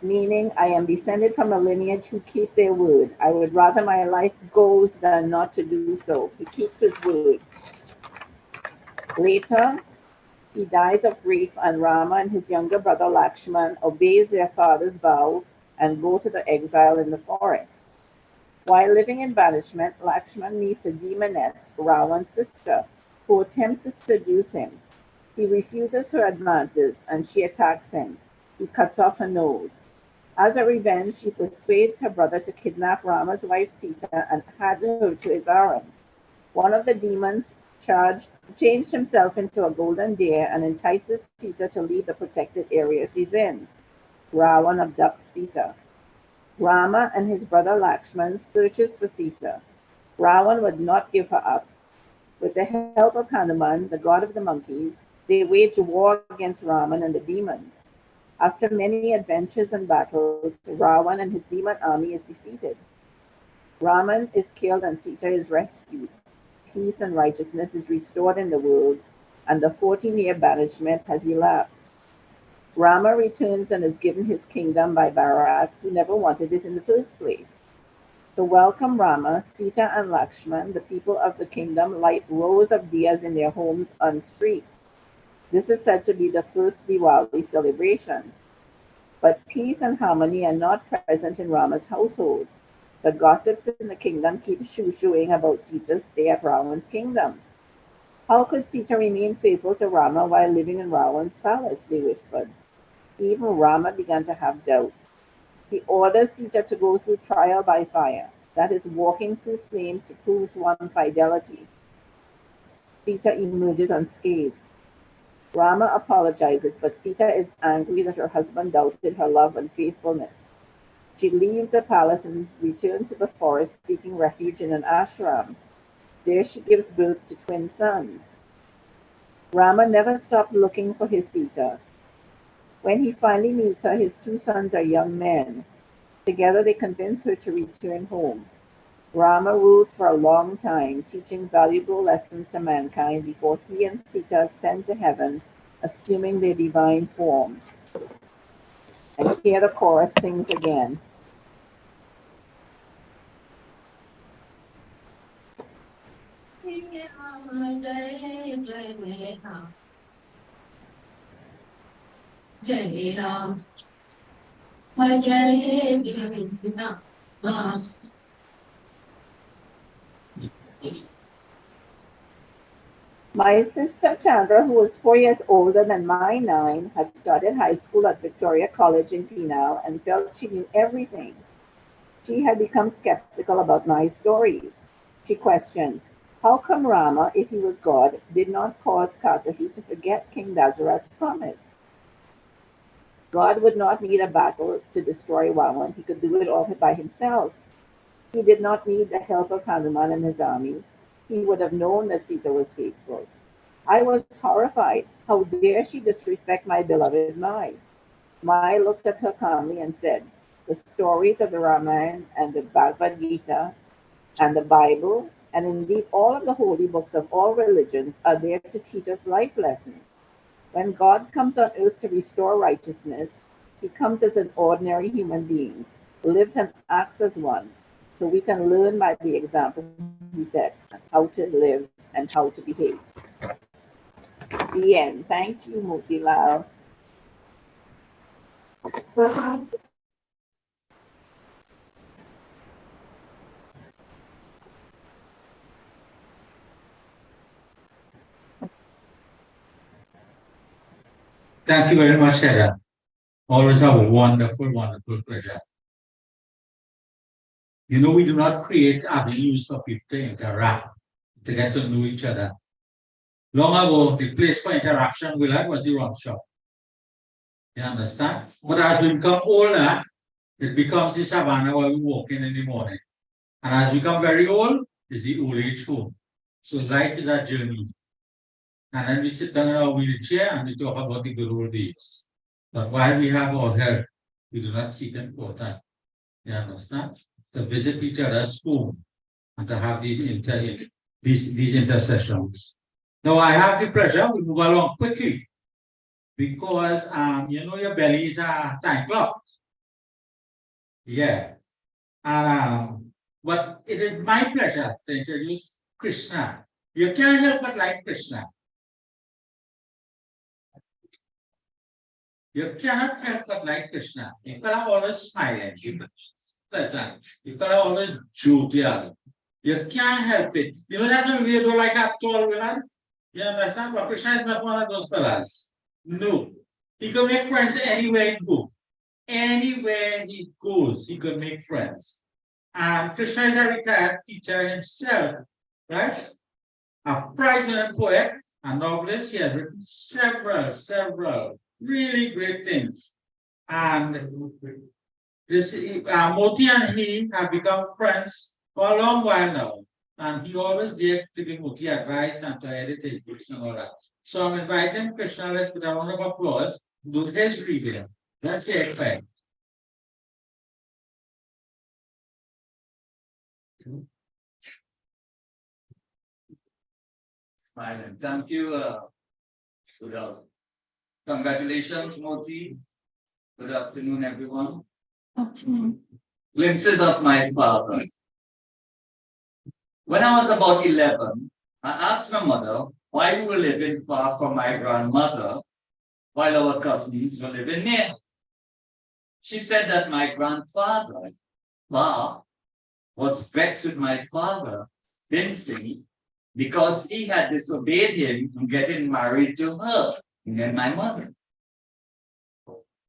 Meaning, I am descended from a lineage who keep their word. I would rather my life goes than not to do so. He keeps his word. Later, he dies of grief, and Rama and his younger brother Lakshman obeys their father's vow and go to the exile in the forest. While living in banishment, Lakshman meets a demoness, Ravan's sister, who attempts to seduce him. He refuses her advances, and she attacks him. He cuts off her nose. As a revenge, she persuades her brother to kidnap Rama's wife Sita and add her to his harem. One of the demons changed himself into a golden deer and entices Sita to leave the protected area she's in. Ravan abducts Sita. Rama and his brother Lakshman searches for Sita. Ravan would not give her up. With the help of Hanuman, the god of the monkeys, they wage war against Ravan and the demons. After many adventures and battles, Ravan and his demon army is defeated. Raman is killed and Sita is rescued. Peace and righteousness is restored in the world, and the 14-year banishment has elapsed. Rama returns and is given his kingdom by Bharat, who never wanted it in the first place. To welcome Rama, Sita and Lakshman, the people of the kingdom light rows of diyas in their homes on streets. This is said to be the first Diwali celebration. But peace and harmony are not present in Rama's household. The gossips in the kingdom keep shoo-shooing about Sita's stay at Ravan's kingdom. How could Sita remain faithful to Rama while living in Ravan's palace, they whispered. Even Rama began to have doubts. He orders Sita to go through trial by fire, that is, walking through flames to prove one's fidelity. Sita emerges unscathed. Rama apologizes, but Sita is angry that her husband doubted her love and faithfulness. She leaves the palace and returns to the forest, seeking refuge in an ashram. There she gives birth to twin sons. Rama never stopped looking for his Sita. When he finally meets her, his two sons are young men. Together they convince her to return home. Rama rules for a long time, teaching valuable lessons to mankind before he and Sita ascend to heaven, assuming their divine form. And here the chorus sings again. Jai Ram, Jai Ram. My sister Chandra, who was 4 years older than my 9, had started high school at Victoria College in Penal and felt she knew everything. She had become skeptical about my stories. She questioned, how come Rama, if he was God, did not cause Katahi to forget King Dasarat's promise? God would not need a battle to destroy Ravan. He could do it all by himself. He did not need the help of Hanuman and his army. He would have known that Sita was faithful. I was horrified. How dare she disrespect my beloved Mai? Mai looked at her calmly and said, the stories of the Ramayana and the Bhagavad Gita and the Bible, and indeed all of the holy books of all religions, are there to teach us life lessons. When God comes on earth to restore righteousness, he comes as an ordinary human being, lives and acts as one, so we can learn by the example he set how to live and how to behave. The end. Thank you, Motilal. Thank you very much, Heather. Always a wonderful, wonderful pleasure. You know, we do not create avenues for people to interact, to get to know each other. Long ago, the place for interaction we like was the rum shop. You understand? But as we become older, it becomes the savannah where we walk in the morning. And as we become very old, it's the old age home. So life is a journey. And then we sit down in our wheelchair and we talk about the good old days. But while we have our health, we do not see it important. You understand? To visit each other's home and to have these intercessions. Now I have the pleasure, we move along quickly because you know your belly is a time clock. Yeah. And but it is my pleasure to introduce Krishna. You can't help but like Krishna. You cannot help but like Krishna. People are always smiling. Pleasant. People are always jovial. You can't help it. You know that we do like a tall woman? You understand? But Krishna is not one of those fellas. No. He can make friends anywhere he goes. Anywhere he goes, he can make friends. And Krishna is a retired teacher himself, right? A prize-winning poet, a novelist. He has written several really great things. And this Moti and he have become friends for a long while now. And he always did to give Moti advice and to edit his books and all that. So I'm inviting Krishna, let's put a round of applause, do his reading. Let's say it. Fine. Thank you, Sudha. Congratulations, Moti. Good afternoon, everyone. Glimpses of my father. When I was about 11, I asked my mother why we were living far from my grandmother while our cousins were living near. She said that my grandfather, Pa, was vexed with my father, Boodoosingh, because he had disobeyed him in getting married to her, and my mother.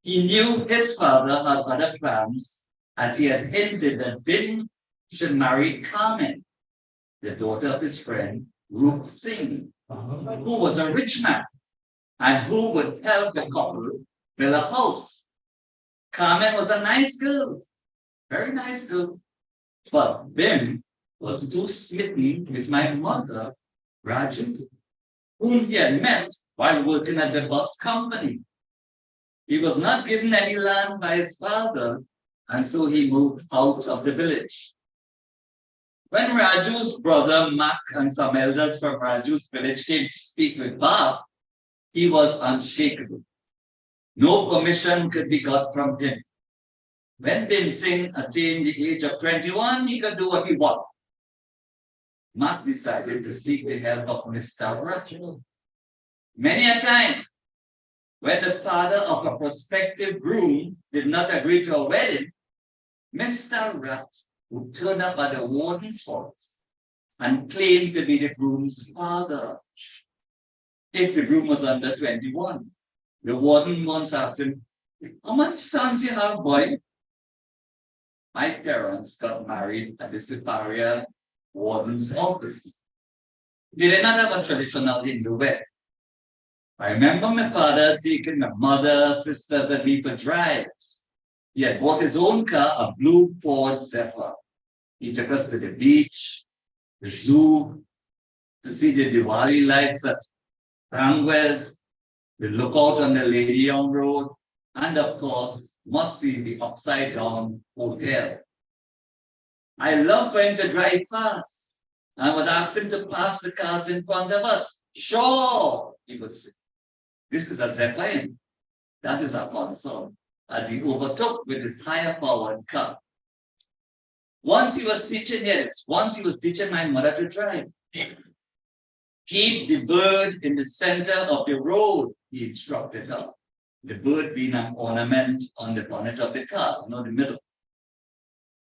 He knew his father had other plans, as he had hinted that Bin should marry Carmen, the daughter of his friend Boodoosingh, who was a rich man and who would help the couple build a house. Carmen was a nice girl, very nice girl, but Bin was too smitten with my mother, Raju, whom he had met while working at the bus company. He was not given any land by his father, and so he moved out of the village. When Raju's brother Mak and some elders from Raju's village came to speak with Bob, he was unshakable. No permission could be got from him. When Boodoosingh attained the age of 21, he could do what he wanted. Mak decided to seek the help of Mr. Raju. Many a time, when the father of a prospective groom did not agree to a wedding, Mr. Rat would turn up at the warden's house and claim to be the groom's father. If the groom was under 21, the warden once asked him, "How many sons you have, boy?" My parents got married at the Superior Warden's office. They did not have a traditional Hindu wedding. I remember my father taking my mother, sisters, and me for drives. He had bought his own car, a blue Ford Zephyr. He took us to the beach, the zoo, to see the Diwali lights at Rangwez, the lookout on the Lady Young Road, and of course, must see the Upside Down Hotel. I love for him to drive fast. I would ask him to pass the cars in front of us. "Sure," he would say. "This is a Zeppelin. That is a console," as he overtook with his higher powered car. Once he was teaching my mother to drive. Keep the bird in the center of the road, he instructed her. The bird being an ornament on the bonnet of the car, not the middle.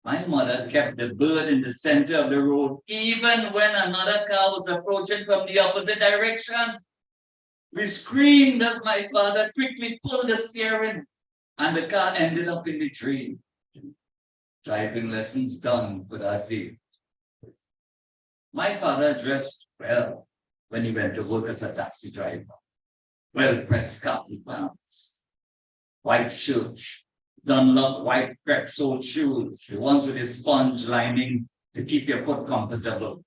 My mother kept the bird in the center of the road, even when another car was approaching from the opposite direction. We screamed as my father quickly pulled the steering, and the car ended up in the drain. Driving lessons done for that day. My father dressed well when he went to work as a taxi driver. Well-pressed khaki pants, white shirt, Dunlop white crepe-soled shoes, the ones with a sponge lining to keep your foot comfortable.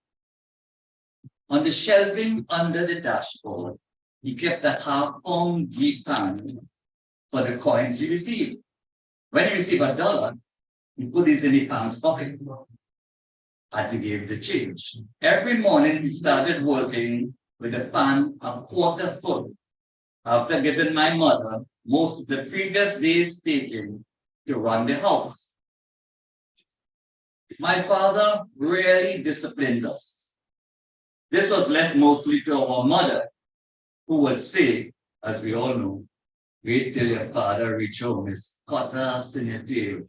On the shelving under the dashboard, he kept a half-pound ghee pan for the coins he received. When he received $1, he put this in his pants pocket. As he gave the change. Every morning he started working with a pan a quarter full after giving my mother most of the previous day's taking to run the house. My father rarely disciplined us. This was left mostly to our mother, who would say, as we all know, wait till your father reach home, his cutlass in your tail.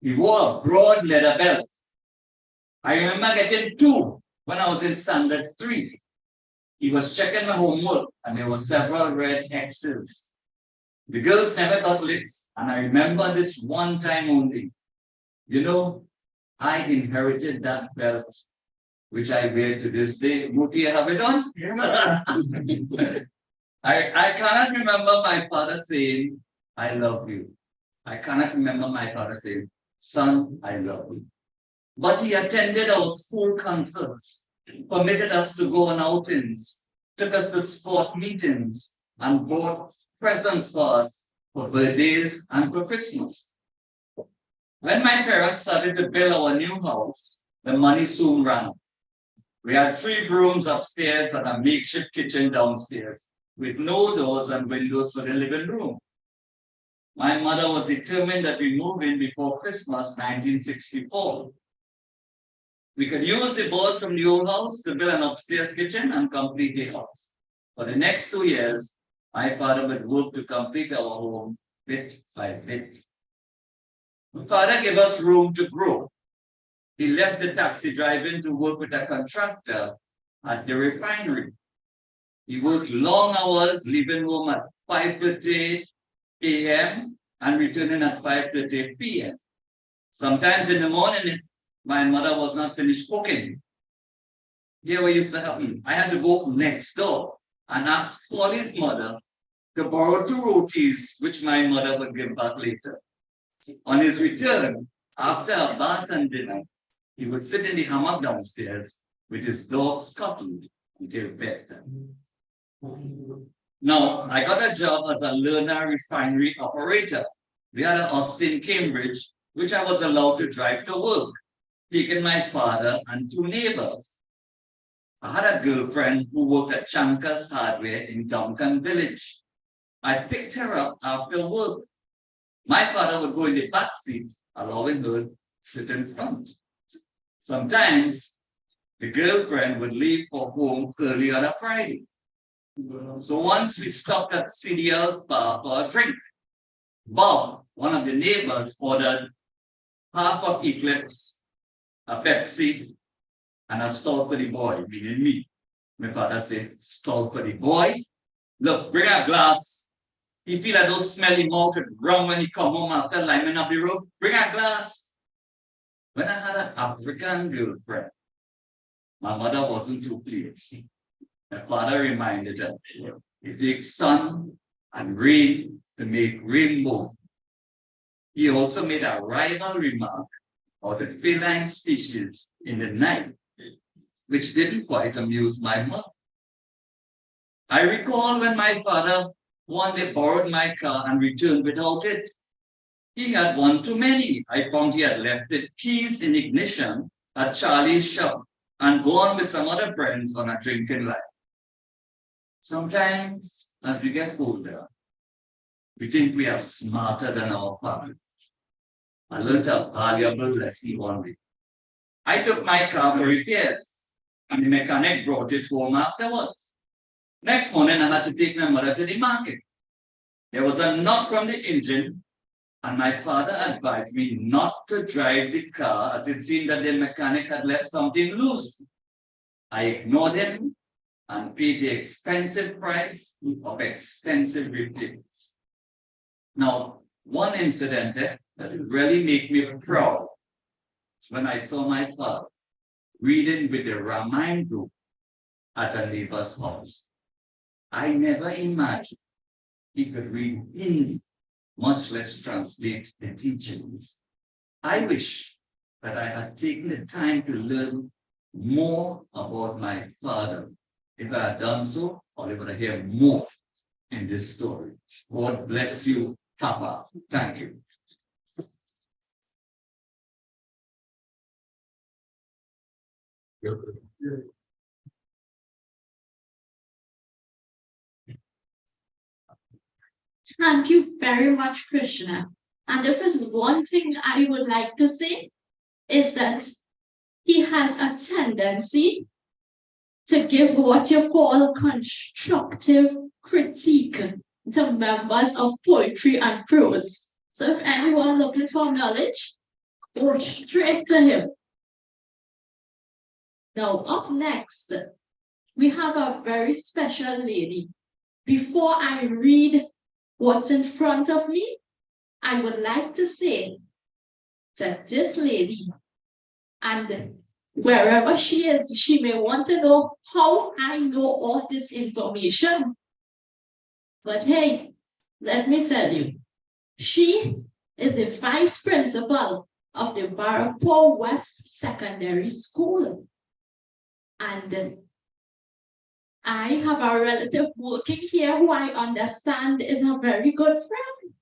He wore a broad leather belt. I remember getting 2 when I was in standard 3. He was checking my homework and there were several red X's. The girls never got licks, and I remember this one time only. You know, I inherited that belt, which I wear to this day. Muti, have it on? I cannot remember my father saying, I love you. I cannot remember my father saying, son, I love you. But he attended our school concerts, permitted us to go on outings, took us to sport meetings, and bought presents for us for birthdays and for Christmas. When my parents started to build our new house, the money soon ran out. We had 3 rooms upstairs and a makeshift kitchen downstairs, with no doors and windows for the living room. My mother was determined that we move in before Christmas 1964. We could use the boards from the old house to build an upstairs kitchen and complete the house. For the next 2 years, my father would work to complete our home bit by bit. My father gave us room to grow. He left the taxi driving to work with a contractor at the refinery. He worked long hours, leaving home at 5:30 a.m. and returning at 5:30 p.m. Sometimes in the morning, my mother was not finished cooking. Here what used to happen. I had to go next door and ask Paulie's mother to borrow 2 rotis, which my mother would give back later. On his return, after a bath and dinner, he would sit in the hammock downstairs with his dog Scotland until bedtime. Now, I got a job as a learner refinery operator. We had an Austin, Cambridge, which I was allowed to drive to work, taking my father and 2 neighbors. I had a girlfriend who worked at Chanka's Hardware in Duncan Village. I picked her up after work. My father would go in the back seat, allowing her to sit in front. Sometimes, the girlfriend would leave for home early on a Friday. So once we stopped at CDL's bar for a drink. Bob, one of the neighbors, ordered half of Eclipse, a Pepsi, and a stall for the boy, meaning me. My father said, stall for the boy? Look, bring a glass. He feel like those smelly mouth would run when he come home after lining up the road. Bring a glass. When I had an African girlfriend, my mother wasn't too pleased. My father reminded her, it takes sun and rain to make rainbow. He also made a rival remark about the feline species in the night, which didn't quite amuse my mother. I recall when my father one day borrowed my car and returned without it. He had one too many. I found he had left the keys in ignition at Charlie's shop and gone with some other friends on a drinking line. Sometimes, as we get older, we think we are smarter than our fathers. I learned a valuable lesson one day. I took my car for repairs. and the mechanic brought it home afterwards. Next morning, I had to take my mother to the market. There was a knock from the engine, and my father advised me not to drive the car as it seemed that the mechanic had left something loose. I ignored him and paid the expensive price of extensive repairs. Now, one incident that really made me proud when I saw my father reading with the Ramayana group at a neighbor's house. I never imagined he could read Hindi, much less translate the teachings. I wish that I had taken the time to learn more about my father. If I had done so, I would have heard more in this story. God bless you, Papa. Thank you. Thank you very much, Krishna. And if there's one thing I would like to say is that he has a tendency to give what you call constructive critique to members of poetry and prose. So if anyone looking for knowledge, go straight to him. Now, up next, we have a very special lady. Before I read what's in front of me, I would like to say that this lady, and wherever she is, she may want to know how I know all this information. But hey, let me tell you, she is the vice principal of the Barrapo West Secondary School. And I have a relative working here who I understand is a very good friend.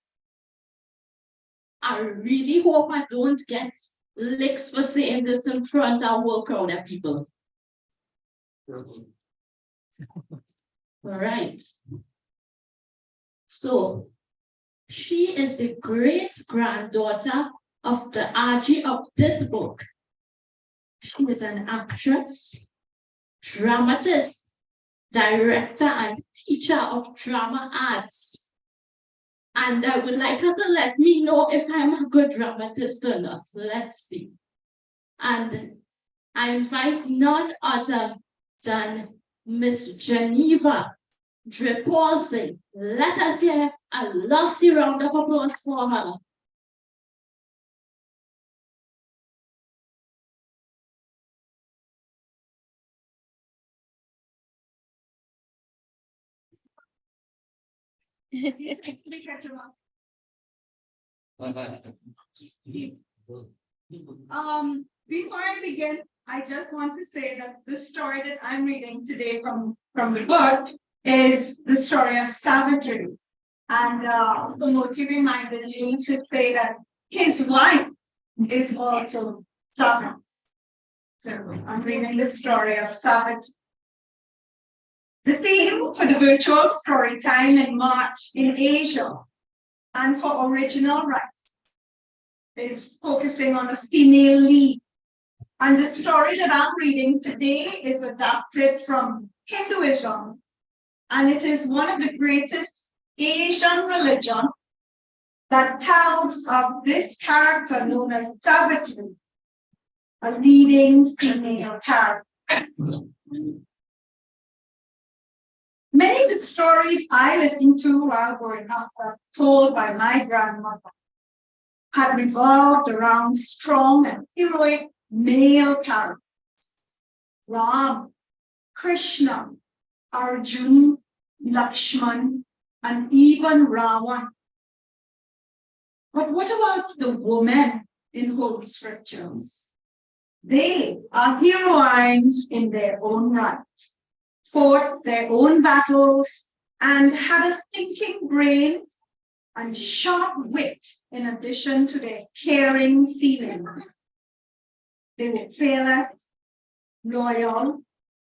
I really hope I don't get licks for saying this in front of whole crowd of people. All right. So she is the great granddaughter of the Aajee of this book. She is an actress, dramatist, director, and teacher of drama arts. And I would like her to let me know if I'm a good dramatist or not. Let's see. And I invite none other than Miss Geneva Boodoosingh. Let us hear a lusty round of applause for her. Before I begin, I just want to say that the story that I'm reading today from the book is the story of savagery. And the motive reminded me to say that his wife is also savage. So I'm reading the story of savage. The theme for the virtual story time in March in Asia and for original rights is focusing on a female lead. And the story that I'm reading today is adapted from Hinduism, and it is one of the greatest Asian religions that tells of this character known as Savitri, a leading female character. Many of the stories I listened to while growing up were told by my grandmother had revolved around strong and heroic male characters. Ram, Krishna, Arjuna, Lakshman, and even Ravan. But what about the women in holy scriptures? They are heroines in their own right, fought their own battles, and had a thinking brain and sharp wit in addition to their caring feeling. They were fearless, loyal,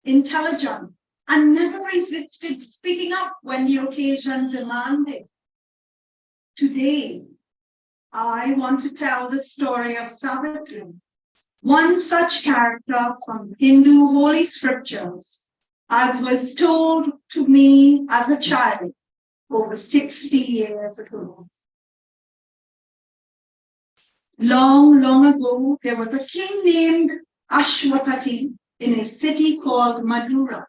intelligent, and never resisted speaking up when the occasion demanded. Today, I want to tell the story of Savitri, One such character from Hindu holy scriptures, as was told to me as a child over 60 years ago. Long, long ago, there was a king named Ashwapati in a city called Madura.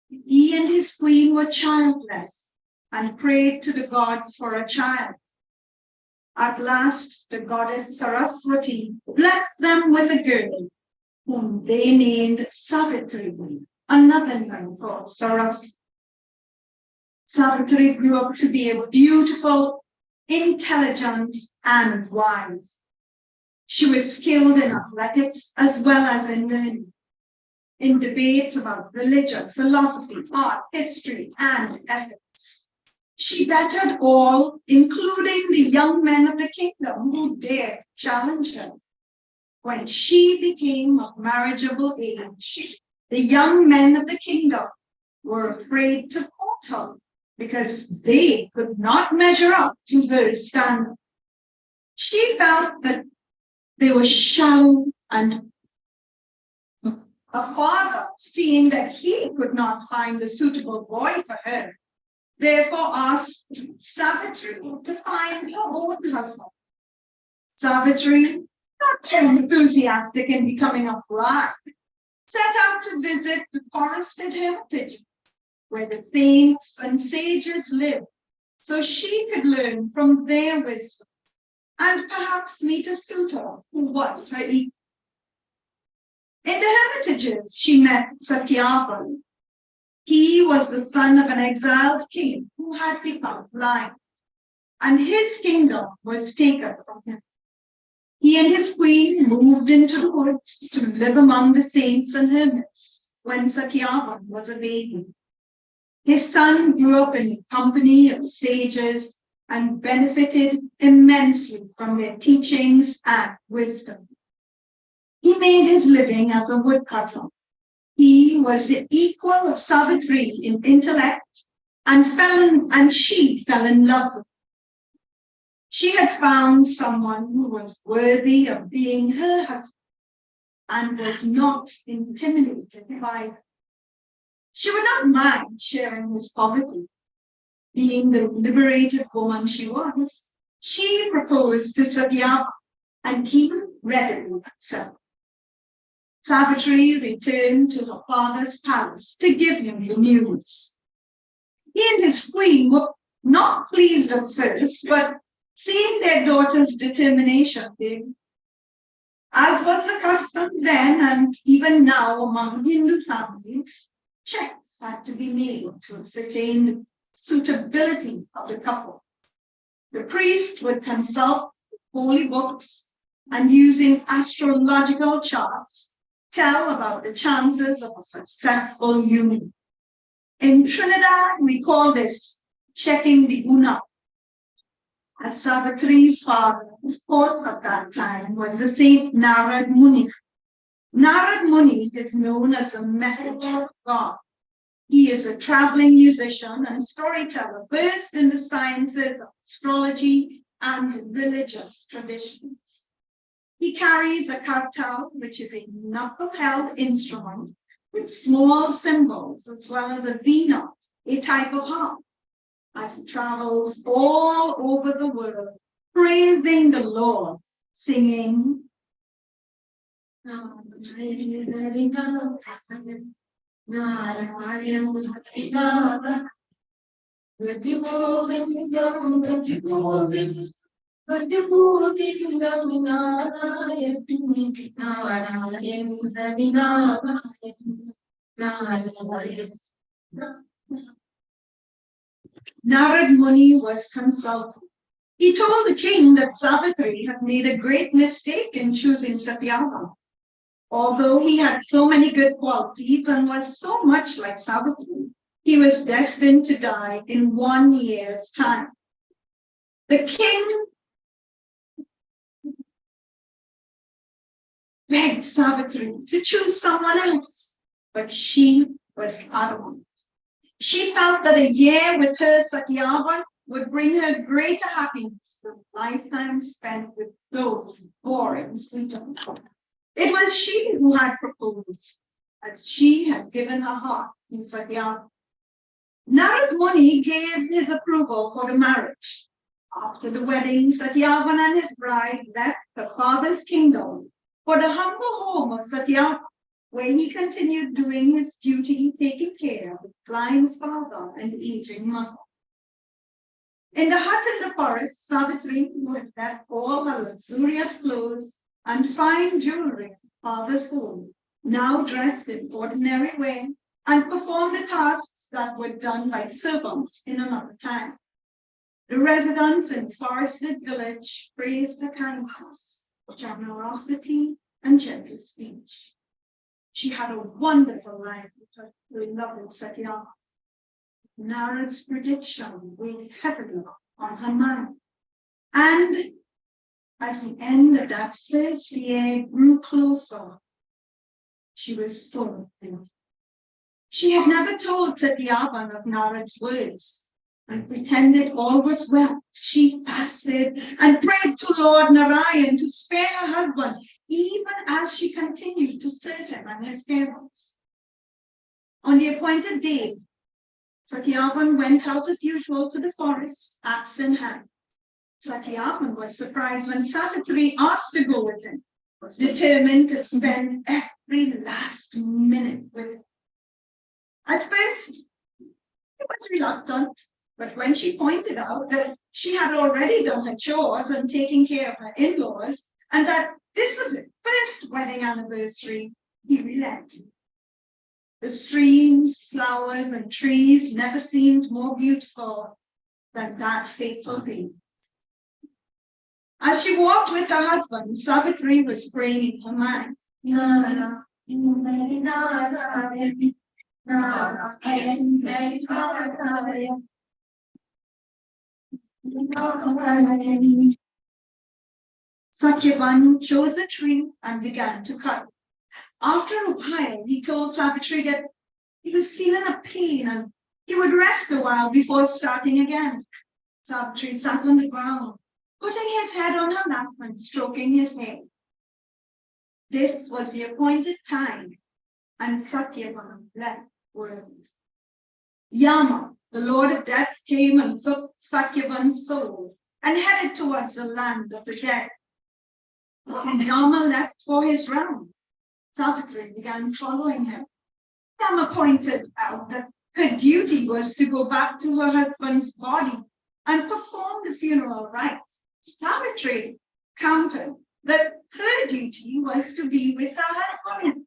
He and his queen were childless and prayed to the gods for a child. At last, the goddess Saraswati blessed them with a girl, whom they named Savitri, another name for Saraswati. Savitri grew up to be a beautiful, intelligent, and wise. She was skilled in athletics as well as in learning, in debates about religion, philosophy, art, history, and ethics. She bettered all, including the young men of the kingdom who dared challenge her. When she became of marriageable age, the young men of the kingdom were afraid to court her because they could not measure up to her standard. She felt that they were shallow, and her father, seeing that he could not find a suitable boy for her, therefore asked Savitri to find her own husband. Savitri, not too enthusiastic in becoming a bride, set out to visit the forested hermitage where the saints and sages lived, so she could learn from their wisdom and perhaps meet a suitor who was her equal. In the hermitages, she met Satyabhama. He was the son of an exiled king who had become blind, and his kingdom was taken from him. He and his queen moved into the woods to live among the saints and hermits when Satyabhama was a baby. His son grew up in the company of sages and benefited immensely from their teachings and wisdom. He made his living as a woodcutter. He was the equal of Savitri in intellect, and she fell in love with him. She had found someone who was worthy of being her husband and was not intimidated by him. She would not mind sharing his poverty. Being the liberated woman she was, she proposed to Satyabhama, and he readily accepted. Savitri returned to her father's palace to give him the news. He and his queen were not pleased at first, but seeing their daughter's determination, as was the custom then and even now among Hindu families, checks had to be made to ascertain the suitability of the couple. The priest would consult holy books and, using astrological charts, tell about the chances of a successful union. In Trinidad, we call this checking the guna. As Savitri's father, his court at that time was the Saint Narad Muni. Narad Muni is known as a messenger of God. He is a traveling musician and storyteller, versed in the sciences of astrology and religious traditions. He carries a kartal, which is a knuckle-held instrument with small cymbals, as well as a veena, a type of harp, as he travels all over the world, praising the Lord, singing. Narad Muni was consulted. He told the king that Savitri had made a great mistake in choosing Satyabhama. Although he had so many good qualities and was so much like Savitri, he was destined to die in 1 year's time. The king begged Savitri to choose someone else, but she was adamant. She felt that a year with her Satyabhama would bring her greater happiness than a lifetime spent with those boring suitors. It was she who had proposed, and she had given her heart to Satyavan. Narad Muni gave his approval for the marriage. After the wedding, Satyavan and his bride left the father's kingdom for the humble home of Satyavan, where he continued doing his duty, taking care of the blind father and aging mother. In the hut in the forest, Savitri, who had left all her luxurious clothes and fine jewelry in her father's home, now dressed in ordinary wear and performed the tasks that were done by servants in another time. The residents in the forested village praised her kindness, generosity, and gentle speech. She had a wonderful life with her beloved Satyavan. Narad's prediction weighed heavily on her mind. And as the end of that first year grew closer, she was full of thinking. She had never told Satyavan of Narad's words and pretended all was well. She fasted and prayed to Lord Narayan to spare her husband, even as she continued to serve him and his parents. On the appointed day, Satyavan went out as usual to the forest, axe in hand. Satyavan was surprised when Savitri asked to go with him, determined to spend every last minute with him. At first, he was reluctant, but when she pointed out that she had already done her chores and taken care of her in-laws, and that this was the first wedding anniversary, he relented. The streams, flowers, and trees never seemed more beautiful than that fateful day. As she walked with her husband, Savitri was praying in her mind. Satyavan chose a tree and began to cut. After a while, he told Savitri that he was feeling a pain and he would rest a while before starting again. Savitri sat on the ground, putting his head on her lap and stroking his hair. This was the appointed time, and Satyavan left word. Yama, the Lord of Death, came and took Satyavan's soul and headed towards the land of the dead. When Yama left for his round, Savitri began following him. Yama pointed out that her duty was to go back to her husband's body and perform the funeral rites. Savitri countered that her duty was to be with her husband.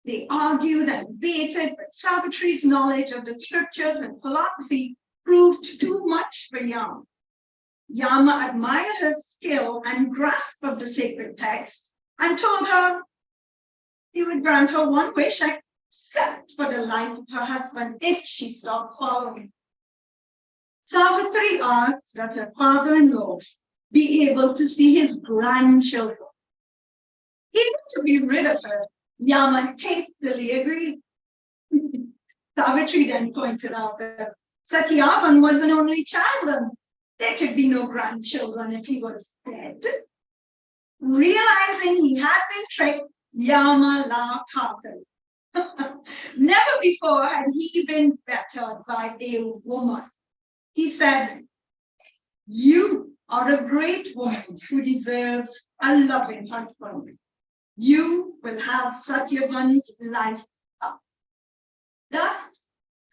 They argued and debated, but Savitri's knowledge of the scriptures and philosophy proved too much for Yama. Yama admired her skill and grasp of the sacred text and told her he would grant her one wish except for the life of her husband if she stopped following. Savitri asked that her father-in-law be able to see his grandchildren. Even to be rid of her, Yama hastily agreed. Savitri then pointed out that Satyavan was an only child and there could be no grandchildren if he was dead. Realizing he had been tricked, Yama laughed heartily. Never before had he been bettered by a woman. He said, "You are a great woman who deserves a loving husband. You will have Satyavan's life up." Thus,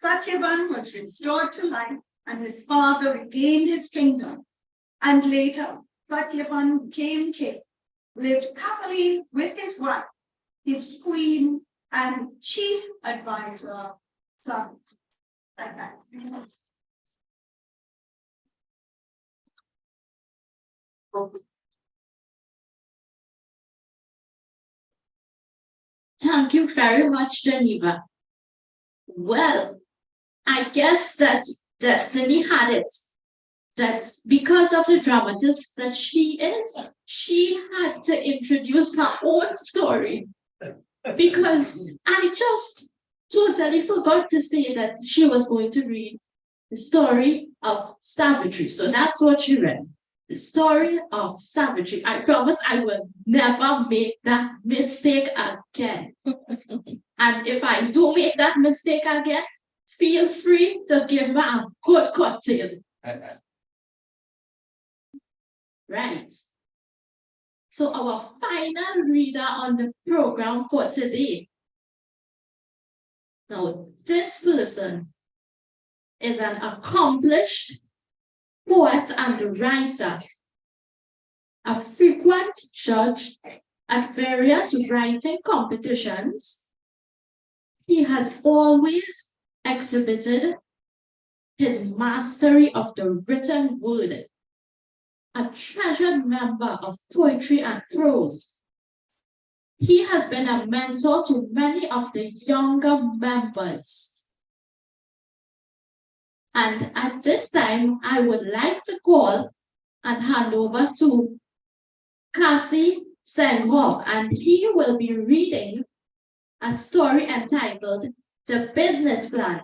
Satyavan was restored to life and his father regained his kingdom. And later, Satyavan became king, lived happily with his wife, his queen, and chief advisor, Savitri. Like that. Thank you very much, Geneva. Well, I guess that Destiny had it. That because of the dramatist that she is, she had to introduce her own story. Because I just totally forgot to say that she was going to read the story of Savitri. So that's what she read. the story of savagery. I promise I will never make that mistake again. And if I do make that mistake again, feel free to give me a good cocktail. Right. So our final reader on the program for today. Now, this person is an accomplished poet and writer, a frequent judge at various writing competitions. He has always exhibited his mastery of the written word, a treasured member of poetry and prose. He has been a mentor to many of the younger members. And at this time, I would like to call and hand over to Kasi Senghor, and he will be reading a story entitled The Business Plan.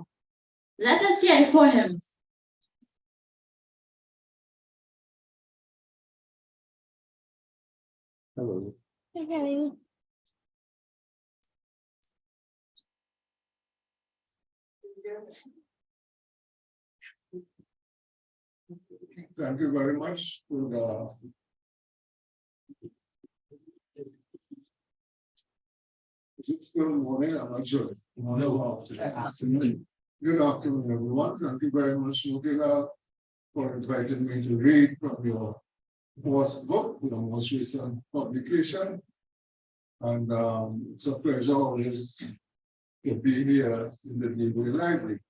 Let us hear it for him. Hello. Okay. Thank you very much for is it still morning? I'm not sure. Afternoon. Good afternoon, everyone. Thank you very much, Motilal, for inviting me to read from your fourth book, your most recent publication. And it's a pleasure always to be here in the Needle Library.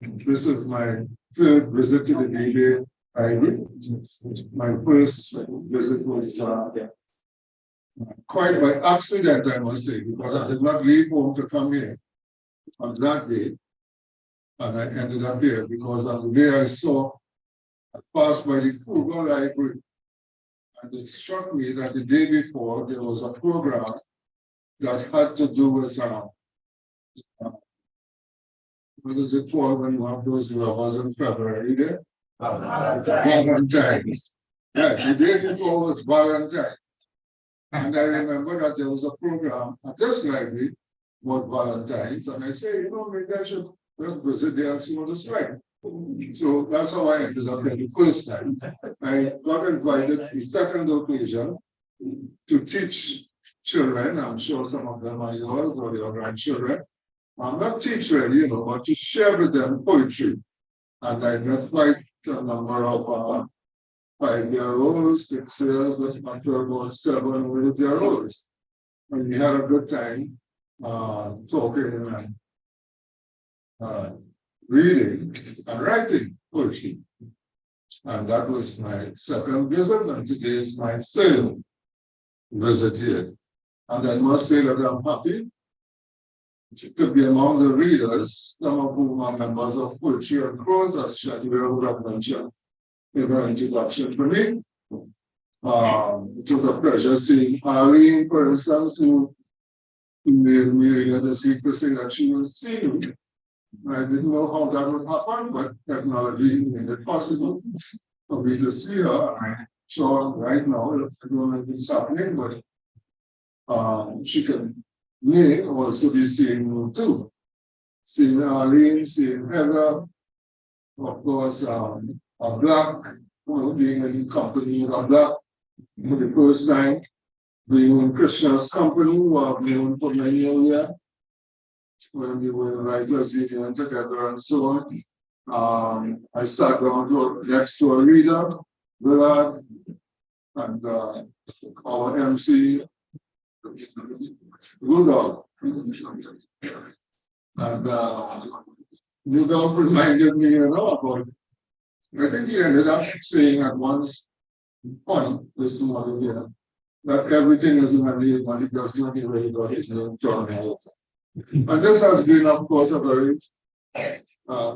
This is my third visit to the Needle Library. My first visit was quite by accident, I must say, because I did not leave home to come here on that day. And I ended up here because on the day I passed by the Kruger Library, and it struck me that the day before there was a program that had to do with what is it called when you have those lovers in February there? Valentine's. Yeah, the day before was Valentine. And I remember that there was a program at this library about Valentine's, and I say, you know, maybe I should just visit there and see what it's like. So that's how I ended up there the first time. I got invited the second occasion to teach children. I'm sure some of them are yours or your grandchildren. I'm not teach really, you know, but to share with them poetry. And I met quite a number of 5-year-olds, 6 years, but after about 7 or 8-year-olds. And we had a good time talking and reading and writing poetry. And that was my second visit, and today is my third visit here. And I must say that I'm happy to be among the readers, some of whom are members of Poetry and Prose, as Shadira would have mentioned in her introduction to me. It was a pleasure seeing Arlene, for instance, who made me this week to say that she was seeing me. I didn't know how that would happen, but technology made it possible for me to see her. I'm sure right now, I don't know if it's happening, but she may also be seeing me too. Seeing Arlene, seeing Heather, of course, a Black, being in company with a Black for the first time, being in Krishna's company, who I've known for many years, when we were writers reading together and so on. I sat down next to a reader, Willard, and our MC, Rudolph. And Rudolph reminded me, you know, about, I think he ended up saying at one point this morning here, that everything is in a name, and it does not really got his name John. And this has been, of course, a very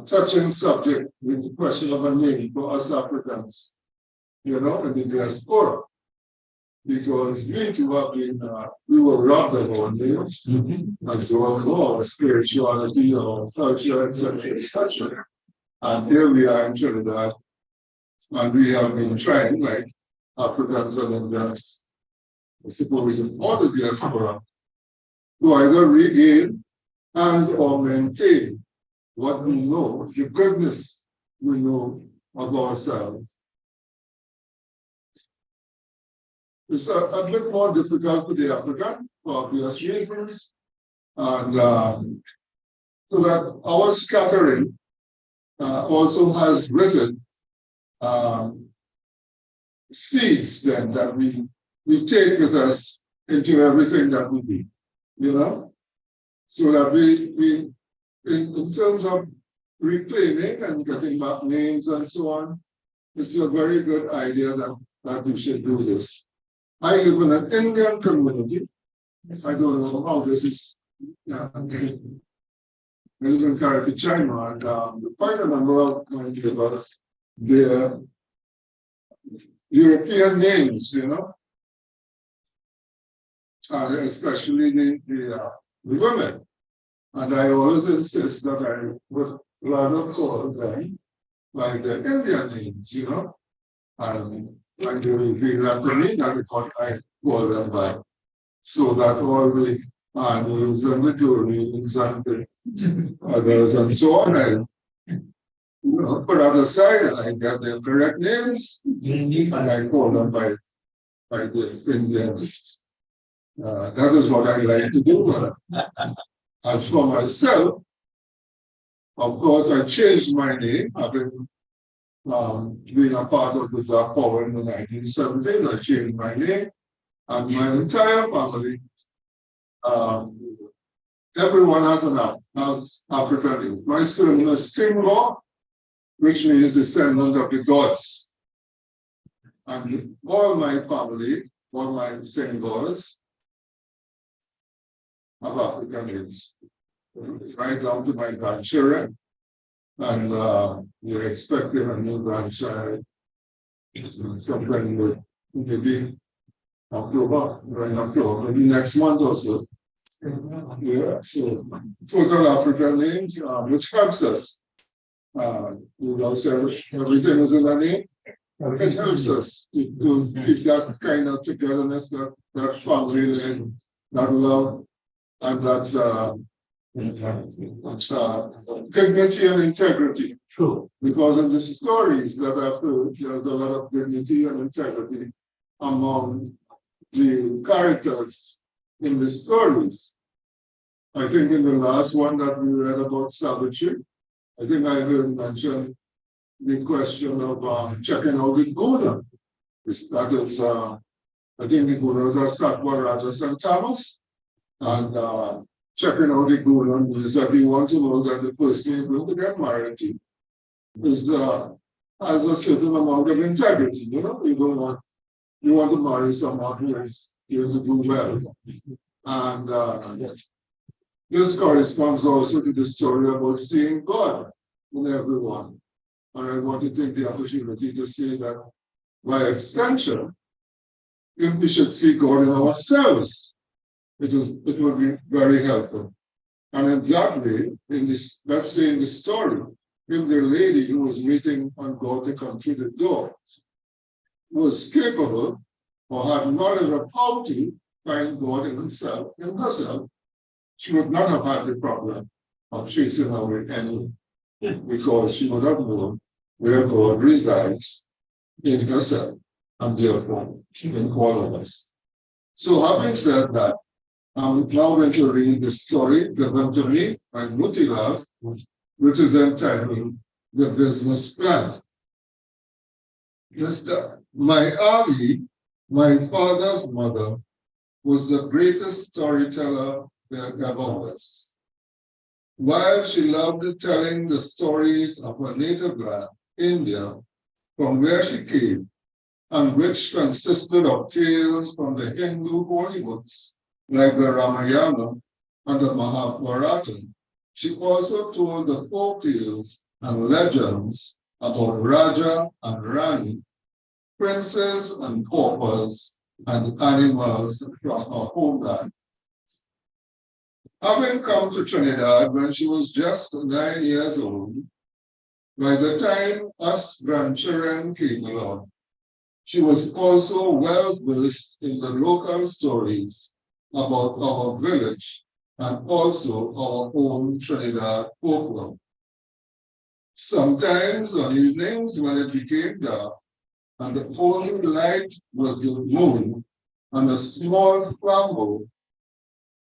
touching subject with the question of a name for us Africans, you know, in the diaspora. Because we too have been, we were robbed of our names, as well as all spirituality or culture, etc., etc. And here we are in Trinidad, and we have been trying, like Africans and Indians, I suppose in all the diaspora, to either regain and or maintain what we know, the goodness we know of ourselves. It's a bit more difficult for the African for obvious reasons, and so that our scattering also has risen seeds then that we take with us into everything that we do, you know, so that we in terms of reclaiming and getting back names and so on, it's a very good idea that we should do this. I live in an Indian community. I don't know how this is. I live in Karachi, China, and quite a number of my neighbors, they're European names, you know, and especially the women. And I always insist that I would rather call them like the Indian names, you know, and they will feel that to me, that is what I call them by. So that all the Anis and the Durins and the others and so on, I put that aside and I get their correct names and I call them by the Indian names. That is what I like to do. As for myself, of course, I changed my name, having been a part of the Black Power in the 1970s. I changed my name, and my entire family, everyone has African names. My surname is Singh, which means descendant of the gods. And all my family, all my Singhs, have African names, right down to my grandchildren. And we're expecting a new grandchild sometime with maybe October, maybe next month or so. Yeah, so total African names, which helps us. You know, so everything is in a name. It helps us to keep that kind of togetherness, that family, that love, and that dignity and integrity. True. Because in the stories that I've heard, there's a lot of dignity and integrity among the characters in the stories. I think in the last one that we read about savagery, I think I heard mention the question of checking out the Guna. That is, I think the Gunas are Satwa, Rajas, and Tamas. And checking out the Guna means that we want to know that the person you're going to get married to is has a certain amount of integrity. You know, you want to marry someone who is to do well. And this corresponds also to the story about seeing God in everyone. And I want to take the opportunity to say that by extension, if we should see God in ourselves, it will be very helpful. And in that way, in this, let's say in the story, if the lady who was waiting on God to come through the door was capable or had knowledge of how to find God in herself, she would not have had the problem of chasing away any, because she would have known where God resides in herself and therefore in all of us. So having said that, I'm now going to read the story given to me by Motilal, which is entitled The Business Plan. My Aajee, my father's mother, was the greatest storyteller there ever was. While she loved telling the stories of her native land, India, from where she came, and which consisted of tales from the Hindu holy books, like the Ramayana and the Mahabharata, she also told the folk tales and legends about Raja and Rani, princes and paupers, and animals from her homeland. Having come to Trinidad when she was just 9 years old, by the time us grandchildren came along, She was also well versed in the local stories about our village and also our own Trinidad folklore. Sometimes on evenings when it became dark and the only light was the moon and a small flambeau,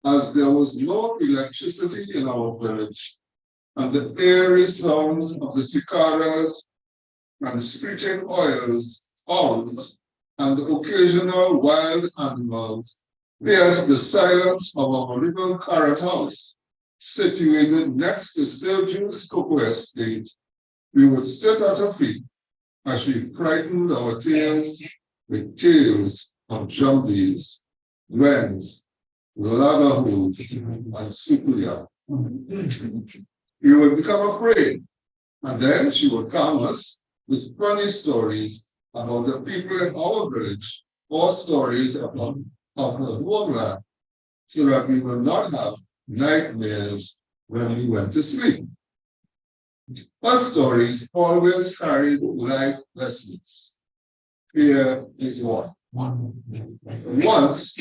as there was no electricity in our village, and the eerie sounds of the cicadas and screeching owls, and the occasional wild animals pierced the silence of our little carrot house, situated next to Sergio's cocoa estate. We would sit at her feet as she frightened our tales with tales of jumbies, wrens, lagahoots, and sukuya. We would become afraid, and then she would calm us with funny stories about the people in our village or stories of her homeland, so that we would not have nightmares when we went to sleep. Her stories always carried life lessons. Here is one. Once,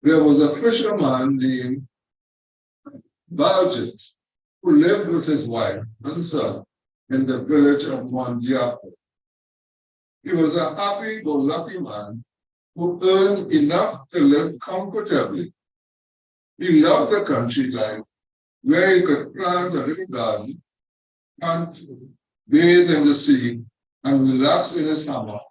there was a fisherman named Aajee who lived with his wife and son in the village of Mondiapo. He was a happy-go-lucky man who earned enough to live comfortably. He loved the country life, where he could plant a little garden, hunt, bathe in the sea, and relax in his hammock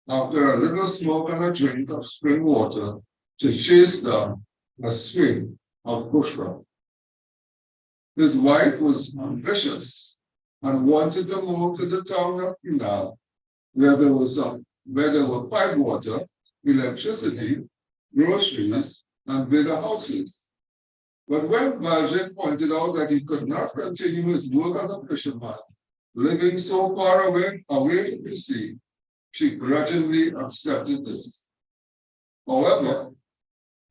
after a little smoke and a drink of spring water to chase down a swing of bushra. His wife was ambitious and wanted to move to the town of Motilal, where there were pipe water, electricity, groceries, and bigger houses. But when Aajee pointed out that he could not continue his work as a fisherman, living so far away from the sea, she grudgingly accepted this. However,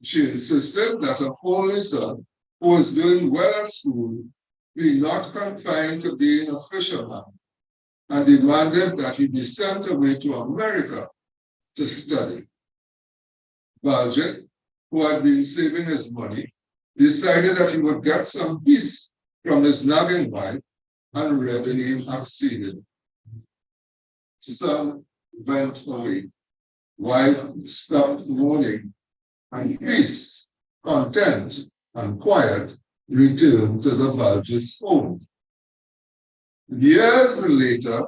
she insisted that her only son, who was doing well at school, be not confined to being a fisherman, and demanded that he be sent away to America to study. Aajee, who had been saving his money, decided that he would get some peace from his nagging wife and readily acceded. Son went away, wife stopped mourning, and peace, content, and quiet returned to the Aajee's home. Years later,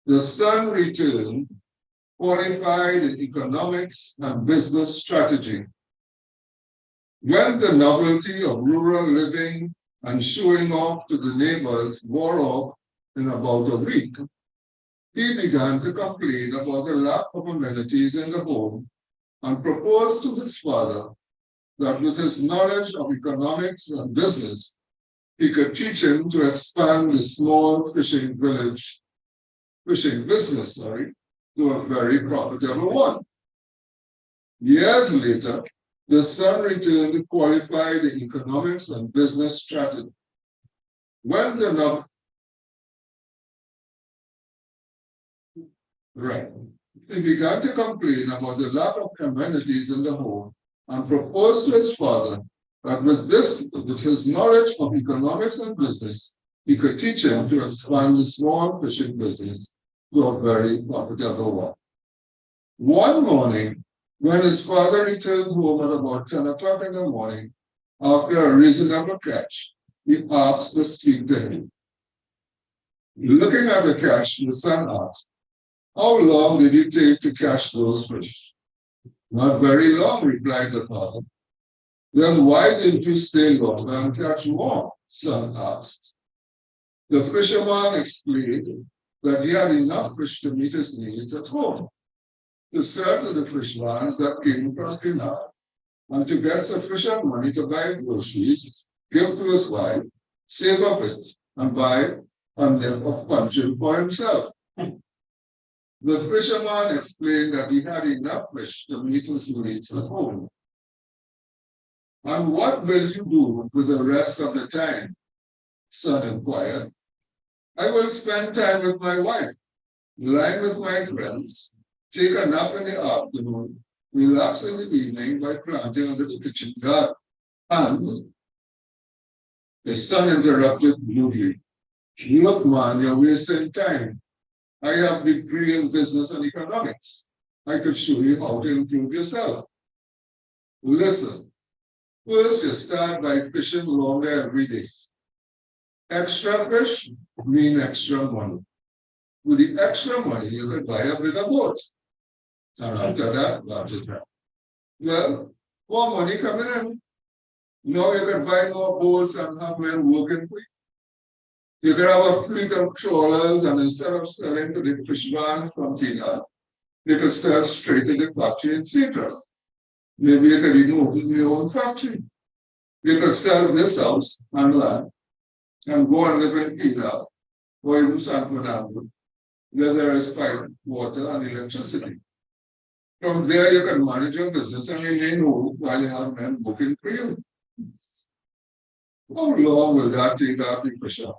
the son returned, qualified in economics and business strategy. When the novelty of rural living and showing off to the neighbors wore off in about a week, he began to complain about the lack of amenities in the home and proposed to his father that with his knowledge of economics and business, he could teach him to expand the small fishing business, to a very profitable one. Years later, the son returned qualified in economics and business strategy. When the he began to complain about the lack of amenities in the home and proposed to his father that with his knowledge of economics and business, he could teach him to expand the small fishing business to a very profitable one. One morning, when his father returned home at about 10 o'clock in the morning, after a reasonable catch, he asked to speak to him. Looking at the catch, the son asked, "How long did it take to catch those fish?" "Not very long," replied the father. "Then why didn't you stay longer and catch more?" son asked. The fisherman explained that he had enough fish to meet his needs at home, to sell to the fishmongers that came from Canada, and to get sufficient money to buy groceries, give to his wife, save up it, and buy a nip of puncheon for himself. The fisherman explained that he had enough fish to meet his needs at home. "And what will you do with the rest of the time?" son inquired. "I will spend time with my wife, line with my friends, take a nap in the afternoon, relax in the evening by planting under the kitchen garden. And the son interrupted rudely. Look, man, you're wasting time. I have a degree in business and economics. I could show you how to improve yourself. Listen, first you start by fishing longer every day. Extra fish mean extra money. With the extra money, you could buy a bigger boat. And after that, that's it. Well, more money coming in. Now you can buy more boats and have men working for you. You can have a fleet of trawlers, and instead of selling to the fish van from Tina, you can sell straight to the factory in Citrus. Maybe you can even open your own factory. You can sell this house and land and go and live in Tina or even San Fernando, where there is pipe, water, and electricity. From there, you can manage your business and remain home while you have men working for you. How long will that take after pressure?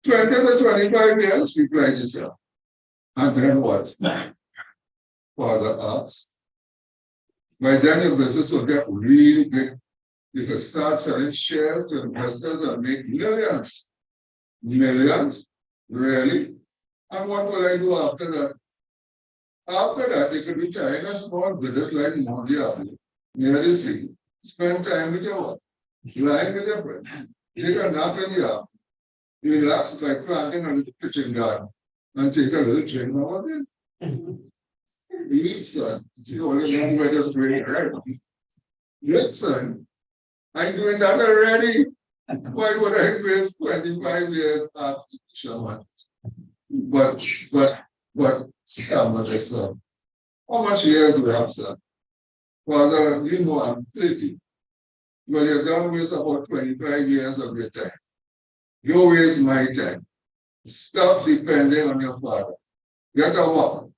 20 to 25 years, replied yourself. And then what? Father asked. By then, your business will get really big. You can start selling shares to investors and make millions. Millions? Really? And what will I do after that? After that, you could retire in a small village like Motilal, near the sea. Spend time with your wife, lying with your friends, take a nap in the afternoon, relax by planting a little kitchen garden, and take a little drink now and then. Listen, you only know where the spring right. Listen, I'm doing that already. Why would I waste 25 years asking someone? But, sir, son, how much years do we have, sir? Father, you know I'm 30. Well, you're done with about 25 years of your time. You waste my time. Stop depending on your father. Get a walk.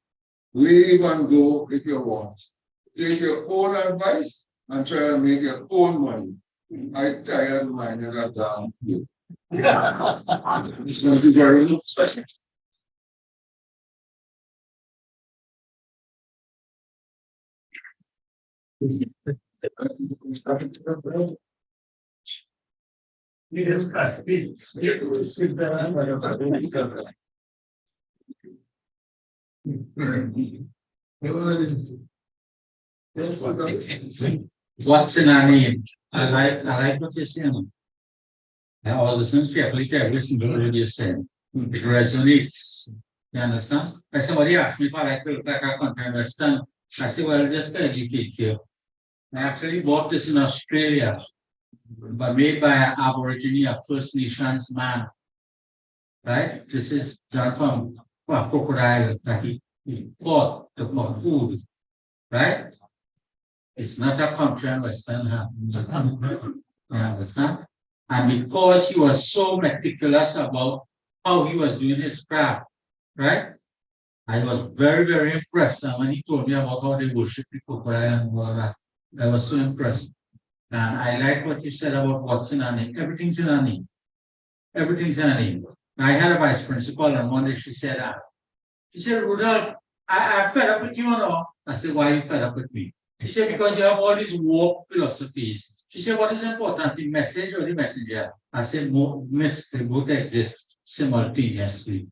Leave and go if you want. Take your own advice and try and make your own money. I tired of minding that down. Thank you very much. What's in our name? I like what you're saying. I was listening carefully to every single word you're saying. It resonates. You understand? Like somebody asked me if I like to look like a country western. I said, well, just to educate you. I actually bought this in Australia, but made by an Aborigine, a First Nations man. Right? This is done from a crocodile that he fought for food. Right? It's not a country and western hat. You understand? And because he was so meticulous about how he was doing his craft, right? I was very, very impressed. And when he told me about how they worship the crocodile and all that, I was so impressed. And I like what you said about what's in our name. Everything's in our name. Everything's in our name. I had a vice principal, and one day she said, Rudolph, I'm fed up with you, no? I said, why are you fed up with me? She said, because you have all these warped philosophies. She said, what is important, the message or the messenger? I said, they both exist simultaneously.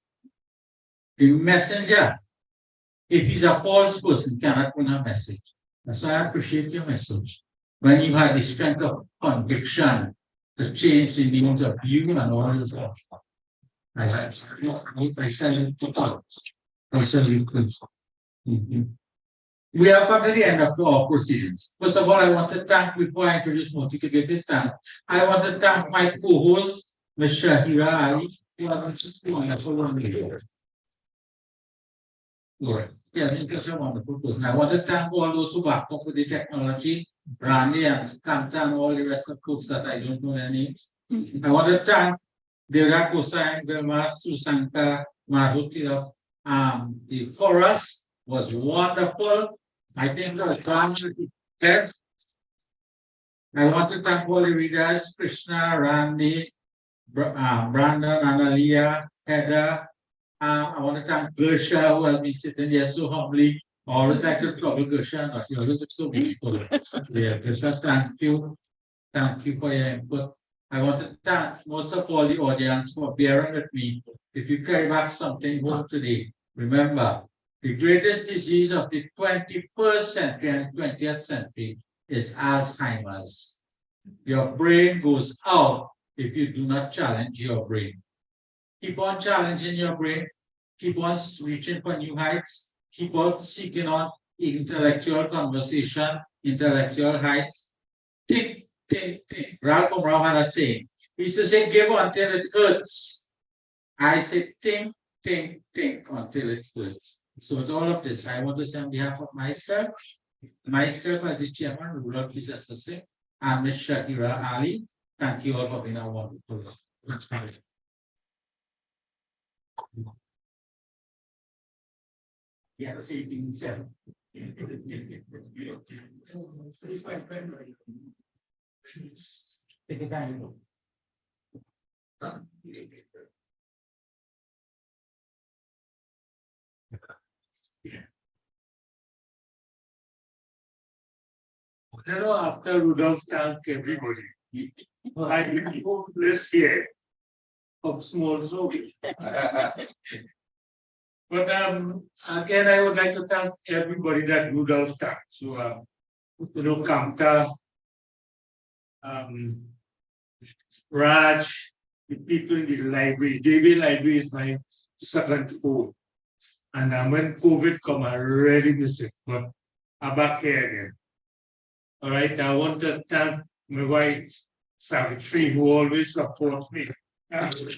The messenger, if he's a false person, cannot bring a message. That's why I appreciate your message. When you had the strength of conviction to change the meanings of you and all this stuff. I said you could. We have come to the end of our proceedings. First of all, I want to thank, before I introduce Moti to give this time, I want to thank my co-host, Ms. Shahira Ali, who has been such a wonderful woman. Yeah, he's such a wonderful person. I want to thank all those who backed up with the technology, Randy and Kanta and all the rest of folks that I don't know their names. I want to thank Devra Kosai, Vilma, Susanka, Maruti. The chorus was wonderful. I think the best. I want to thank all the readers, Krishna, Randy, Brandon, Analia, Heather, I want to thank Gersha, who has been sitting there so humbly. I always like to trouble Gersha, and she always looks so beautiful. Yeah, Gersha, thank you. Thank you for your input. I want to thank most of all the audience for bearing with me. If you carry back something home today, remember, the greatest disease of the 21st century and 20th century is Alzheimer's. Your brain goes out if you do not challenge your brain. Keep on challenging your brain. Keep on reaching for new heights. Keep on seeking on intellectual conversation, intellectual heights. Think. Ralph Brown had a saying. He used to say, give until it hurts. I say, think until it hurts. So with all of this, I want to say on behalf of myself as the chairman, ruler please associate, and Ms. Shakira Ali. Thank you all for being a wonderful. Yeah, the same thing said. Take it down. After Rudolph thanked everybody, I hope this year of small so. But again, I would like to thank everybody that Rudolph thanked. So Kamta, Raj, the people in the library. David Library is my second home. And when COVID come, I really miss it. But I'm back here again. All right, I want to thank my wife, Savitri, who always supports me. That's my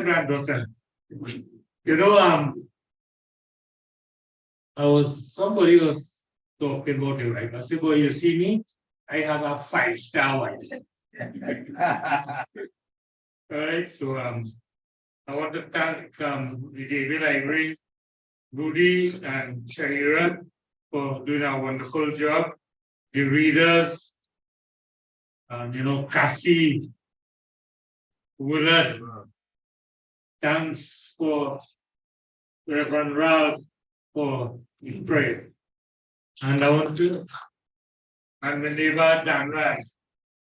granddaughter. Somebody was talking about it, right? I said, boy, you see me? I have a 5-star wife. All right, so I want to thank the David Library, Rudy and Shahira for doing a wonderful job. The readers, Cassie, Willard, thanks for Reverend Ralph for the prayer. And I want to, and my neighbor Dan Raj.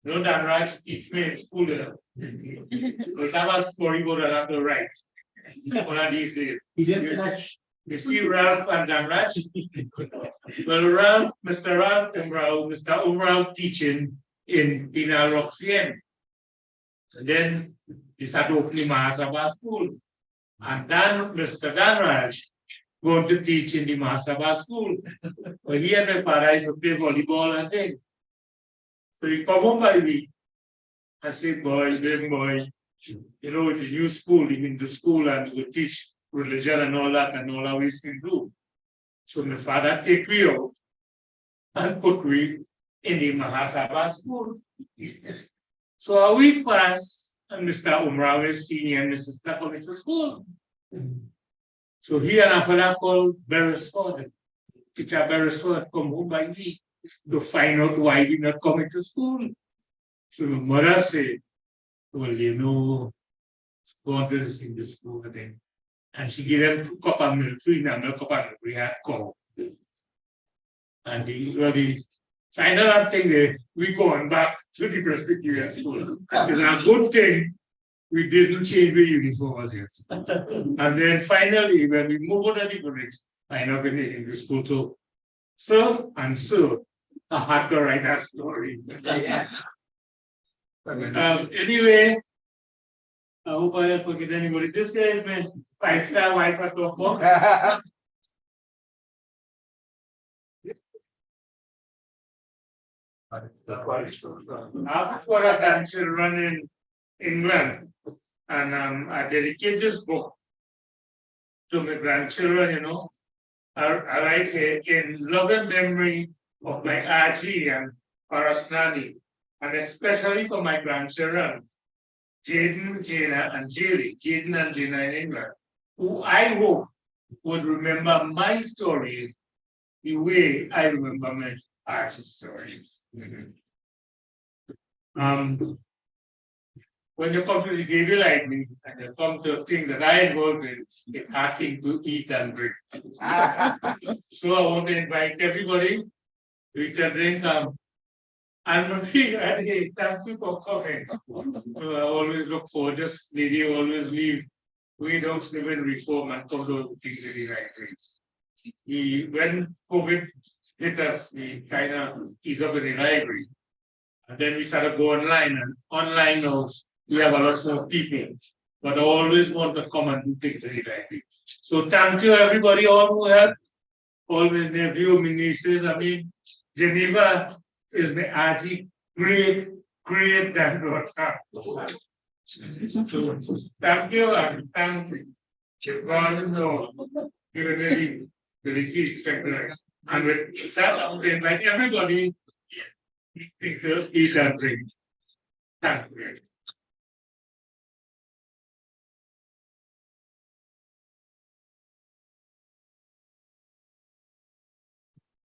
Dan Raj teach me in school. But that was storyboard I have to write. One of these days. He didn't touch. You see Ralph and Dan Raj? Well, Mr. Ralph Umrao, Mr. Umrao teaching in Pinal Roxien. And then he started opening Mahasabha school. And then Mr. Dan Raj going to teach in the Mahasabha school. But he and my father used to play volleyball and things. So he come home by me. I said, boy, big boy, it's a new school, even the school and we teach religion and all that we can do. So my father take me out and put me in the Mahasabha school. So a week passed and Mr. Umrao is senior and Mrs. coming to school. So he and a father called Beresford, teacher Beresford, come home by me to find out why he not coming to school. So my mother said, well, go to the school again. And she gave them 2 cups of milk, 3 milk cup of milk we had cow. And the final thing, we going back to the Presbyterian school. It's a good thing we didn't change the uniforms yet. And then finally, when we move on to the village, I know in the school too. So I had to write a story. Anyway, I hope I don't forget anybody. This is my 5-star wife at Toko. I've got grandchildren in England, and I dedicate this book to my grandchildren, I write here in loving memory of my Aajee and Nani, and especially for my grandchildren, Jaden, Jana, and Jaylee, Jaden and Jana in England, who I hope would remember my stories the way I remember my Aajee stories. When you come to the daily library and you come to things that I involved in, it's hard thing to eat and drink. So I want to invite everybody to eat and drink. And hey, thank you for coming. I always look forward. This lady always leave. We don't live in reform and come to things in the libraries. When COVID hit us, we kind of eased up in the library. And then we started go online, and online now we have a lot more people, but I always want to come and do things in the library. So thank you everybody, all who helped, all my nephew, my nieces. I mean, Geneva is my Aajee, great granddaughter. So thank you and thank you. God knows you're really teach techniques. And with that, I would invite everybody to eat and drink. Thank you.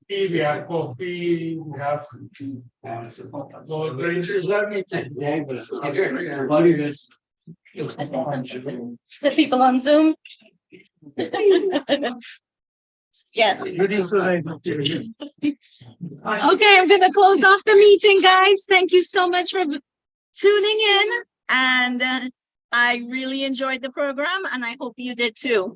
We have coffee, we have so drinks. The people on Zoom? Yeah. Okay, I'm gonna close off the meeting, guys. Thank you so much for tuning in, and I really enjoyed the program, and I hope you did too.